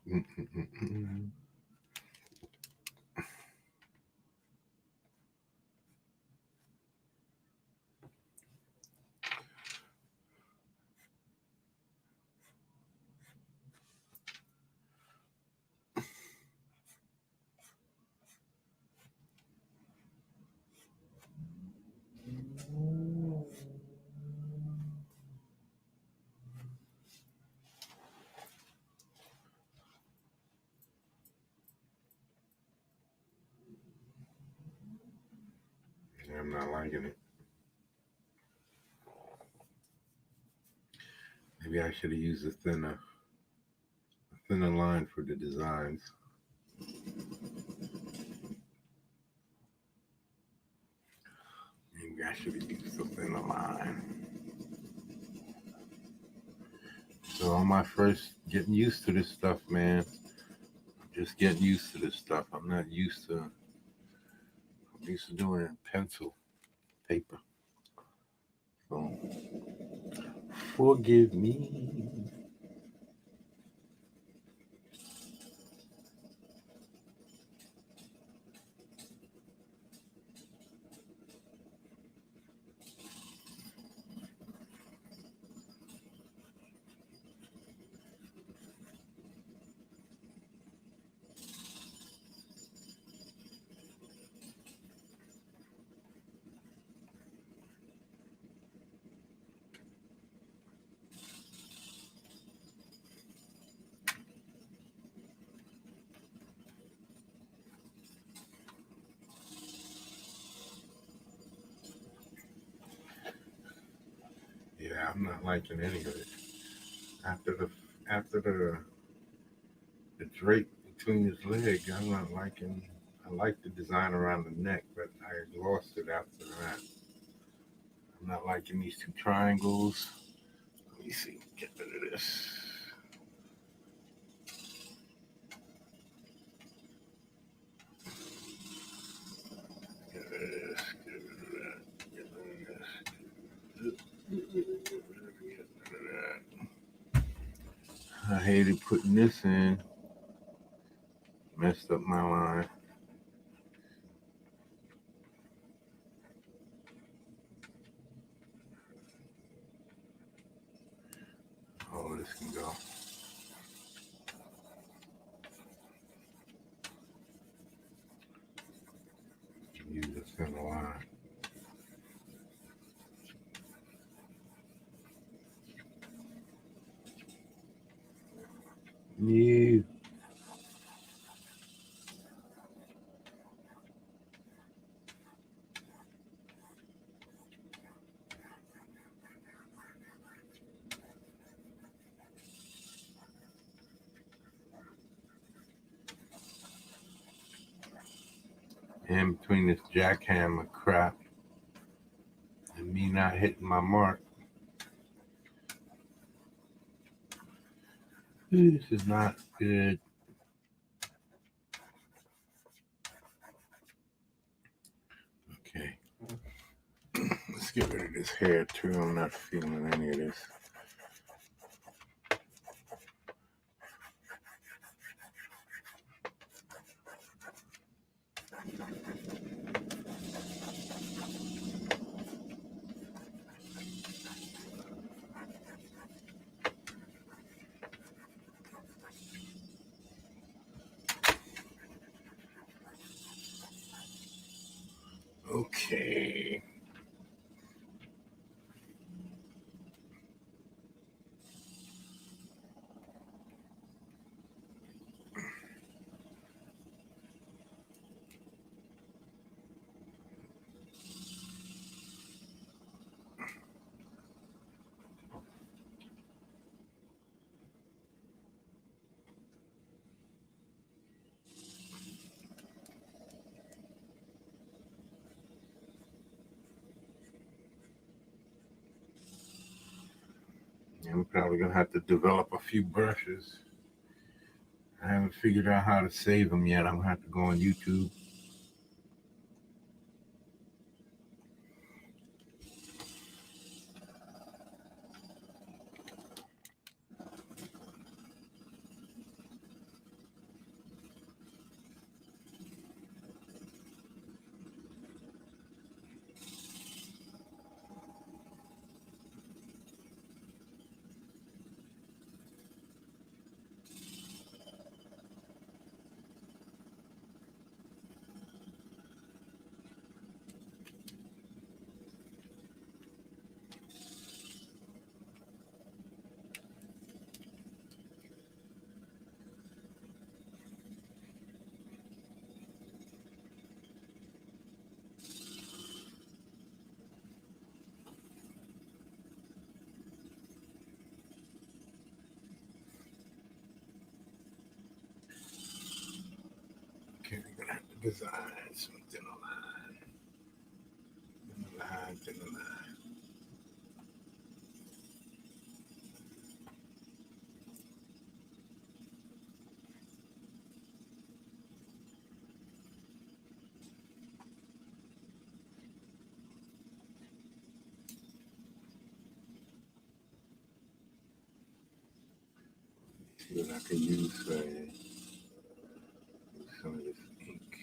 Mm-mm-mm-mm. I'm not liking it. Maybe I should have used a thinner line for the designs. Maybe I should have used a thinner line. So on my first getting used to this stuff, man. Just getting used to this stuff. I'm not used to. I'm used to doing it in pencil, paper. So forgive me. I'm not liking any of it. After the drape between his legs, I'm not liking. I like the design around the neck, but I lost it after that. I'm not liking these two triangles. Let me see. Get rid of this. Get rid of this. Get rid of that. Get rid of this. Get rid of that. I hated putting this in. Messed up my line. Oh, this can go. Use the center line. Yeah. And between this jackhammer crap and me not hitting my mark, this is not good. Okay. Let's get rid of this hair too. I'm not feeling any of this. Okay. I'm probably gonna have to develop a few brushes. I haven't figured out how to save them yet. I'm gonna have to go on YouTube. Okay, we're gonna have to design something online. Line. See what I can use for some of this ink.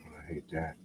I hate that.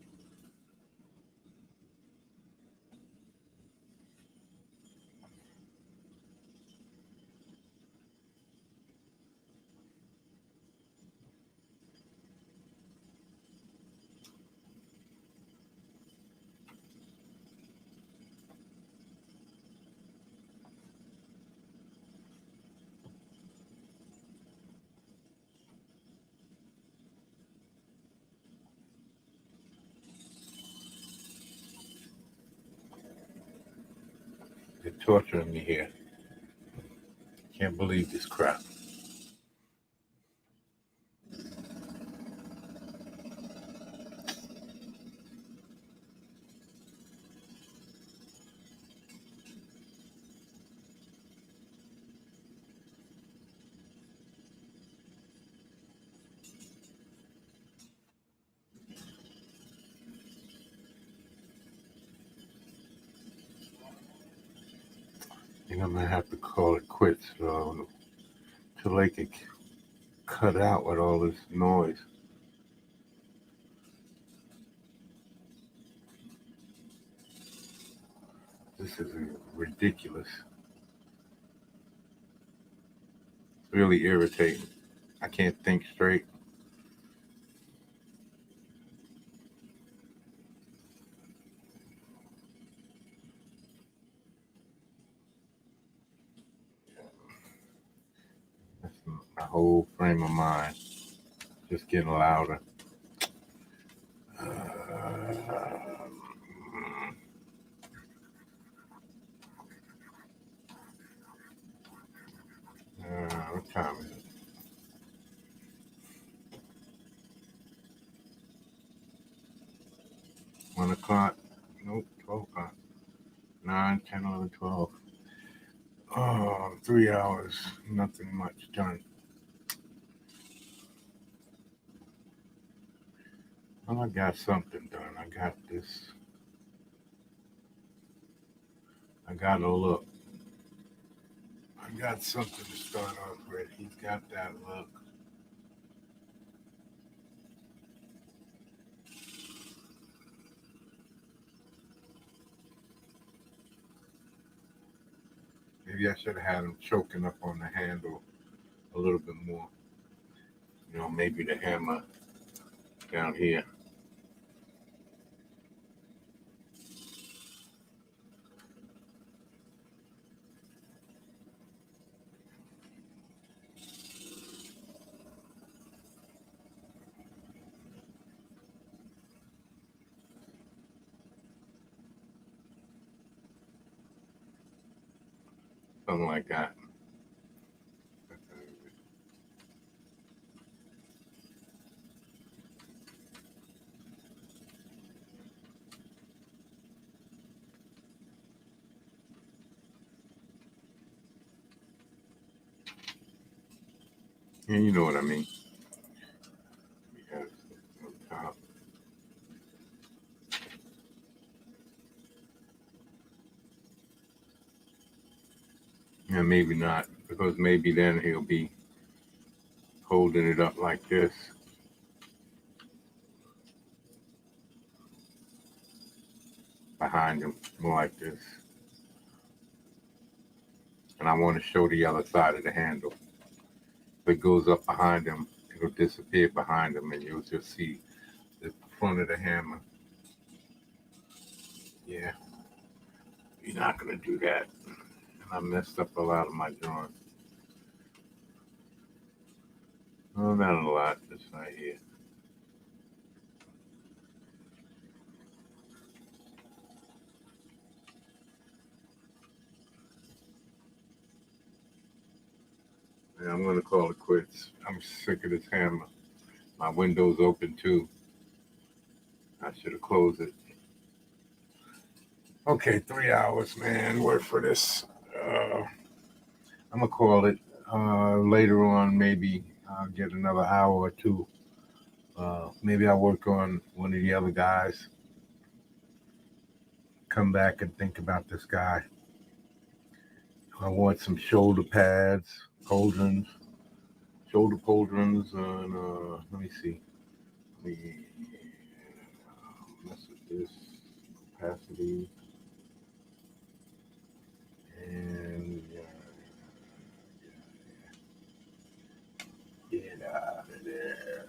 torturing me here. Can't believe this crap. I think I'm gonna have to call it quits till they can cut out with all this noise. This is ridiculous. It's really irritating. I can't think straight. That's my whole frame of mind. Just getting louder. What time is it? 1 o'clock? Nope, 12 o'clock. 9, 10, 11, 12. Oh, 3 hours. Nothing much done. Well, I got something done. I got this. I got a look. I got something to start off with. He's got that look. Maybe I should have had him choking up on the handle a little bit more. You know, maybe the hammer down here. Something like that. Yeah, you know what I mean. Yes, on top. Yeah, maybe not, because maybe then he'll be holding it up like this. Behind him, more like this. And I want to show the other side of the handle. If it goes up behind him, it'll disappear behind him, and you'll just see the front of the hammer. Yeah, you're not going to do that. And I messed up a lot of my drawing. Oh, not a lot, this right here. Yeah, I'm going to call it quits. I'm sick of this hammer. My window's open too. I should have closed it. Okay, 3 hours, man. Work for this. I'm going to call it. Later on, maybe I'll get another hour or two. Maybe I'll work on one of the other guys. Come back and think about this guy. I want some shoulder pads, shoulder pauldrons, and let me see. Let me mess with this opacity. And get out of there.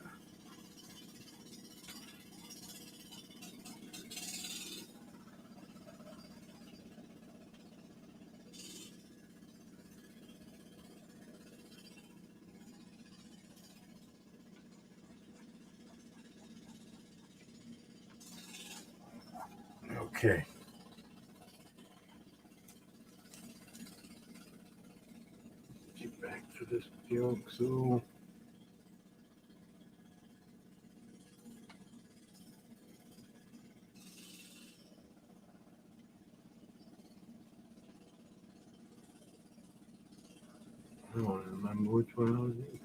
Okay. to this junk, so I don't remember which one I was in.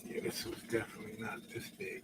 Yeah, this was definitely not this big.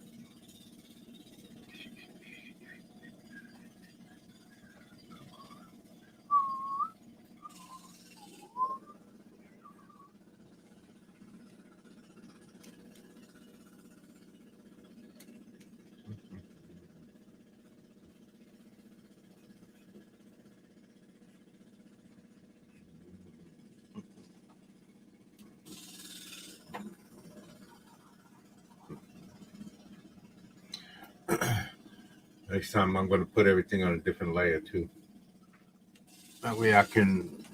Next time I'm going to put everything on a different layer too. That way I don't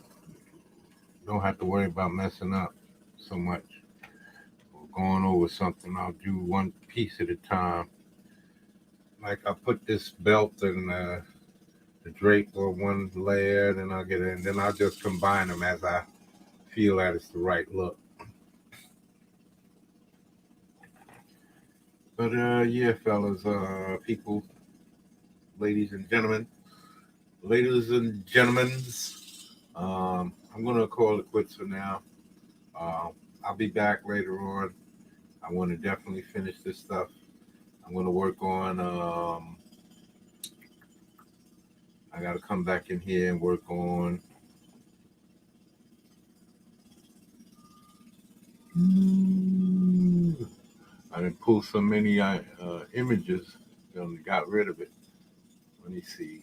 have to worry about messing up so much or going over something. I'll do one piece at a time. Like I put this belt and the drape on one layer, then I'll get it, and then I'll just combine them as I feel that it's the right look. But yeah, fellas, people, ladies and gentlemen, I'm gonna call it quits for now. Uh, I'll be back later on. I want to definitely finish this stuff. I'm gonna work on. I got to come back in here and work on. I didn't pull so many images and got rid of it. Let me see.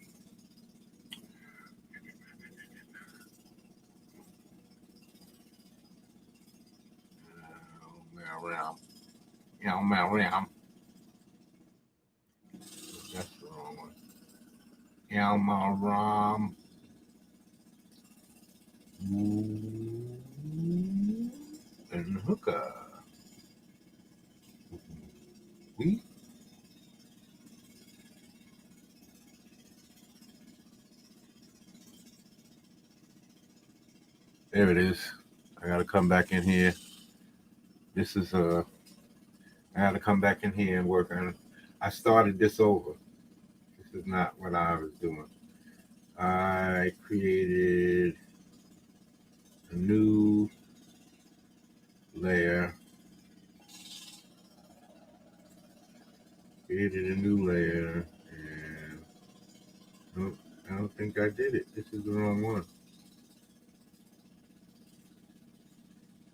Around. Yeah, around. That's the wrong one. Elma Ram. And Hooker. We. There it is. I gotta come back in here. This is I gotta come back in here and work on it. I started this over. This is not what I was doing. I created a new layer. Created a new layer, and nope, I don't think I did it. This is the wrong one.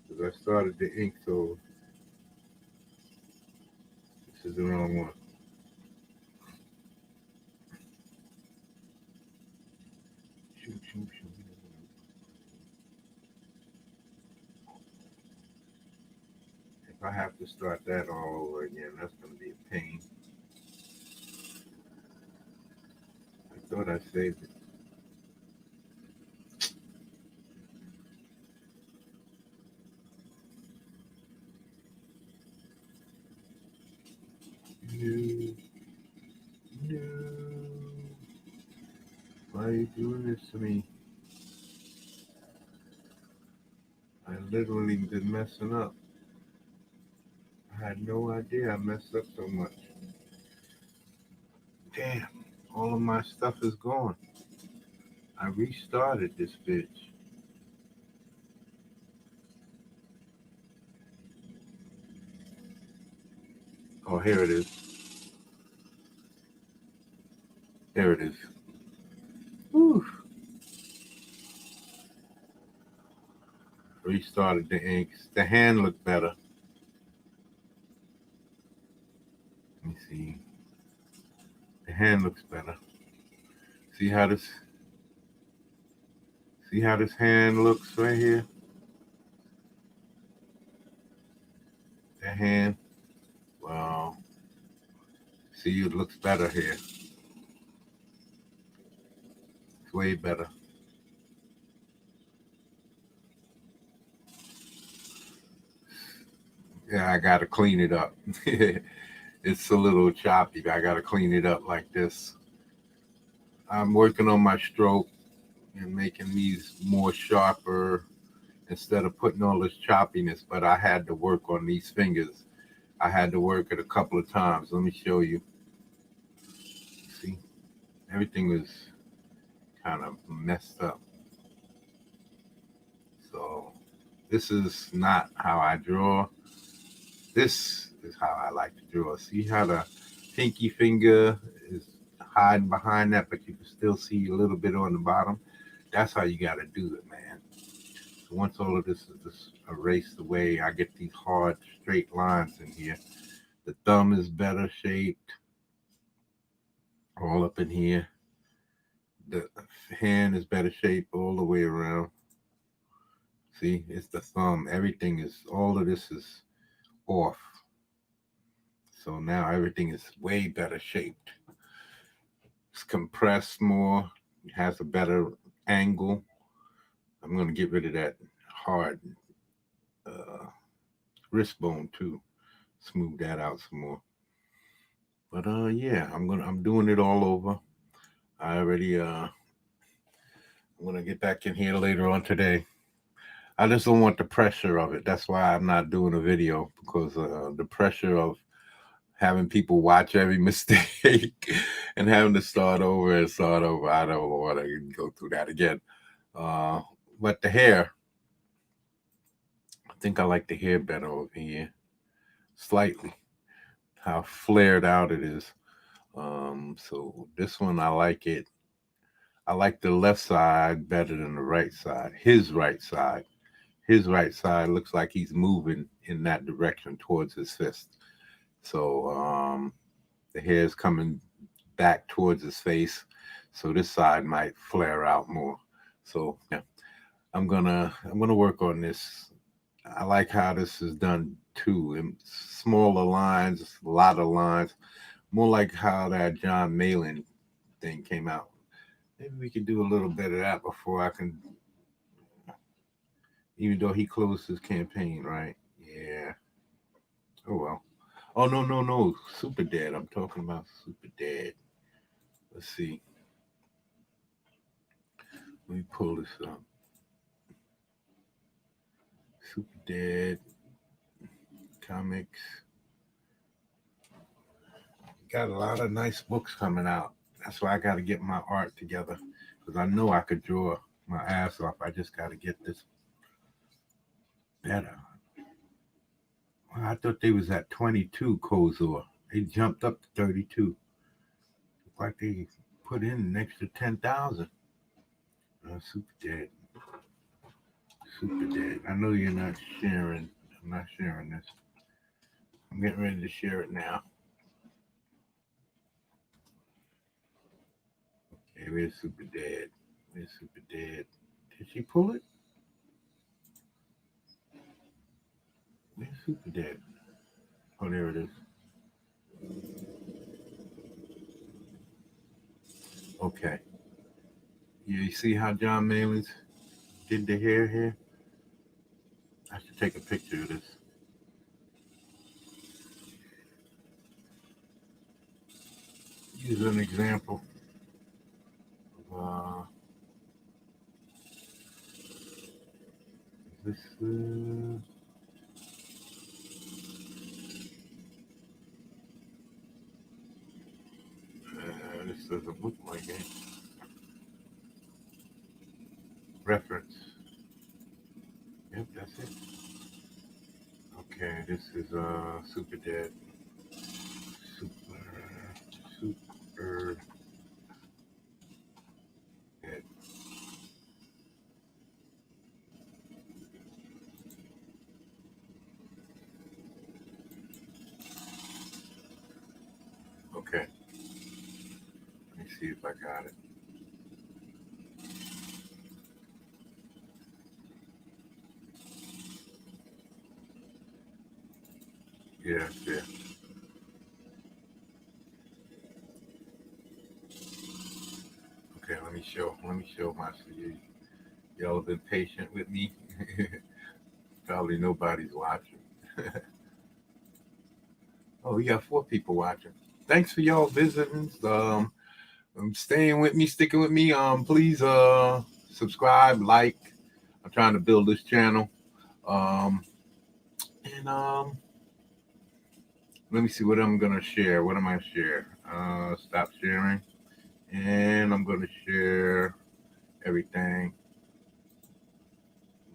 Because I started the ink, so this is the wrong one. Shoot, shoot, shoot. If I have to start that all over again, that's going to be a pain. I thought I saved it. No, no. Why are you doing this to me? I literally been messing up. I had no idea I messed up so much. Damn, all of my stuff is gone. I restarted this bitch. Oh, here it is. There it is. Whew. Restarted the inks. The hand looked better. Let me see. The hand looks better. See how this hand looks right here? The hand. Well, see, it looks better here. It's way better. Yeah, I gotta clean it up. It's a little choppy. I gotta clean it up like this. I'm working on my stroke and making these more sharper instead of putting all this choppiness. But I had to work on these fingers. I had to work it a couple of times. Let me show you. See, everything was kind of messed up. So this is not how I draw. This is how I like to draw. See how the pinky finger is hiding behind that, but you can still see a little bit on the bottom. That's how you got to do it, man. So once all of this is just erased away, I get these hard, straight lines in here. The thumb is better shaped, all up in here. The hand is better shaped all the way around. See, it's the thumb. Everything is, all of this is off. So now everything is way better shaped. It's compressed more. It has a better angle. I'm going to get rid of that hard uh, wrist bone too. Smooth that out some more. But yeah, I'm doing it all over. I already I'm gonna get back in here later on today. I just don't want the pressure of it. That's why I'm not doing a video because the pressure of having people watch every mistake and having to start over and start over. I don't want to go through that again. Uh, but the hair, I think I like the hair better over here, slightly. How flared out it is. So this one I like it. I like the left side better than the right side. His right side. His right side looks like he's moving in that direction towards his fist. So the hair is coming back towards his face. So this side might flare out more. So yeah, I'm gonna work on this. I like how this is done too. In smaller lines, a lot of lines, more like how that John Malin thing came out. Maybe we could do a little bit of that before I can, even though he closed his campaign, right? Yeah. Oh well. Oh no, no, no. Super Dad. I'm talking about Super Dad. Let's see. Let me pull this up. Super Dad comics. Got a lot of nice books coming out. That's why I got to get my art together because I know I could draw my ass off. I just got to get this better. Well, I thought they was at 22 Kozor. They jumped up to 32. Look like they put in an extra 10,000. Super Dad. Super Dad. I know you're not sharing. I'm not sharing this. I'm getting ready to share it now. Okay, where's Super Dad? Where's Super Dad? Did she pull it? Where's Super Dad? Oh, there it is. Okay. Yeah, you see how John Malins did the hair here? I should take a picture of this. Use an example of this. This doesn't look like it. Reference. Yep, that's it. Okay, this is Super Dad. Super, super Dad. Okay, let me see if I got it. Yeah, yeah. Okay, let me show my CD. Y'all have been patient with me. Probably nobody's watching. Oh, we got 4 people watching. Thanks for y'all visiting. Staying with me, sticking with me. Please subscribe, like. I'm trying to build this channel. Um, and let me see what I'm gonna share. What am I share? Stop sharing, and I'm gonna share everything.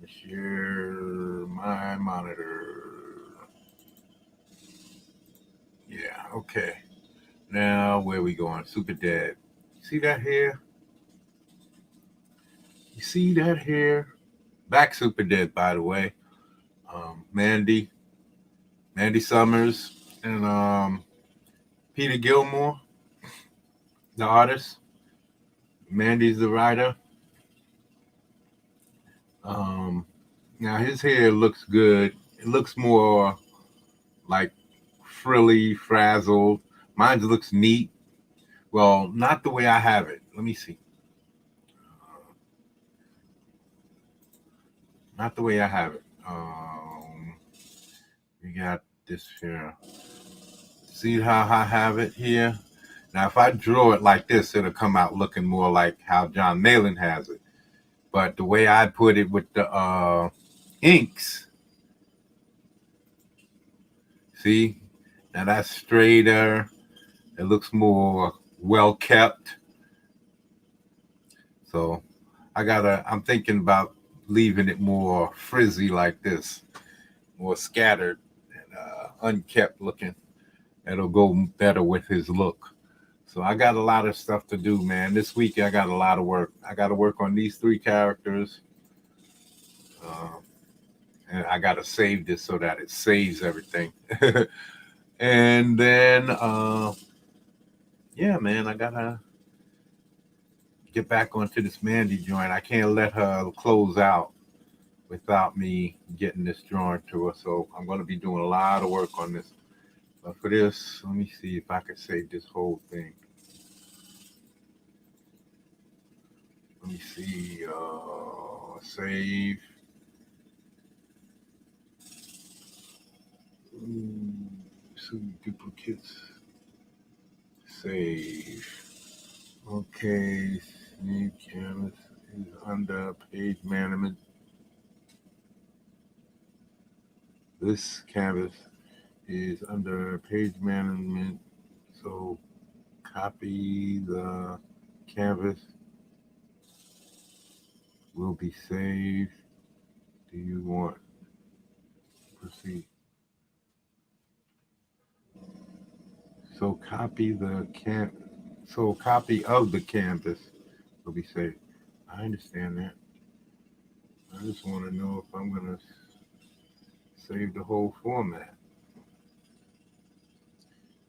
Share my monitor. Yeah, okay. Now where we going? Super Dead. See that here? You see that here? Back Super Dead, by the way. Mandy, Mandy Summers, and Peter Gilmore, the artist. Mandy's the writer. Um, Now his hair looks good. It looks more like frilly, frazzled. Mine looks neat. Well, not the way I have it. Let me see. Not the way I have it. We got this here. See how I have it here? Now, if I draw it like this, it'll come out looking more like how John Malin has it. But the way I put it with the inks, see? Now that's straighter. It looks more well kept. So I'm thinking about leaving it more frizzy like this, more scattered and unkept looking. It'll go better with his look. So I got a lot of stuff to do, man. This week I got a lot of work. I got to work on these 3 characters. And I got to save this so that it saves everything. And then, yeah, man, I got to get back onto this Mandy joint. I can't let her close out without me getting this drawing to her. So I'm going to be doing a lot of work on this. But for this, let me see if I can save this whole thing. Let me see. Save. Duplicates. Save. Okay. Save canvas is under page management. This canvas is under page management. So copy the canvas will be saved. Do you want to proceed? So copy of the canvas will be saved. I understand that. I just want to know if I'm gonna save the whole format.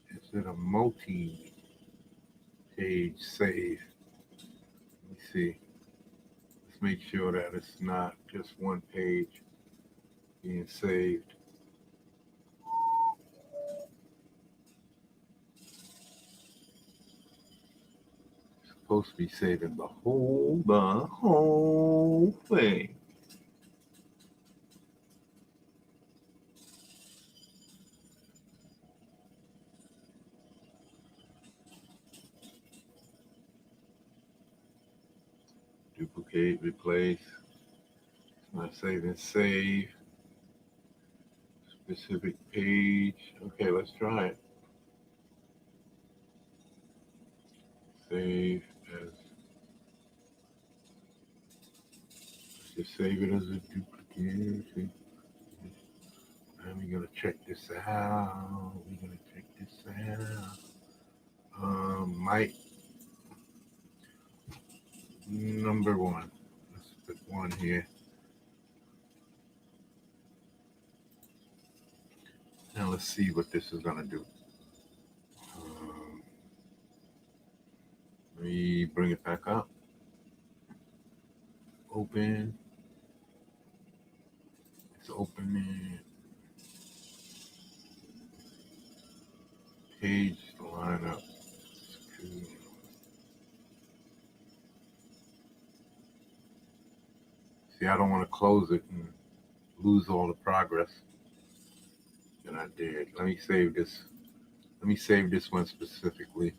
Is it a multi-page save? Let me see. Let's make sure that it's not just one page being saved. It's supposed to be saving the whole thing. Duplicate, replace. It's not saving, save. Specific page. Okay, let's try it. Save as. Just save it as a duplicate. See? And we're gonna check this out. Might number 1. Let's put 1 here. Now let's see what this is gonna do. Let me bring it back up. Open. It's opening. Page lineup. See, I don't want to close it and lose all the progress that I did. Let me save this Let me save this one specifically.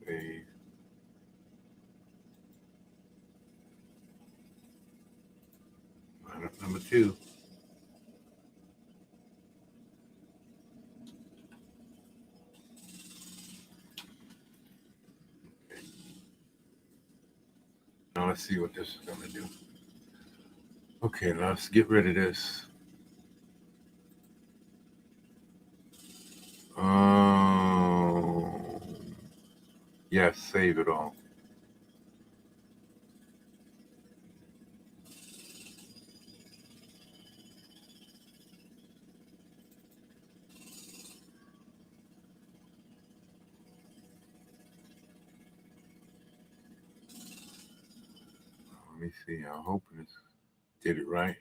Save. Lineup number 2. Okay. Now let's see what this is going to do. Okay, let's get rid of this. Yes, save it all. Let me see. I'm hoping this did it right.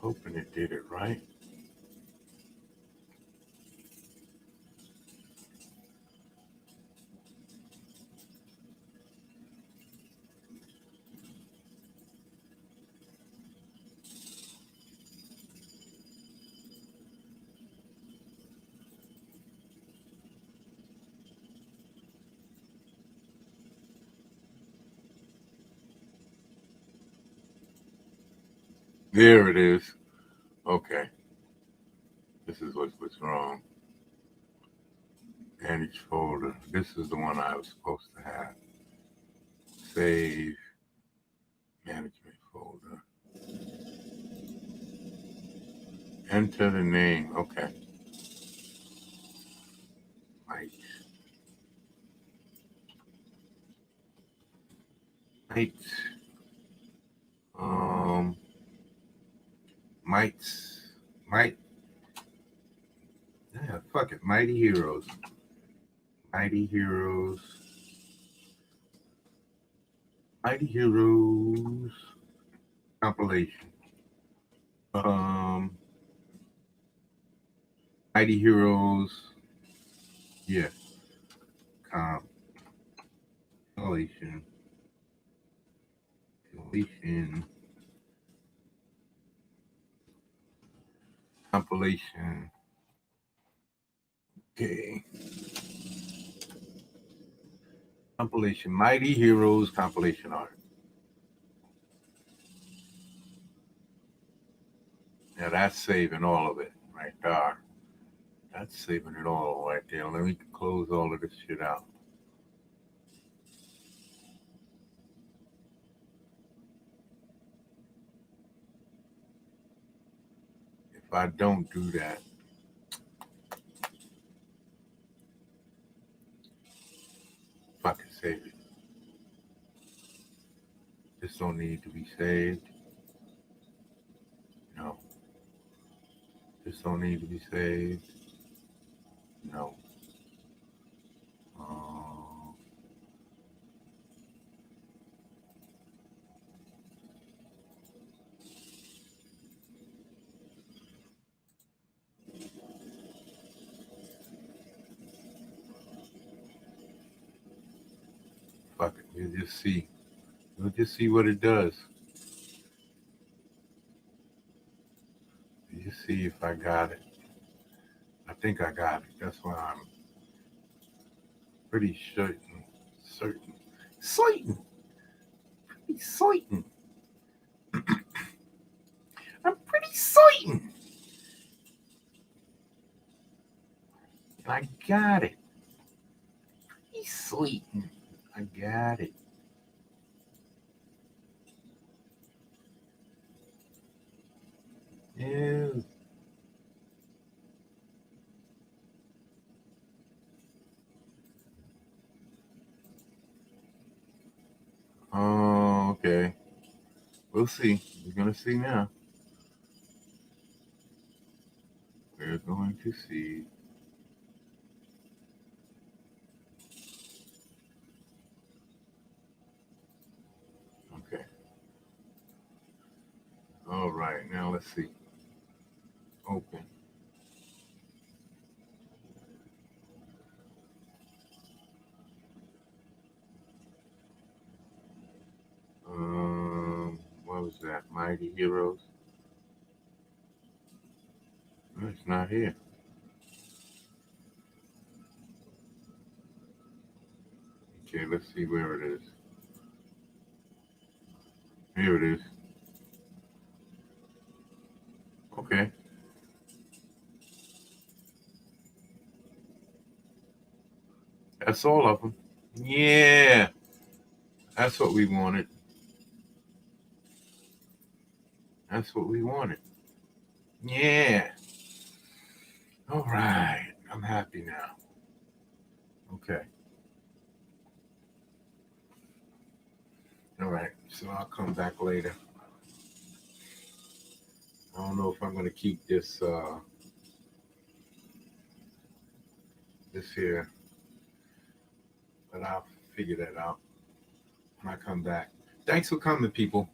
Hoping it did it right. There it is. Okay. This is what's wrong. Manage folder. This is the one I was supposed to have. Save. Management folder. Enter the name. Okay. Mike. Mike. Mike. Yeah, fuck it. Mighty Heroes. Mighty Heroes. Mighty Heroes compilation. Mighty Heroes. Yeah. Compilation. Compilation. Okay. Compilation. Mighty Heroes compilation art. Yeah, that's saving all of it right there. That's saving it all right there. Let me close all of this shit out. If I don't do that, fucking save it. This don't need to be saved. No. This don't need to be saved. No. Fuck it. We'll just see. We'll just see what it does. We'll just see if I got it. I think I got it. That's why I'm pretty certain. Pretty certain. I'm pretty certain. I got it. Pretty certain. I got it. Yeah. Oh, okay. We'll see. We're going to see now. We're going to see. Okay. All right. Now let's see. Open. Mighty Heroes. Oh, it's not here. Okay, let's see where it is. Here it is. Okay. That's all of them. Yeah. That's what we wanted. That's what we wanted. Yeah. All right. I'm happy now. Okay. All right. So I'll come back later. I don't know if I'm going to keep this here, but I'll figure that out when I come back. Thanks for coming, people.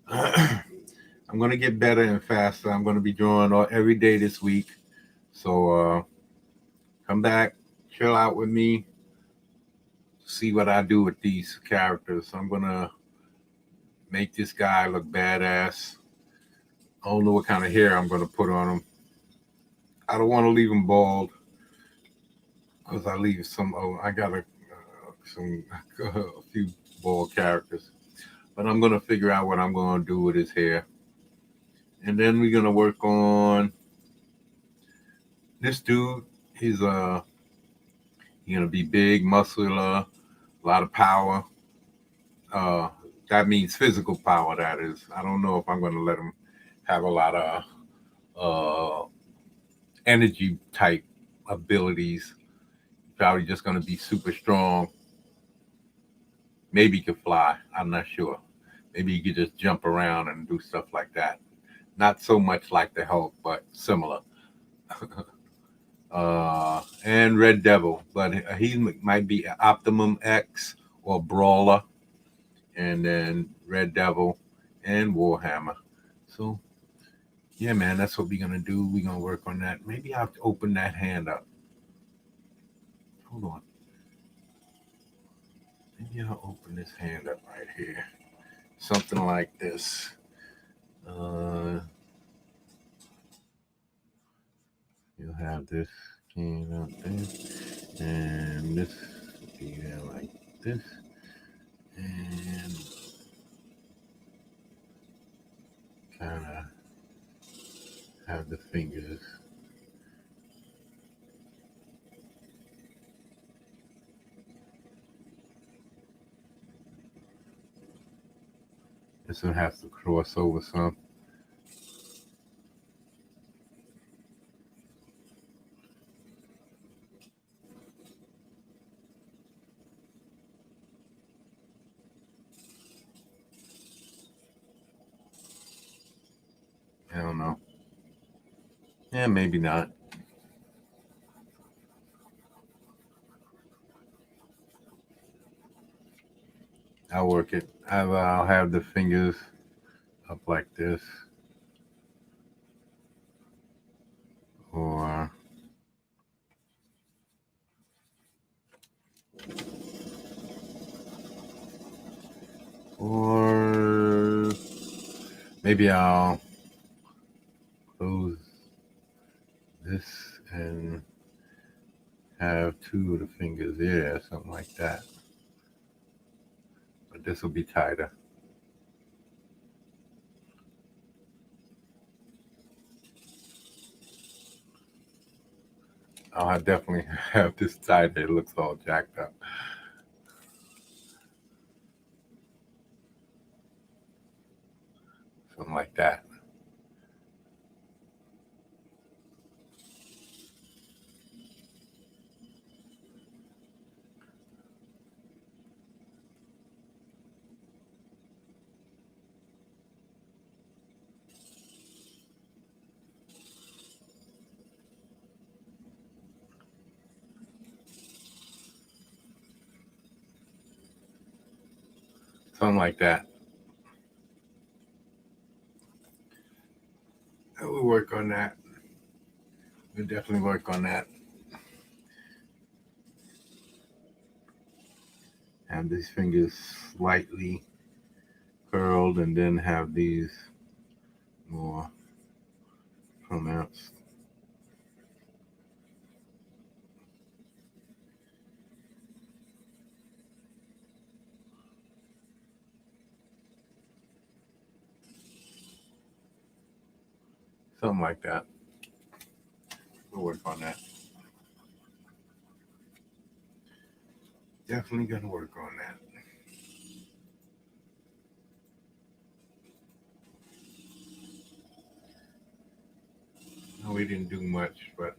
I'm going to get better and faster. I'm going to be drawing every day this week. So come back, chill out with me, see what I do with these characters. I'm going to make this guy look badass. I don't know what kind of hair I'm going to put on him. I don't want to leave him bald because I leave some. I got a few bald characters, but I'm going to figure out what I'm going to do with his hair. And then we're going to work on this dude. He's going to be big, muscular, a lot of power. That means physical power, that is. I don't know if I'm going to let him have a lot of energy type abilities. Probably just going to be super strong. Maybe he could fly. I'm not sure. Maybe he could just jump around and do stuff like that. Not so much like the Hulk, but similar. And Red Devil, but he might be Optimum X or Brawler, and then Red Devil and Warhammer. So, yeah, man, that's what we're gonna do. We're gonna work on that. Maybe I'll have to open that hand up. Hold on. Maybe I'll open this hand up right here. Something like this. You'll have this can up there, and this will be there like this, and kind of have the fingers. This one has to cross over some. I don't know. Yeah, maybe not. I'll work it. I'll have the fingers up like this, or maybe I'll close this and have two of the fingers there, something like that. But this will be tighter. I'll definitely have this tighter. It looks all jacked up. Something like that. Something like that. We'll work on that. We'll definitely work on that. Have these fingers slightly curled and then have these more pronounced. Something like that. We'll work on that. Definitely gonna work on that. No, we didn't do much, but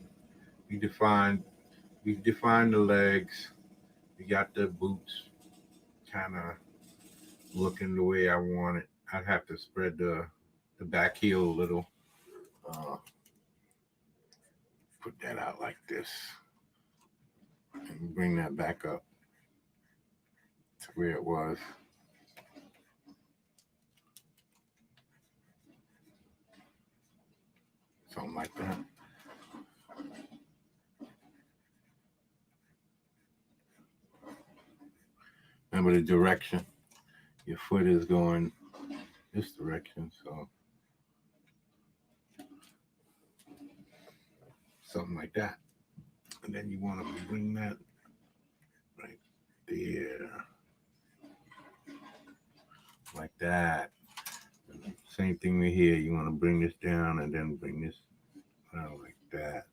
we defined the legs. We got the boots kind of looking the way I want it. I'd have to spread the back heel a little. Uh, put that out like this and bring that back up to where it was. Something like that. Remember the direction. Your foot is going this direction, so something like that. And then you want to bring that right there, like that. Same thing with here. You want to bring this down and then bring this out like that.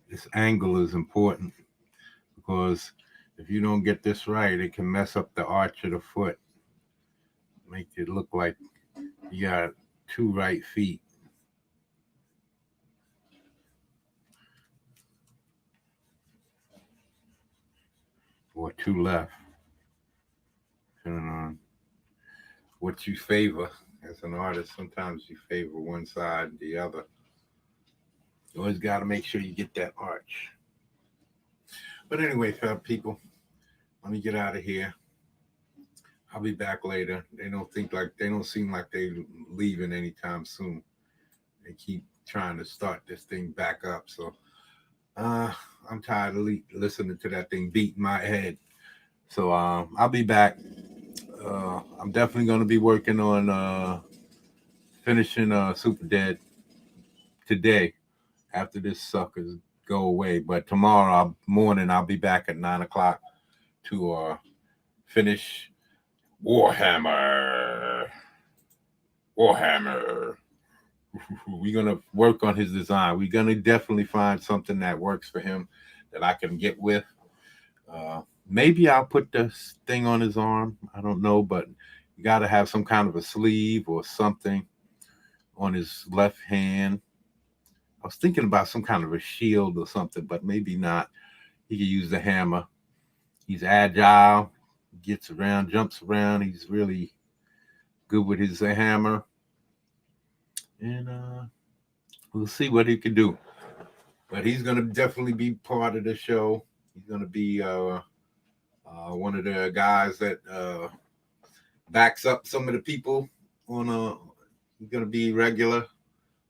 This angle is important because if you don't get this right, it can mess up the arch of the foot. Make it look like you got two right feet. Or two left. Depending on what you favor. As an artist, sometimes you favor one side or the other. You always got to make sure you get that arch. But anyway, people, let me get out of here. I'll be back later. They don't seem like they're leaving anytime soon. They keep trying to start this thing back up. So I'm tired of listening to that thing beating my head. So I'll be back. I'm definitely going to be working on finishing Super Dead today after this suckers go away. But tomorrow morning I'll be back at 9:00 to finish Warhammer. We're gonna work on his design. We're gonna definitely find something that works for him that I can get with. Maybe I'll put this thing on his arm. I don't know, but you got to have some kind of a sleeve or something on his left hand. I was thinking about some kind of a shield or something, but maybe not. He could use the hammer. He's agile, gets around, jumps around. He's really good with his hammer. And we'll see what he can do. But he's going to definitely be part of the show. He's going to be one of the guys that backs up some of the people on he's going to be regular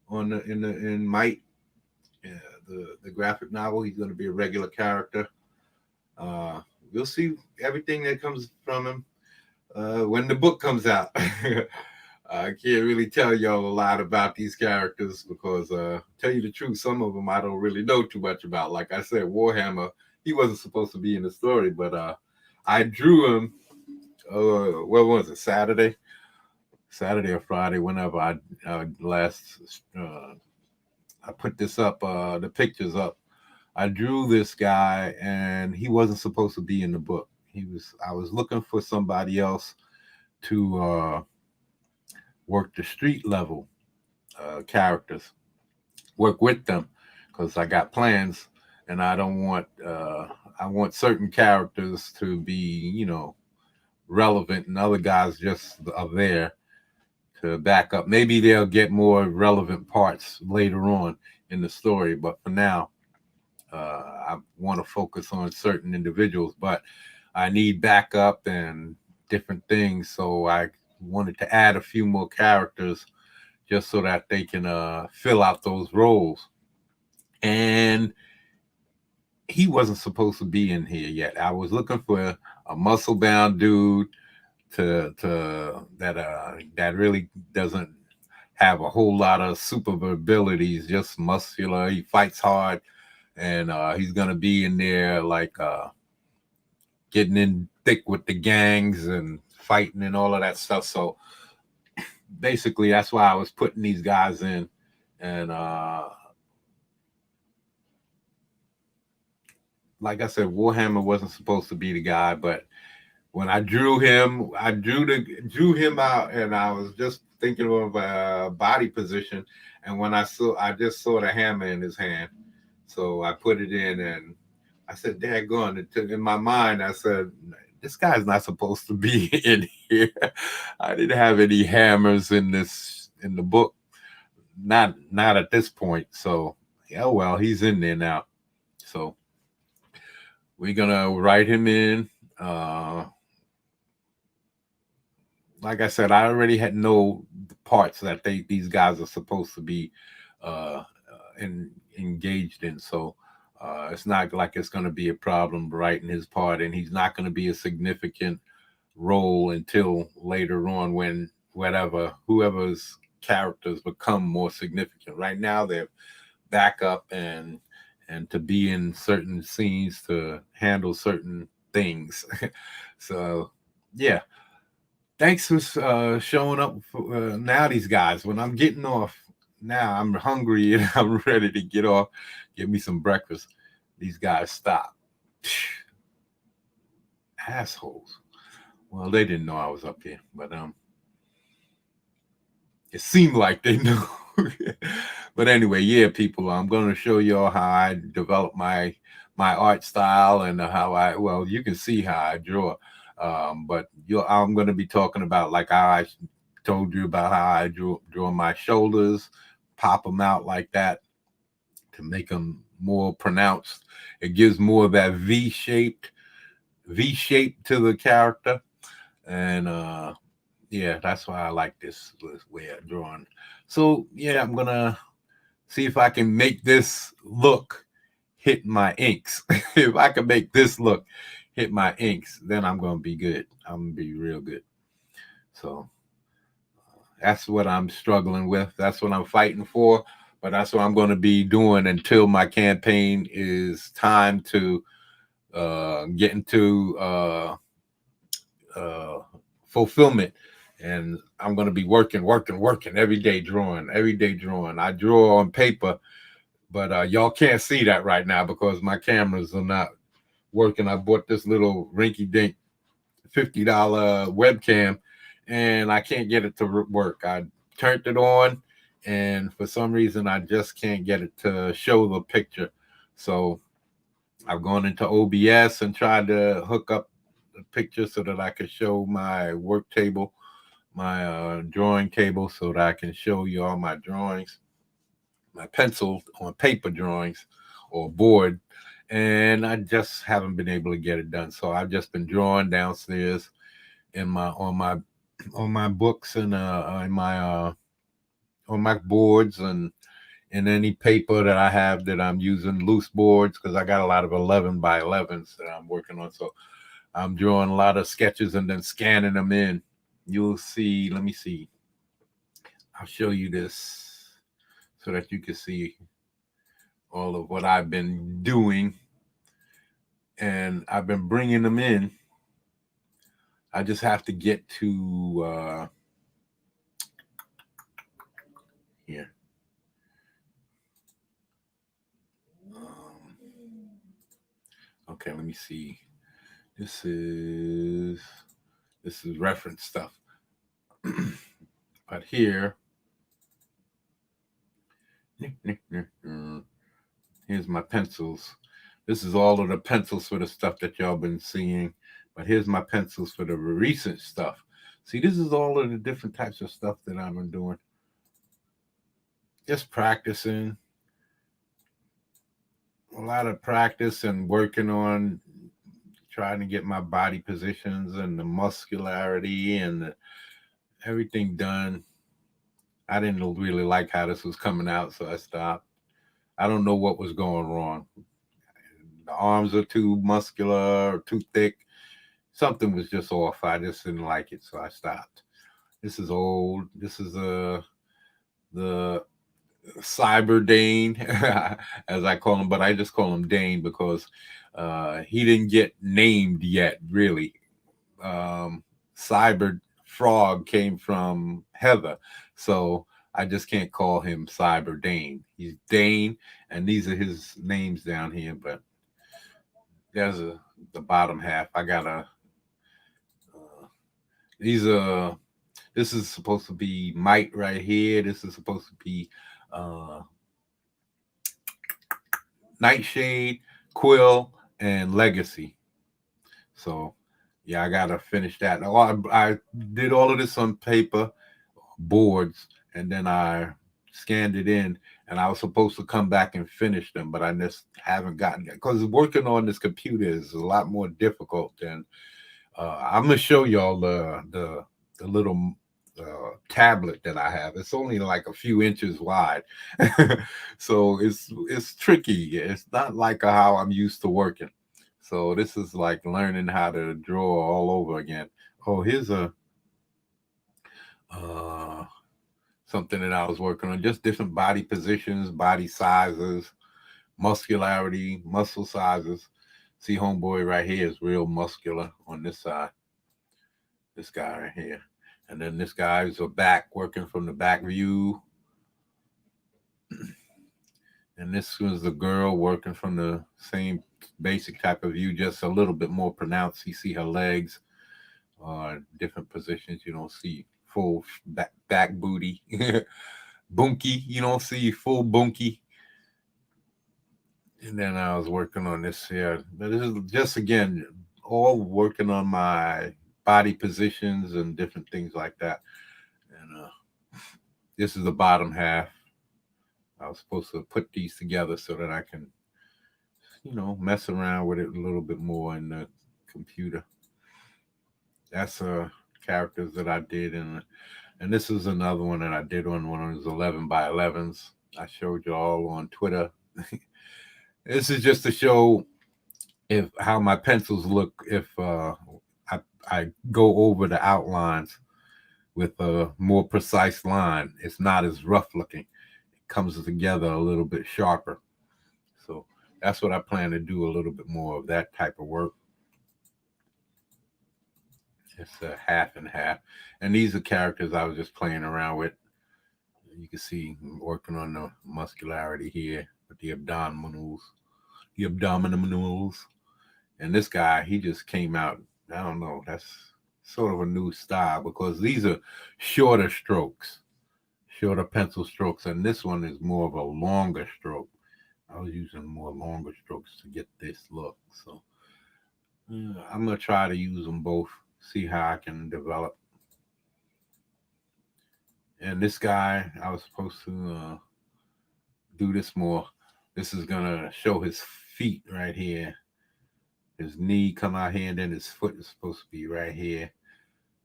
on in Might, the graphic novel. He's going to be a regular character. We'll see everything that comes from him when the book comes out. I can't really tell y'all a lot about these characters because, tell you the truth, some of them I don't really know too much about. Like I said, Warhammer, he wasn't supposed to be in the story, but I drew him. What was it? Saturday or Friday? Whenever I put this up, the pictures up. I drew this guy, and he wasn't supposed to be in the book. I was looking for somebody else to work the street level characters, work with them, because I got plans, and I don't want. I want certain characters to be, relevant, and other guys just are there to back up. Maybe they'll get more relevant parts later on in the story, but for now, I want to focus on certain individuals. But I need backup and different things, so I wanted to add a few more characters just so that they can fill out those roles. and he wasn't supposed to be in here yet. I was looking for a muscle bound dude to that really doesn't have a whole lot of super abilities, just muscular. He fights hard, and he's gonna be in there like getting in thick with the gangs and fighting and all of that stuff. So basically, that's why I was putting these guys in, and like I said, Warhammer wasn't supposed to be the guy, but when I drew him, drew him out, and I was just thinking of a body position, and when I just saw the hammer in his hand, so I put it in, and I said, "Daggone!" In my mind, I said, "This guy's not supposed to be in here." I didn't have any hammers in the book, not at this point. So yeah, well, he's in there now. So we're gonna write him in. Like I said, I already had know the parts that these guys are supposed to be engaged in. So it's not like it's going to be a problem writing his part, and he's not going to be a significant role until later on when whoever's characters become more significant. Right now, they're backup and to be in certain scenes to handle certain things. So yeah, thanks for showing up for, now. These guys, when I'm getting off now, I'm hungry and I'm ready to get off, get me some breakfast. These guys stop. Assholes. Well, they didn't know I was up here, but it seemed like they knew. But anyway, yeah, people, I'm going to show y'all how I develop my art style and how you can see how I draw. But I'm going to be talking about like how I told you about how I draw my shoulders, pop them out like that to make them more pronounced. It gives more of that V shape to the character, and yeah, that's why I like this way of drawing. So yeah, I'm gonna see if I can make this look hit my inks. If I can make this look hit my inks, then I'm gonna be good. I'm gonna be real good. So that's what I'm struggling with. That's what I'm fighting for. But that's what I'm going to be doing until my campaign is time to get into fulfillment. And I'm going to be working every day drawing. I draw on paper, but y'all can't see that right now because my cameras are not working. I bought this little rinky-dink $50 webcam, and I can't get it to work. I turned it on, and for some reason, I just can't get it to show the picture. So I've gone into OBS and tried to hook up the picture so that I could show my work table, my drawing table, so that I can show you all my drawings, my pencil on paper drawings or board. And I just haven't been able to get it done. So I've just been drawing downstairs in my on my books and on my boards and in any paper that I have that I'm using loose boards because I got a lot of 11 by 11s that I'm working on. So I'm drawing a lot of sketches and then scanning them in. You'll see. Let me see. I'll show you this so that you can see all of what I've been doing, and I've been bringing them in. I just have to get to here. Okay, let me see. This is reference stuff. But here, here's my pencils. This is all of the pencils for the stuff that y'all been seeing. But here's my pencils for the recent stuff. See, this is all of the different types of stuff that I've been doing. Just practicing. A lot of practice and working on trying to get my body positions and the muscularity and everything done. I didn't really like how this was coming out, so I stopped. I don't know what was going wrong. The arms are too muscular or too thick. Something was just off. I just didn't like it, so I stopped. This is old. This is the Cyber Dane, as I call him, but I just call him Dane because he didn't get named yet, really. Cyber Frog came from Heather, so I just can't call him Cyber Dane. He's Dane, and these are his names down here. But there's the bottom half. I got a these are this is supposed to be Mike right here. This is supposed to be uh, Nightshade, Quill, and Legacy. So yeah, I gotta finish that. I did all of this on paper, boards, and then I scanned it in, and I was supposed to come back and finish them, but I just haven't gotten it because working on this computer is a lot more difficult than. I'm gonna show y'all the little tablet that I have. It's only like a few inches wide, so it's tricky. It's not like how I'm used to working. So this is like learning how to draw all over again. Oh, here's a uh, something that I was working on. Just different body positions, body sizes, muscularity, muscle sizes. See, homeboy right here is real muscular on this side. This guy right here. And then this guy is a back working from the back view. And this was the girl working from the same basic type of view, just a little bit more pronounced. You see her legs, different positions. You don't see full back booty, bunky. You don't see full bunky. And then I was working on this here. But this is just again all working on my body positions and different things like that. And this is the bottom half. I was supposed to put these together so that I can, mess around with it a little bit more in the computer. That's characters that I did, and this is another one that I did on one of those 11 by 11s. I showed you all on Twitter. This is just to show if how my pencils look if I go over the outlines with a more precise line. It's not as rough looking. It comes together a little bit sharper. So that's what I plan to do, a little bit more of that type of work. It's a half and half. And these are characters I was just playing around with. You can see I'm working on the muscularity here with the abdominals. And this guy, he just came out. I don't know. That's sort of a new style because these are shorter strokes, shorter pencil strokes, and this one is more of a longer stroke. I was using more longer strokes to get this look. So I'm gonna try to use them both, see how I can develop. And this guy, I was supposed to do this more. This is gonna show his feet right here. His knee come out here, and then his foot is supposed to be right here.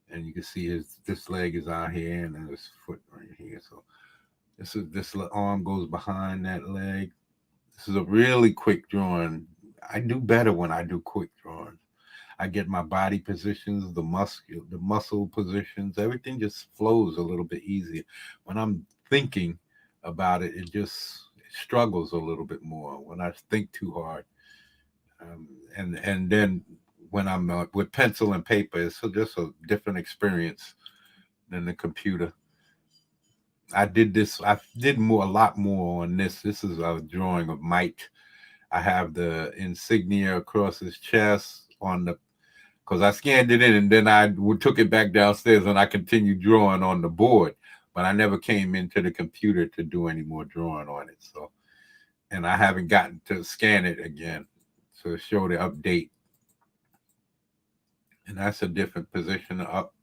And you can see this leg is out here, and then his foot right here. So this arm goes behind that leg. This is a really quick drawing. I do better when I do quick drawings. I get my body positions, the muscle positions, everything just flows a little bit easier. When I'm thinking about it, it struggles a little bit more when I think too hard. And then when I'm with pencil and paper, it's just a different experience than the computer. I did a lot more on this. This is a drawing of Mike. I have the insignia across his chest on the because I scanned it in and then I took it back downstairs and I continued drawing on the board, but I never came into the computer to do any more drawing on it. So, and I haven't gotten to scan it again to show the update. And that's a different position up.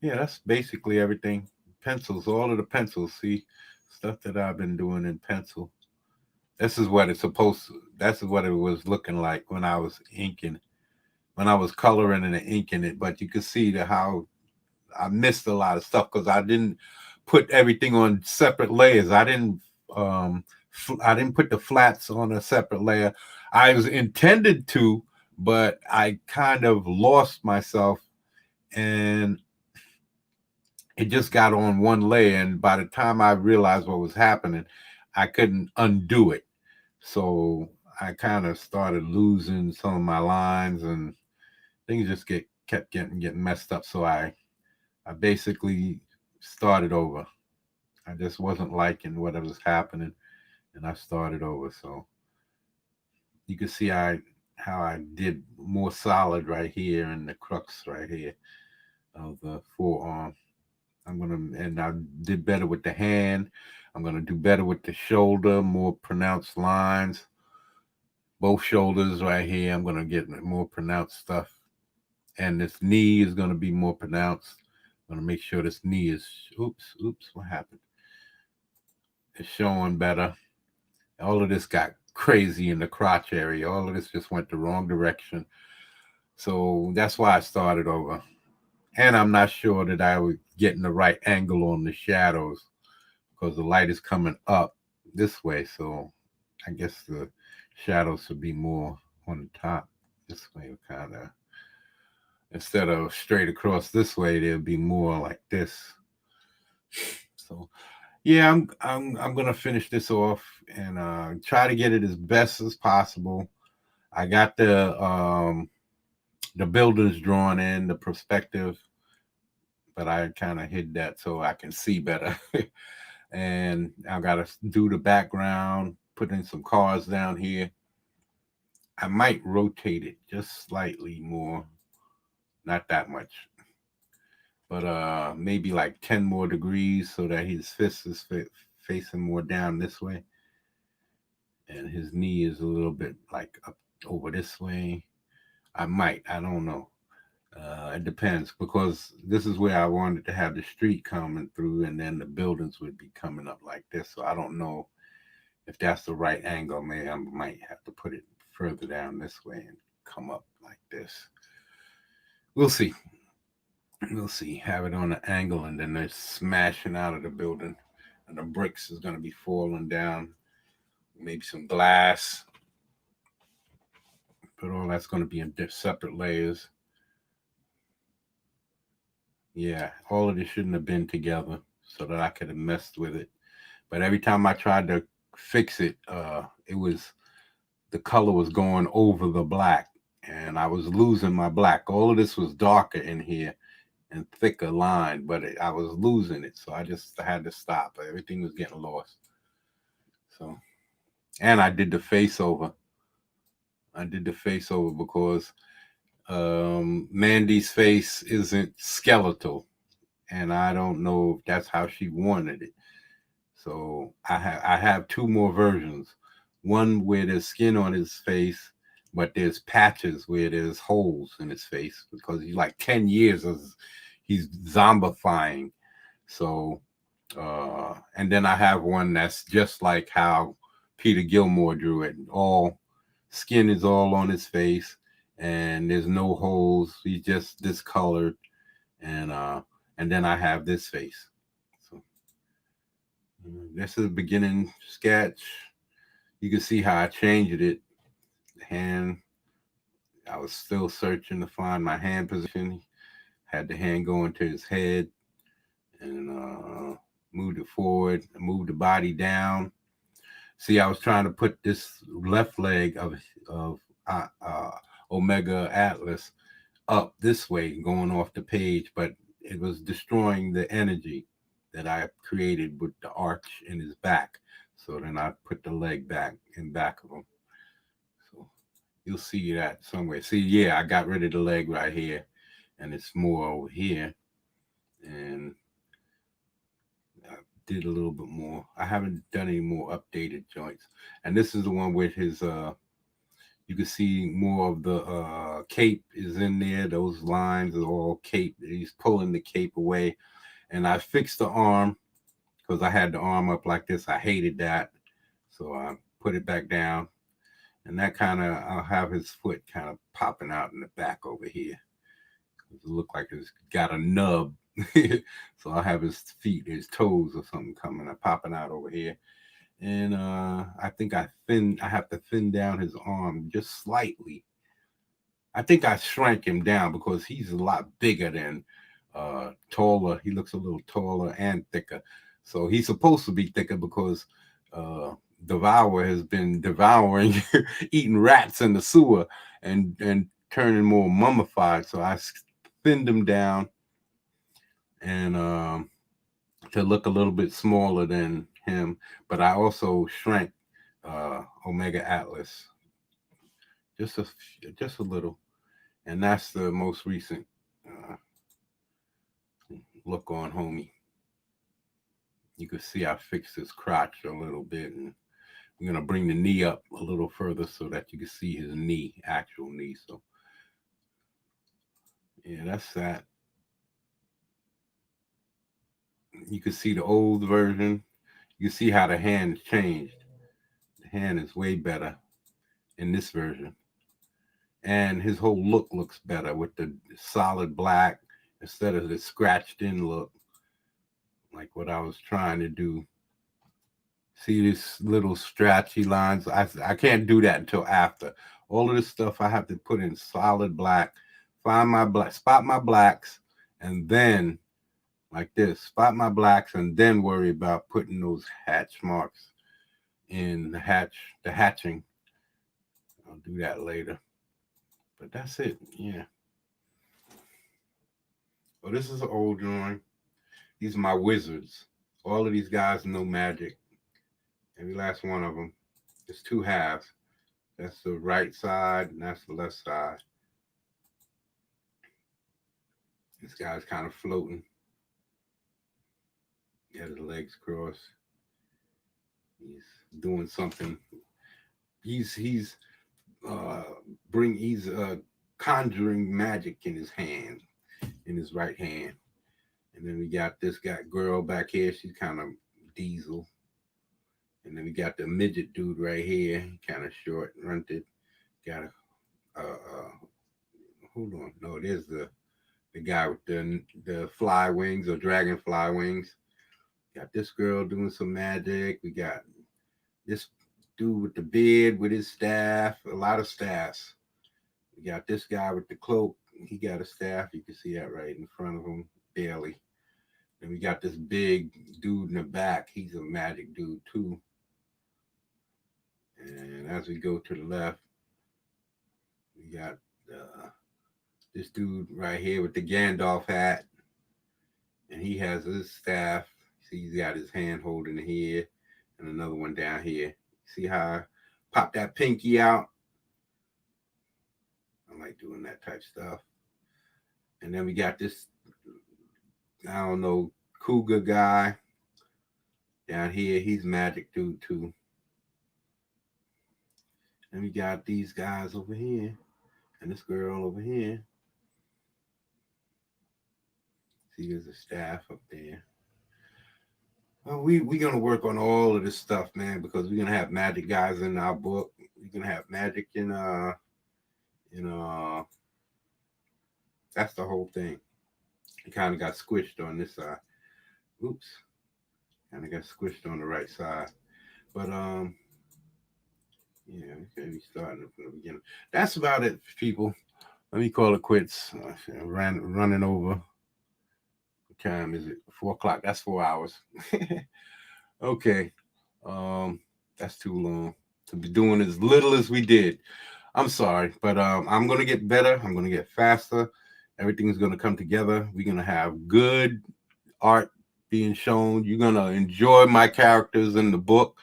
Yeah, that's basically everything. Pencils, all of the pencils. See, stuff that I've been doing in pencil. This is what it's supposed to. That's what it was looking like when I was inking. When I was coloring and inking it, but you could see how I missed a lot of stuff because I didn't put everything on separate layers. I didn't I didn't put the flats on a separate layer. I was intended to, but I kind of lost myself, and it just got on one layer. And by the time I realized what was happening, I couldn't undo it. So I kind of started losing some of my lines, and things just kept getting messed up. So I basically started over. I just wasn't liking what was happening, and I started over. So you can see how I did more solid right here in the crux right here of the forearm. And I did better with the hand. I'm gonna do better with the shoulder, more pronounced lines. Both shoulders right here, I'm gonna get more pronounced stuff. And this knee is gonna be more pronounced. I'm gonna make sure this knee is, oops, what happened? It's showing better. All of this got crazy in the crotch area. All of this just went the wrong direction. So that's why I started over. And I'm not sure that I was getting the right angle on the shadows because the light is coming up this way. So I guess the shadows should be more on the top this way, kind of. Instead of straight across this way, they'll be more like this. So yeah, I'm gonna finish this off and try to get it as best as possible. I got the buildings drawn in, the perspective, but I kind of hid that so I can see better. And I gotta do the background, put in some cars down here. I might rotate it just slightly more, not that much, but maybe like 10 more degrees so that his fist is facing more down this way, and his knee is a little bit like up over this way. I don't know. It depends because this is where I wanted to have the street coming through, and then the buildings would be coming up like this. So I don't know if that's the right angle. Maybe I might have to put it further down this way and come up like this. We'll see. We'll see. Have it on an angle, and then they're smashing out of the building, and the bricks is going to be falling down. Maybe some glass, but all that's going to be in separate layers. Yeah, all of this shouldn't have been together so that I could have messed with it. But every time I tried to fix it, it was the color was going over the black, and I was losing my black. All of this was darker in here and thicker line, but I was losing it, so I just had to stop. Everything was getting lost. So, and I did the face over. I did the face over because Mandy's face isn't skeletal, and I don't know if that's how she wanted it. So I have two more versions. One where there's skin on his face, but there's patches where there's holes in his face because he's like 10 years of he's zombifying. So and then I have one that's just like how Peter Gilmore drew it. All skin is all on his face and there's no holes. He's just discolored. And then I have this face. So this is the beginning sketch. You can see how I changed it. The hand, I was still searching to find my hand position. Had the hand go into his head and moved it forward, moved the body down. See, I was trying to put this left leg of Omega Atlas up this way, going off the page, but it was destroying the energy that I created with the arch in his back. So then I put the leg back in back of him. So you'll see that somewhere. See, yeah, I got rid of the leg right here, and it's more over here. And I did a little bit more. I haven't done any more updated joints. And this is the one with his you can see more of the cape is in there. Those lines are all cape. He's pulling the cape away. And I fixed the arm because I had the arm up like this. I hated that. So I put it back down. And that kind of, I'll have his foot kind of popping out in the back over here. It look like it's got a nub. So I'll have his feet, his toes or something coming up, popping out over here. and I think I have to thin down his arm just slightly. I think I shrank him down because he's a lot bigger than taller. He looks a little taller and thicker. So he's supposed to be thicker because uh Devour has been devouring eating rats in the sewer and turning more mummified. So thinned him down and to look a little bit smaller than him, but I also shrank Omega Atlas just a just a little, and that's the most recent uh, look on homie. You can see I fixed his crotch a little bit, and I'm gonna bring the knee up a little further so that you can see his knee, actual knee. So yeah, that's that. You can see the old version. You can see how the hand changed. The hand is way better in this version, and his whole look looks better with the solid black instead of the scratched in look, like what I was trying to do. See this little stretchy lines? I can't do that until after. All of this stuff I have to put in solid black, find my black, spot my blacks, and then like this, spot my blacks, and then worry about putting those hatch marks in the hatching. I'll do that later. But that's it. Yeah. Well, this is an old drawing. These are my wizards. All of these guys know magic. Every last one of them. It's two halves. That's the right side, and that's the left side. This guy's kind of floating. He has his legs crossed. He's doing something. He's uh he's conjuring magic in his hand, in his right hand. And then we got this guy girl back here. She's kind of diesel. And then we got the midget dude right here, kind of short, runted. Got hold on. No, it is the guy with the fly wings or dragonfly wings. Got this girl doing some magic. We got this dude with the beard with his staff, a lot of staffs. We got this guy with the cloak. He got a staff. You can see that right in front of him, barely. And we got this big dude in the back. He's a magic dude too. And as we go to the left, we got this dude right here with the Gandalf hat. And he has his staff. See, he's got his hand holding it here and another one down here. See how I pop that pinky out? I like doing that type stuff. And then we got this, I don't know, cougar guy down here. He's magic dude too. And we got these guys over here and this girl over here. See, there's a staff up there. Well, we're gonna work on all of this stuff, man, because we're gonna have magic guys in our book. We're gonna have magic in that's the whole thing. It kind of got squished on this side. Oops, kind of got squished on the right side. But yeah, okay, we starting from the beginning. That's about it, people. Let me call it quits. Running over. What time is it? 4 o'clock. That's 4 hours. Okay. Um, that's too long to be doing as little as we did. I'm sorry, but I'm gonna get better. I'm gonna get faster. Everything's gonna come together. We're gonna have good art being shown. You're gonna enjoy my characters in the book.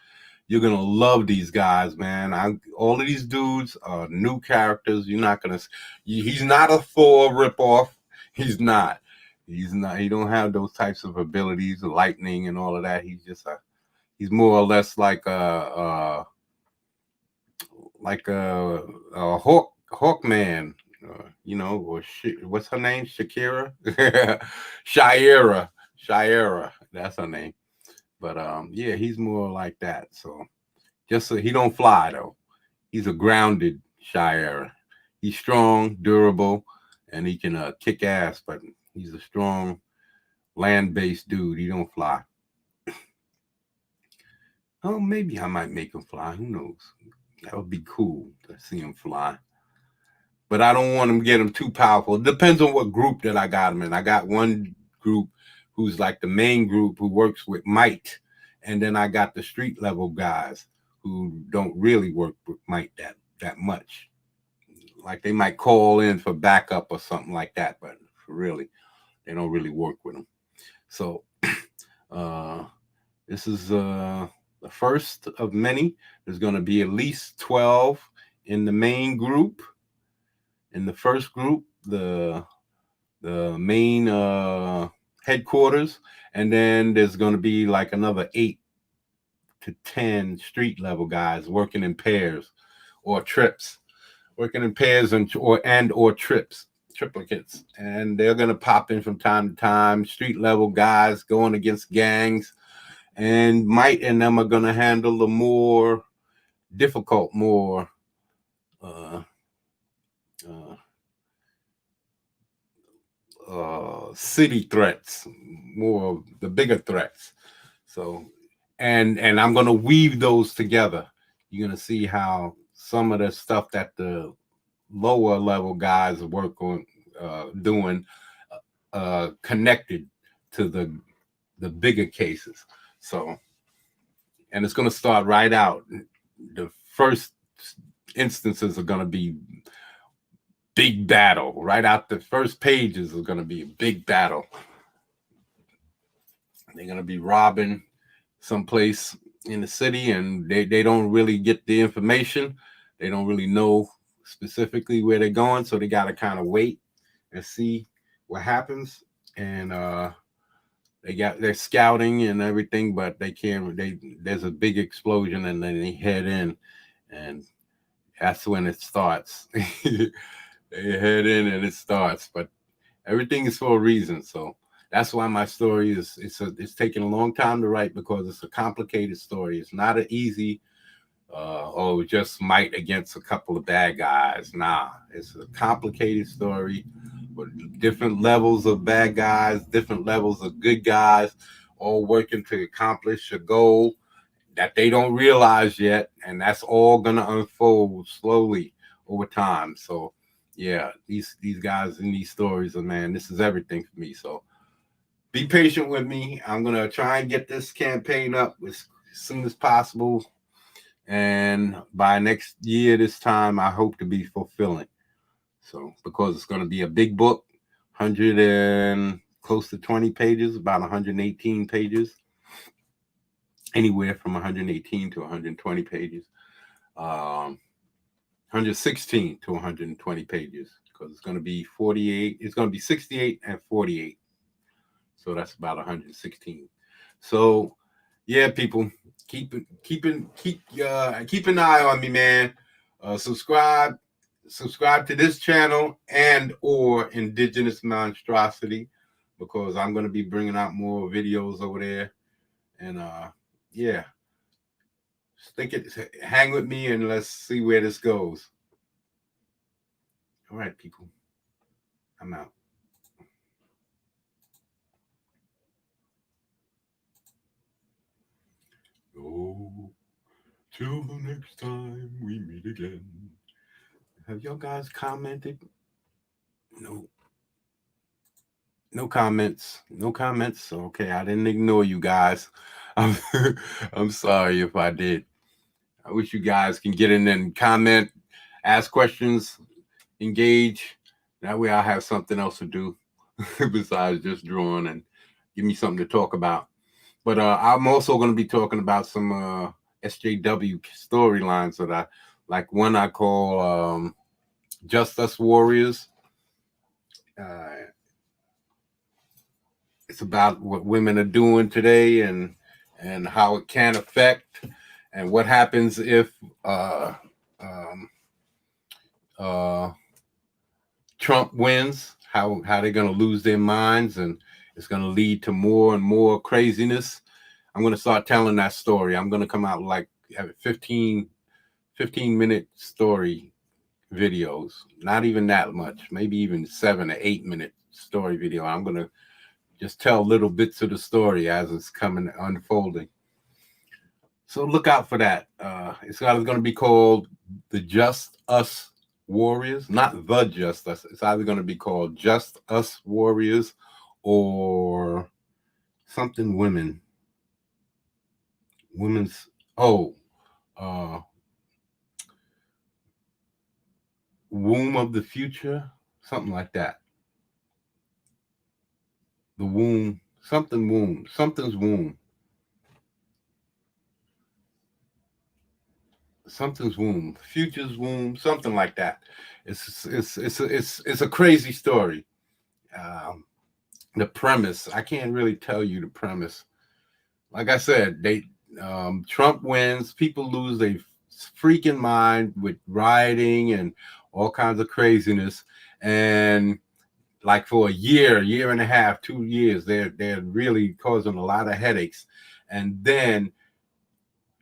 You're gonna love these guys, man. All of these dudes are new characters. You're not gonna. He's not a Thor ripoff. He's not. He's not. He don't have those types of abilities, lightning and all of that. He's just a. He's more or less like a Hawkman, or what's her name? Shakira, Shira. That's her name. But yeah, he's more like that. So just so he don't fly though. He's a grounded Shira. He's strong, durable, and he can kick ass. But he's a strong land-based dude. He don't fly. Oh, maybe I might make him fly. Who knows? That would be cool to see him fly. But I don't want him to get him too powerful. It depends on what group that I got him in. I got one group who's like the main group who works with might, and then I got the street level guys who don't really work with might that much. Like they might call in for backup or something like that, but really, they don't really work with them. So uh, this is the first of many. There's going to be at least 12 in the main group. In the first group, the main headquarters, and then there's going to be like another 8 to 10 street level guys working in pairs or trips, working in pairs or trips, triplicates, and they're going to pop in from time to time. Street level guys going against gangs, and Might and them are going to handle the more difficult, more uh, uh, city threats, more of the bigger threats. So, and I'm gonna weave those together. You're gonna see how some of the stuff that the lower level guys work on doing connected to the bigger cases. So, and it's gonna start right out. The first instances are gonna be big battle right out. The first pages are going to be a big battle. They're going to be robbing someplace in the city, and they don't really get the information. They don't really know specifically where they're going, so they got to kind of wait and see what happens. And they're scouting and everything, but they can't. There's a big explosion, and then they head in, and that's when it starts. They head in and it starts, but everything is for a reason. So that's why my story it's taking a long time to write, because it's a complicated story. It's not an easy just Might against a couple of bad guys. Nah, it's a complicated story with different levels of bad guys, different levels of good guys, all working to accomplish a goal that they don't realize yet, and that's all gonna unfold slowly over time. So yeah, these guys in these stories are, man, this is everything for me. So be patient with me. I'm gonna try and get this campaign up as soon as possible, and by next year this time I hope to be fulfilling. So because it's gonna be a big book, 100 and close to 20 pages, about 118 pages, anywhere from 118 to 120 pages. 116 to 120 pages, because it's going to be 48. It's going to be 68 and 48. So that's about 116. So yeah, people, keep an eye on me, man. Subscribe to this channel and or Indigenous Monstrosity, because I'm going to be bringing out more videos over there. And yeah, hang with me and let's see where this goes. All right, people, I'm out. Oh, till the next time we meet again. Have y'all guys commented? No. No comments. No comments. Okay, I didn't ignore you guys. I'm sorry if I did. I wish you guys can get in and comment, ask questions, engage. That way I'll have something else to do besides just drawing, and give me something to talk about. But I'm also going to be talking about some SJW storylines that I like. One I call Just Us Warriors. It's about what women are doing today, and how it can affect, and what happens if Trump wins, how they're going to lose their minds, and it's going to lead to more and more craziness. I'm going to start telling that story. I'm going to come out like have 15-minute story videos, not even that much, maybe even 7 or 8 minute story video. I'm going to just tell little bits of the story as it's coming unfolding. So look out for that. It's either going to be called the Just Us Warriors, not the Just Us. It's either going to be called Just Us Warriors or something women's, oh, uh, Womb of the Future, something like that. The womb, something's womb. Something's womb, future's womb, something like that. It's a crazy story. Um, the premise, I can't really tell you the premise. Like I said, they Trump wins, people lose their freaking mind with rioting and all kinds of craziness, and like for a year and a half, 2 years, they're really causing a lot of headaches, and then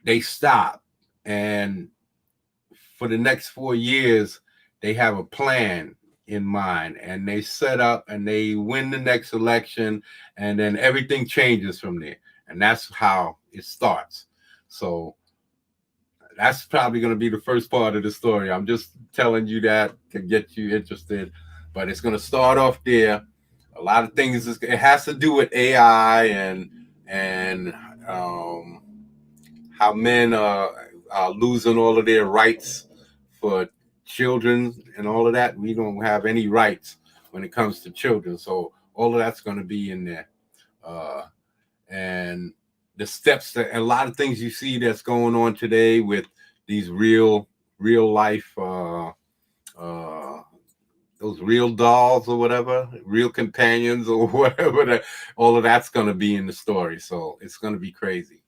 they stop, and for the next 4 years, they have a plan in mind, and they set up and they win the next election, and then everything changes from there. And that's how it starts. So that's probably going to be the first part of the story. I'm just telling you that to get you interested, but it's going to start off there. A lot of things, it has to do with AI and um, how men are losing all of their rights for children and all of that. We don't have any rights when it comes to children. So all of that's going to be in there. Uh, and the steps that a lot of things you see that's going on today with these real life uh, those real dolls or whatever, real companions or whatever, all of that's going to be in the story. So it's going to be crazy.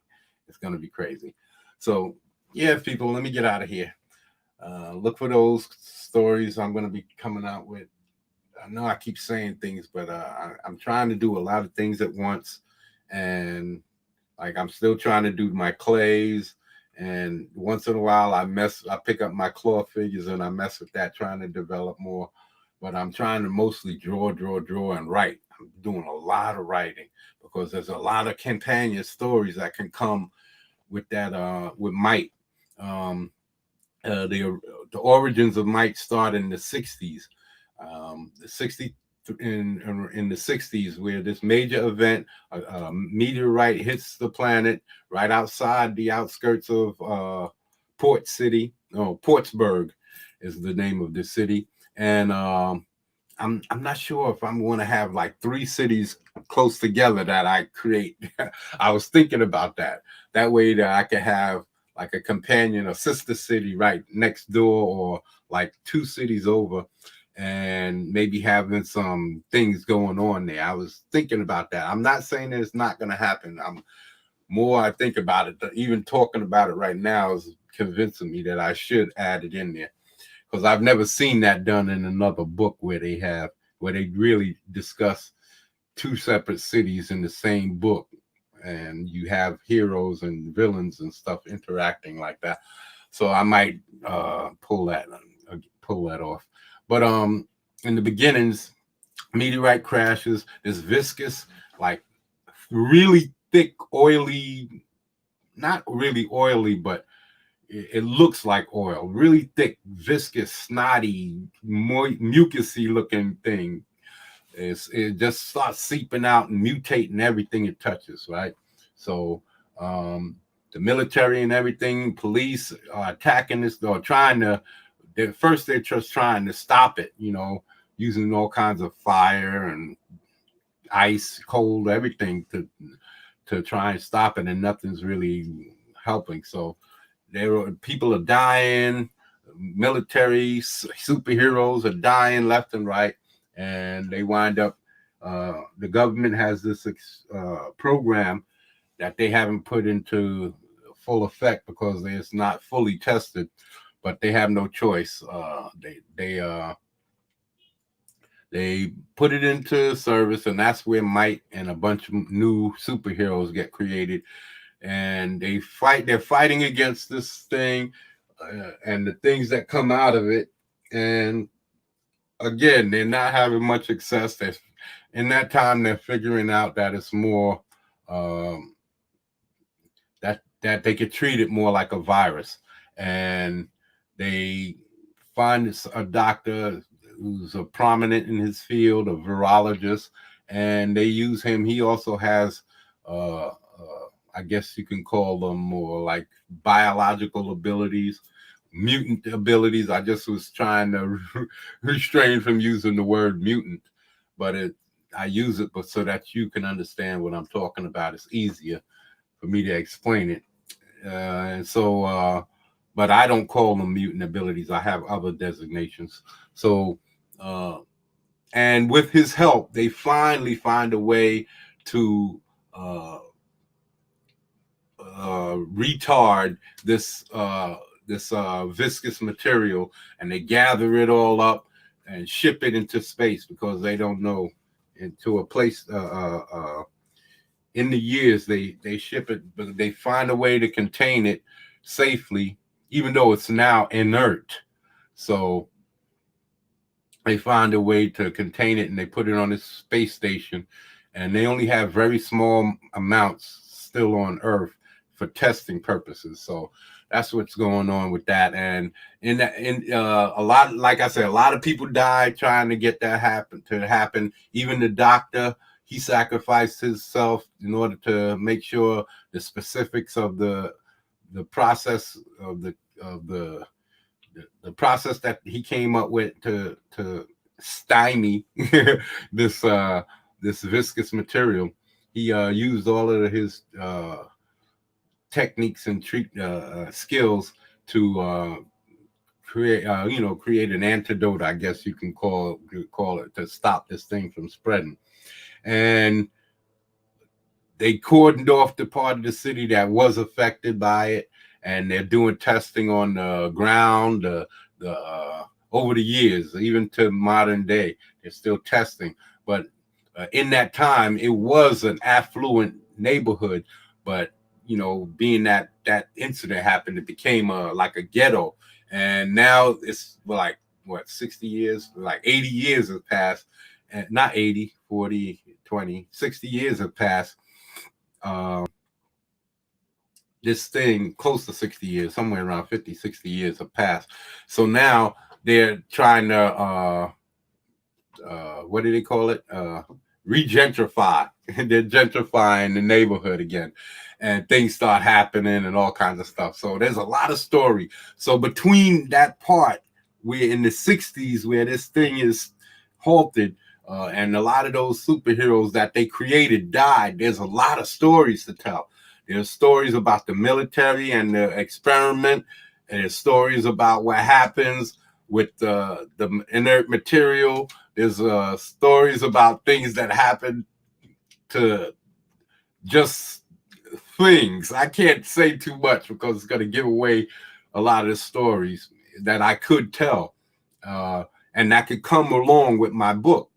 It's going to be crazy. So yeah, people, let me get out of here. Look for those stories I'm going to be coming out with. I know I keep saying things, but I'm trying to do a lot of things at once, and like I'm still trying to do my clays. And once in a while, I pick up my claw figures and I mess with that, trying to develop more. But I'm trying to mostly draw, and write. I'm doing a lot of writing because there's a lot of companion stories that can come with that with Might. Um, the origins of Might start in the '60s. The '60s in the '60s, where this major event, a meteorite hits the planet right outside the outskirts of Port City. No, Portsburg is the name of the city, and I'm not sure if I'm going to have like three cities close together that I create. I was thinking about that. That way that I could have like a companion, a sister city right next door, or like two cities over, and maybe having some things going on there. I was thinking about that. I'm not saying that it's not going to happen. I'm more I think about it, even talking about it right now is convincing me that I should add it in there, because I've never seen that done in another book where they really discuss two separate cities in the same book, and you have heroes and villains and stuff interacting like that. So I might pull that off. But in the beginnings, meteorite crashes. This viscous, like really thick, oily, not really oily, but it looks like oil, really thick, viscous, snotty, mucusy looking thing. It just starts seeping out and mutating everything it touches, right? So the military and everything, police are attacking this, or trying to. First, they're just trying to stop it, using all kinds of fire and ice, cold, everything to try and stop it, and nothing's really helping. So people are dying, military superheroes are dying left and right, and they wind up. The government has this program that they haven't put into full effect because it's not fully tested, but they have no choice. They put it into service, and that's where Might and a bunch of new superheroes get created, and they fight. They're fighting against this thing, and the things that come out of it. And again, they're not having much success. In that time, they're figuring out that it's more that that they could treat it more like a virus. And they find a doctor who's a prominent in his field, a virologist, and they use him. He also has, I guess you can call them more like biological abilities, mutant abilities. I just was trying to restrain from using the word mutant, but I use it, but so that you can understand what I'm talking about. It's easier for me to explain it. And so, but I don't call them mutant abilities. I have other designations. So, uh, and with his help, they finally find a way to uh, retard this viscous material, and they gather it all up and ship it into space because they don't know into a place. In the years they ship it, but they find a way to contain it safely, even though it's now inert. So they find a way to contain it, and they put it on this space station, and they only have very small amounts still on Earth for testing purposes. So that's what's going on with that. And in a lot, like I said, a lot of people died trying to get that happen. Even the doctor, he sacrificed himself in order to make sure the specifics of the process of the process that he came up with to stymie this viscous material. He used all of his techniques and skills to create an antidote, I guess you can call it, to stop this thing from spreading. And they cordoned off the part of the city that was affected by it, and they're doing testing on the ground. The over the years, even to modern day, they're still testing. But in that time, it was an affluent neighborhood. But being that incident happened, it became like a ghetto, and now it's like what 60 years, like 80 years have passed, and not 80, 40, 20, 60 years have passed. This thing close to 60 years, somewhere around 50, 60 years have passed. So now they're trying to what do they call it? Regentrify. They're gentrifying the neighborhood again, and things start happening and all kinds of stuff. So there's a lot of story. So between that part, we're in the 60s where this thing is halted, and a lot of those superheroes that they created died. There's a lot of stories to tell. There's stories about the military and the experiment, and there's stories about what happens with the inert material. There's stories about things that happen to just things. I can't say too much because it's going to give away a lot of the stories that I could tell, and that could come along with my book.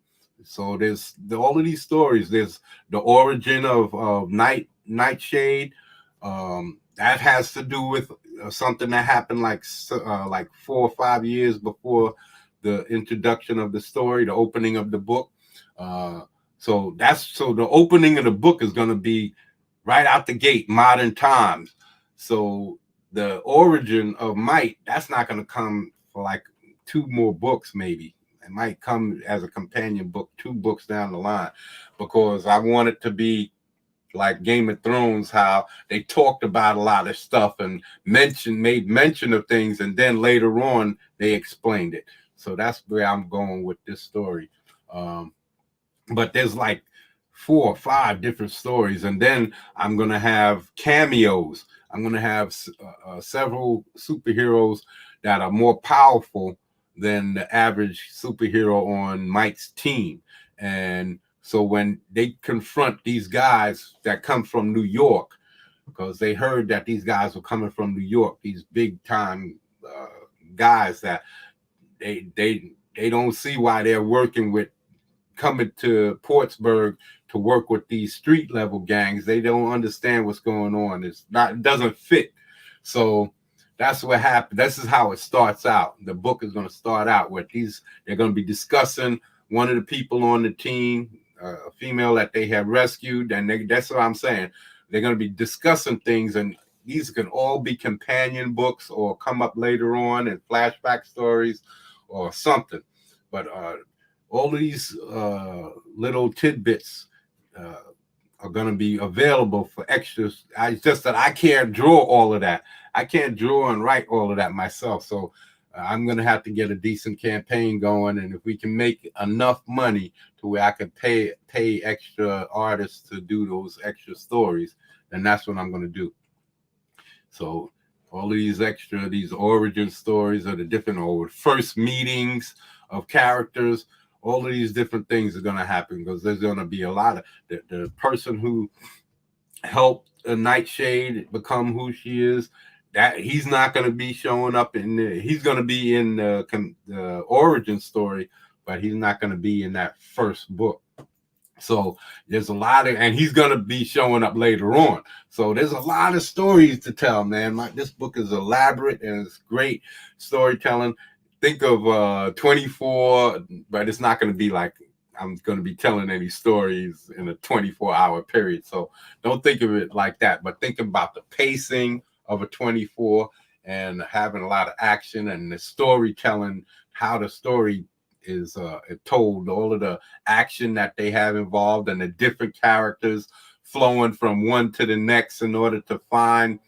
So there's all of these stories. There's the origin of Nightshade. That has to do with something that happened like 4 or 5 years before the introduction of the story, the opening of the book. So the opening of the book is going to be right out the gate, modern times. So the origin of Might, that's not going to come for like 2 more books, maybe. It might come as a companion book 2 books down the line, because I want it to be like Game of Thrones, how they talked about a lot of stuff and made mention of things, and then later on they explained it. So that's where I'm going with this story. But there's like 4 or 5 different stories, and then I'm gonna have cameos. I'm gonna have several superheroes that are more powerful than the average superhero on Mike's team. And so when they confront these guys that come from New York, because they heard that these guys were coming from New York, these big time guys that they don't see why they're coming to Portsburg to work with these street level gangs. They don't understand what's going on. It doesn't fit. So that's what happened. This is how it starts out. The book is going to start out with they're going to be discussing one of the people on the team, a female that they have rescued. And that's what I'm saying. They're going to be discussing things, and these can all be companion books or come up later on in flashback stories or something. But all of these little tidbits are going to be available for extras. It's just that I can't draw all of that. I can't draw and write all of that myself. So I'm going to have to get a decent campaign going. And if we can make enough money to where I can pay extra artists to do those extra stories, then that's what I'm going to do. So all of these origin stories or the different or first meetings of characters, all of these different things are going to happen because there's going to be a lot of the person who helped Nightshade become who she is. That he's not going to be showing up he's going to be in the origin story, but he's not going to be in that first book. So there's a lot of, and he's going to be showing up later on. So there's a lot of stories to tell, man. This book is elaborate and it's great storytelling. Think of 24, but it's not going to be like I'm going to be telling any stories in a 24-hour period. So don't think of it like that, but think about the pacing of a 24 and having a lot of action and the storytelling, how the story is told, all of the action that they have involved and the different characters flowing from one to the next in order to find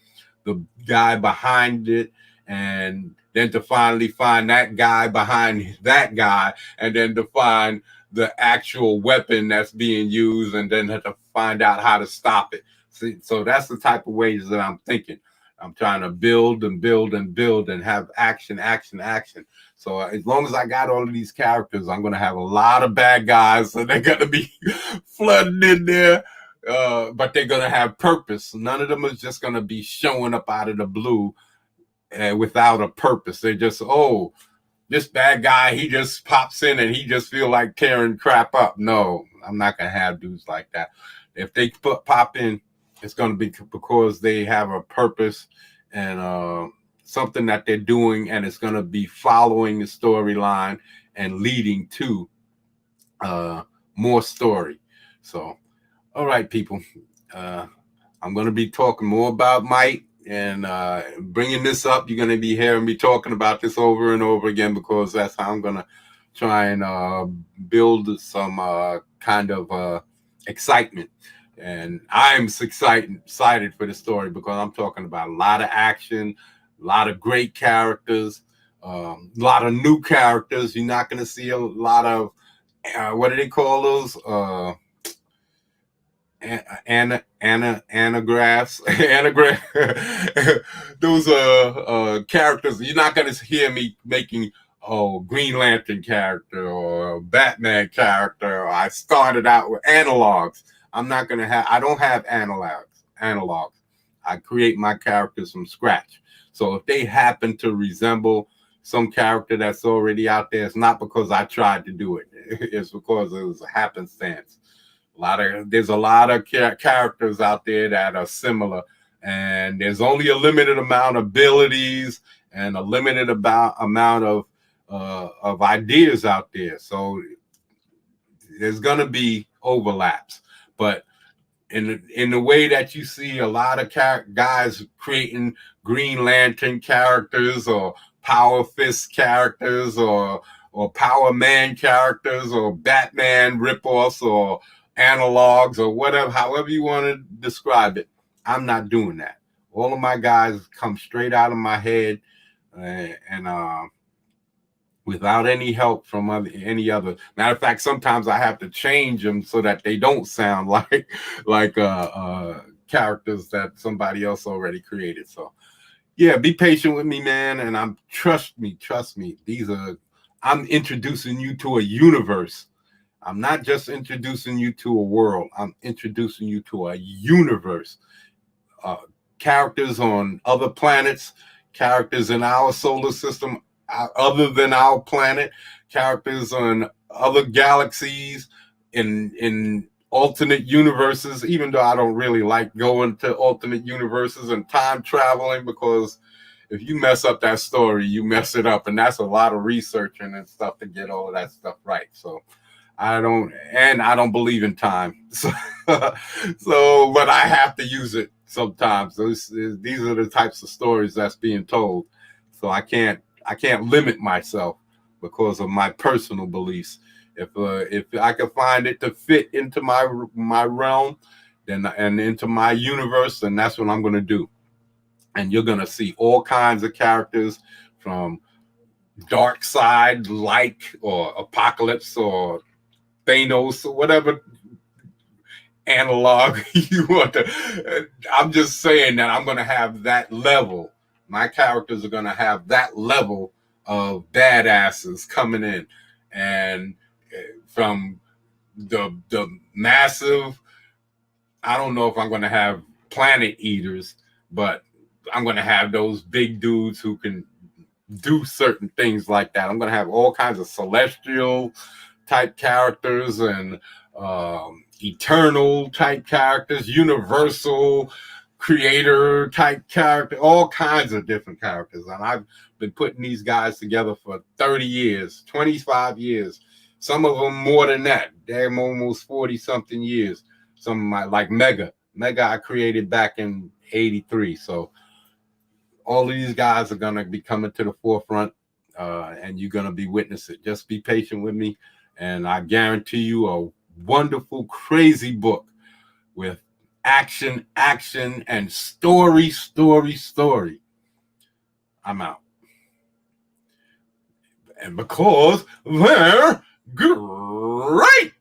the guy behind it, and then to finally find that guy behind that guy, and then to find the actual weapon that's being used, and then to find out how to stop it. See, so that's the type of ways that I'm thinking. I'm trying to build and build and build and have action. So as long as I got all of these characters, I'm going to have a lot of bad guys. So they're going to be flooding in there, but they're going to have purpose. None of them is just going to be showing up out of the blue without a purpose. They just, oh, this bad guy, he just pops in and he just feel like tearing crap up. No, I'm not going to have dudes like that. If they pop in, it's going to be because they have a purpose and something that they're doing, and it's going to be following the storyline and leading to more story. So, all right, people, I'm going to be talking more about Might and bringing this up. You're going to be hearing me talking about this over and over again because that's how I'm going to try and build some kind of excitement. And I'm excited for the story because I'm talking about a lot of action, a lot of great characters, a lot of new characters. You're not going to see a lot of, what do they call those? Anagraphs. Those characters. You're not going to hear me making Green Lantern character or Batman character. I started out with analogs. I'm not going to have, I don't have analogs. I create my characters from scratch. So if they happen to resemble some character that's already out there, it's not because I tried to do it. It's because it was a happenstance. There's a lot of characters out there that are similar, and there's only a limited amount of abilities and a limited amount of ideas out there. So there's going to be overlaps. But in the way that you see a lot of guys creating Green Lantern characters or Power Fist characters or Power Man characters or Batman ripoffs or analogs or whatever, however you want to describe it, I'm not doing that. All of my guys come straight out of my head and without any help from any other. Matter of fact, sometimes I have to change them so that they don't sound like characters that somebody else already created. So yeah, be patient with me, man. And trust me. I'm introducing you to a universe. I'm not just introducing you to a world. I'm introducing you to a universe. Characters on other planets, characters in our solar system other than our planet, characters on other galaxies, in alternate universes, even though I don't really like going to alternate universes and time traveling, because if you mess up that story, you mess it up. And that's a lot of researching and stuff to get all of that stuff right. So I don't believe in time. So, but I have to use it sometimes. These are the types of stories that's being told. So I can't limit myself because of my personal beliefs. If I can find it to fit into my realm, then and into my universe, then that's what I'm going to do. And you're going to see all kinds of characters from Dark Side, like, or Apocalypse, or Thanos, or whatever analog you want to. I'm just saying that I'm going to have that level. My characters are going to have that level of badasses coming in, and from the massive. I don't know if I'm going to have planet eaters, but I'm going to have those big dudes who can do certain things like that. I'm going to have all kinds of celestial type characters and eternal type characters, universal creator type character, all kinds of different characters. And I've been putting these guys together for 30 years, 25 years. Some of them more than that. They're almost 40 something years. Some of my, like Mega I created back in 83. So all of these guys are going to be coming to the forefront, and you're going to be witnessing. Just be patient with me, and I guarantee you a wonderful, crazy book with action, and story. I'm out. And because they're great.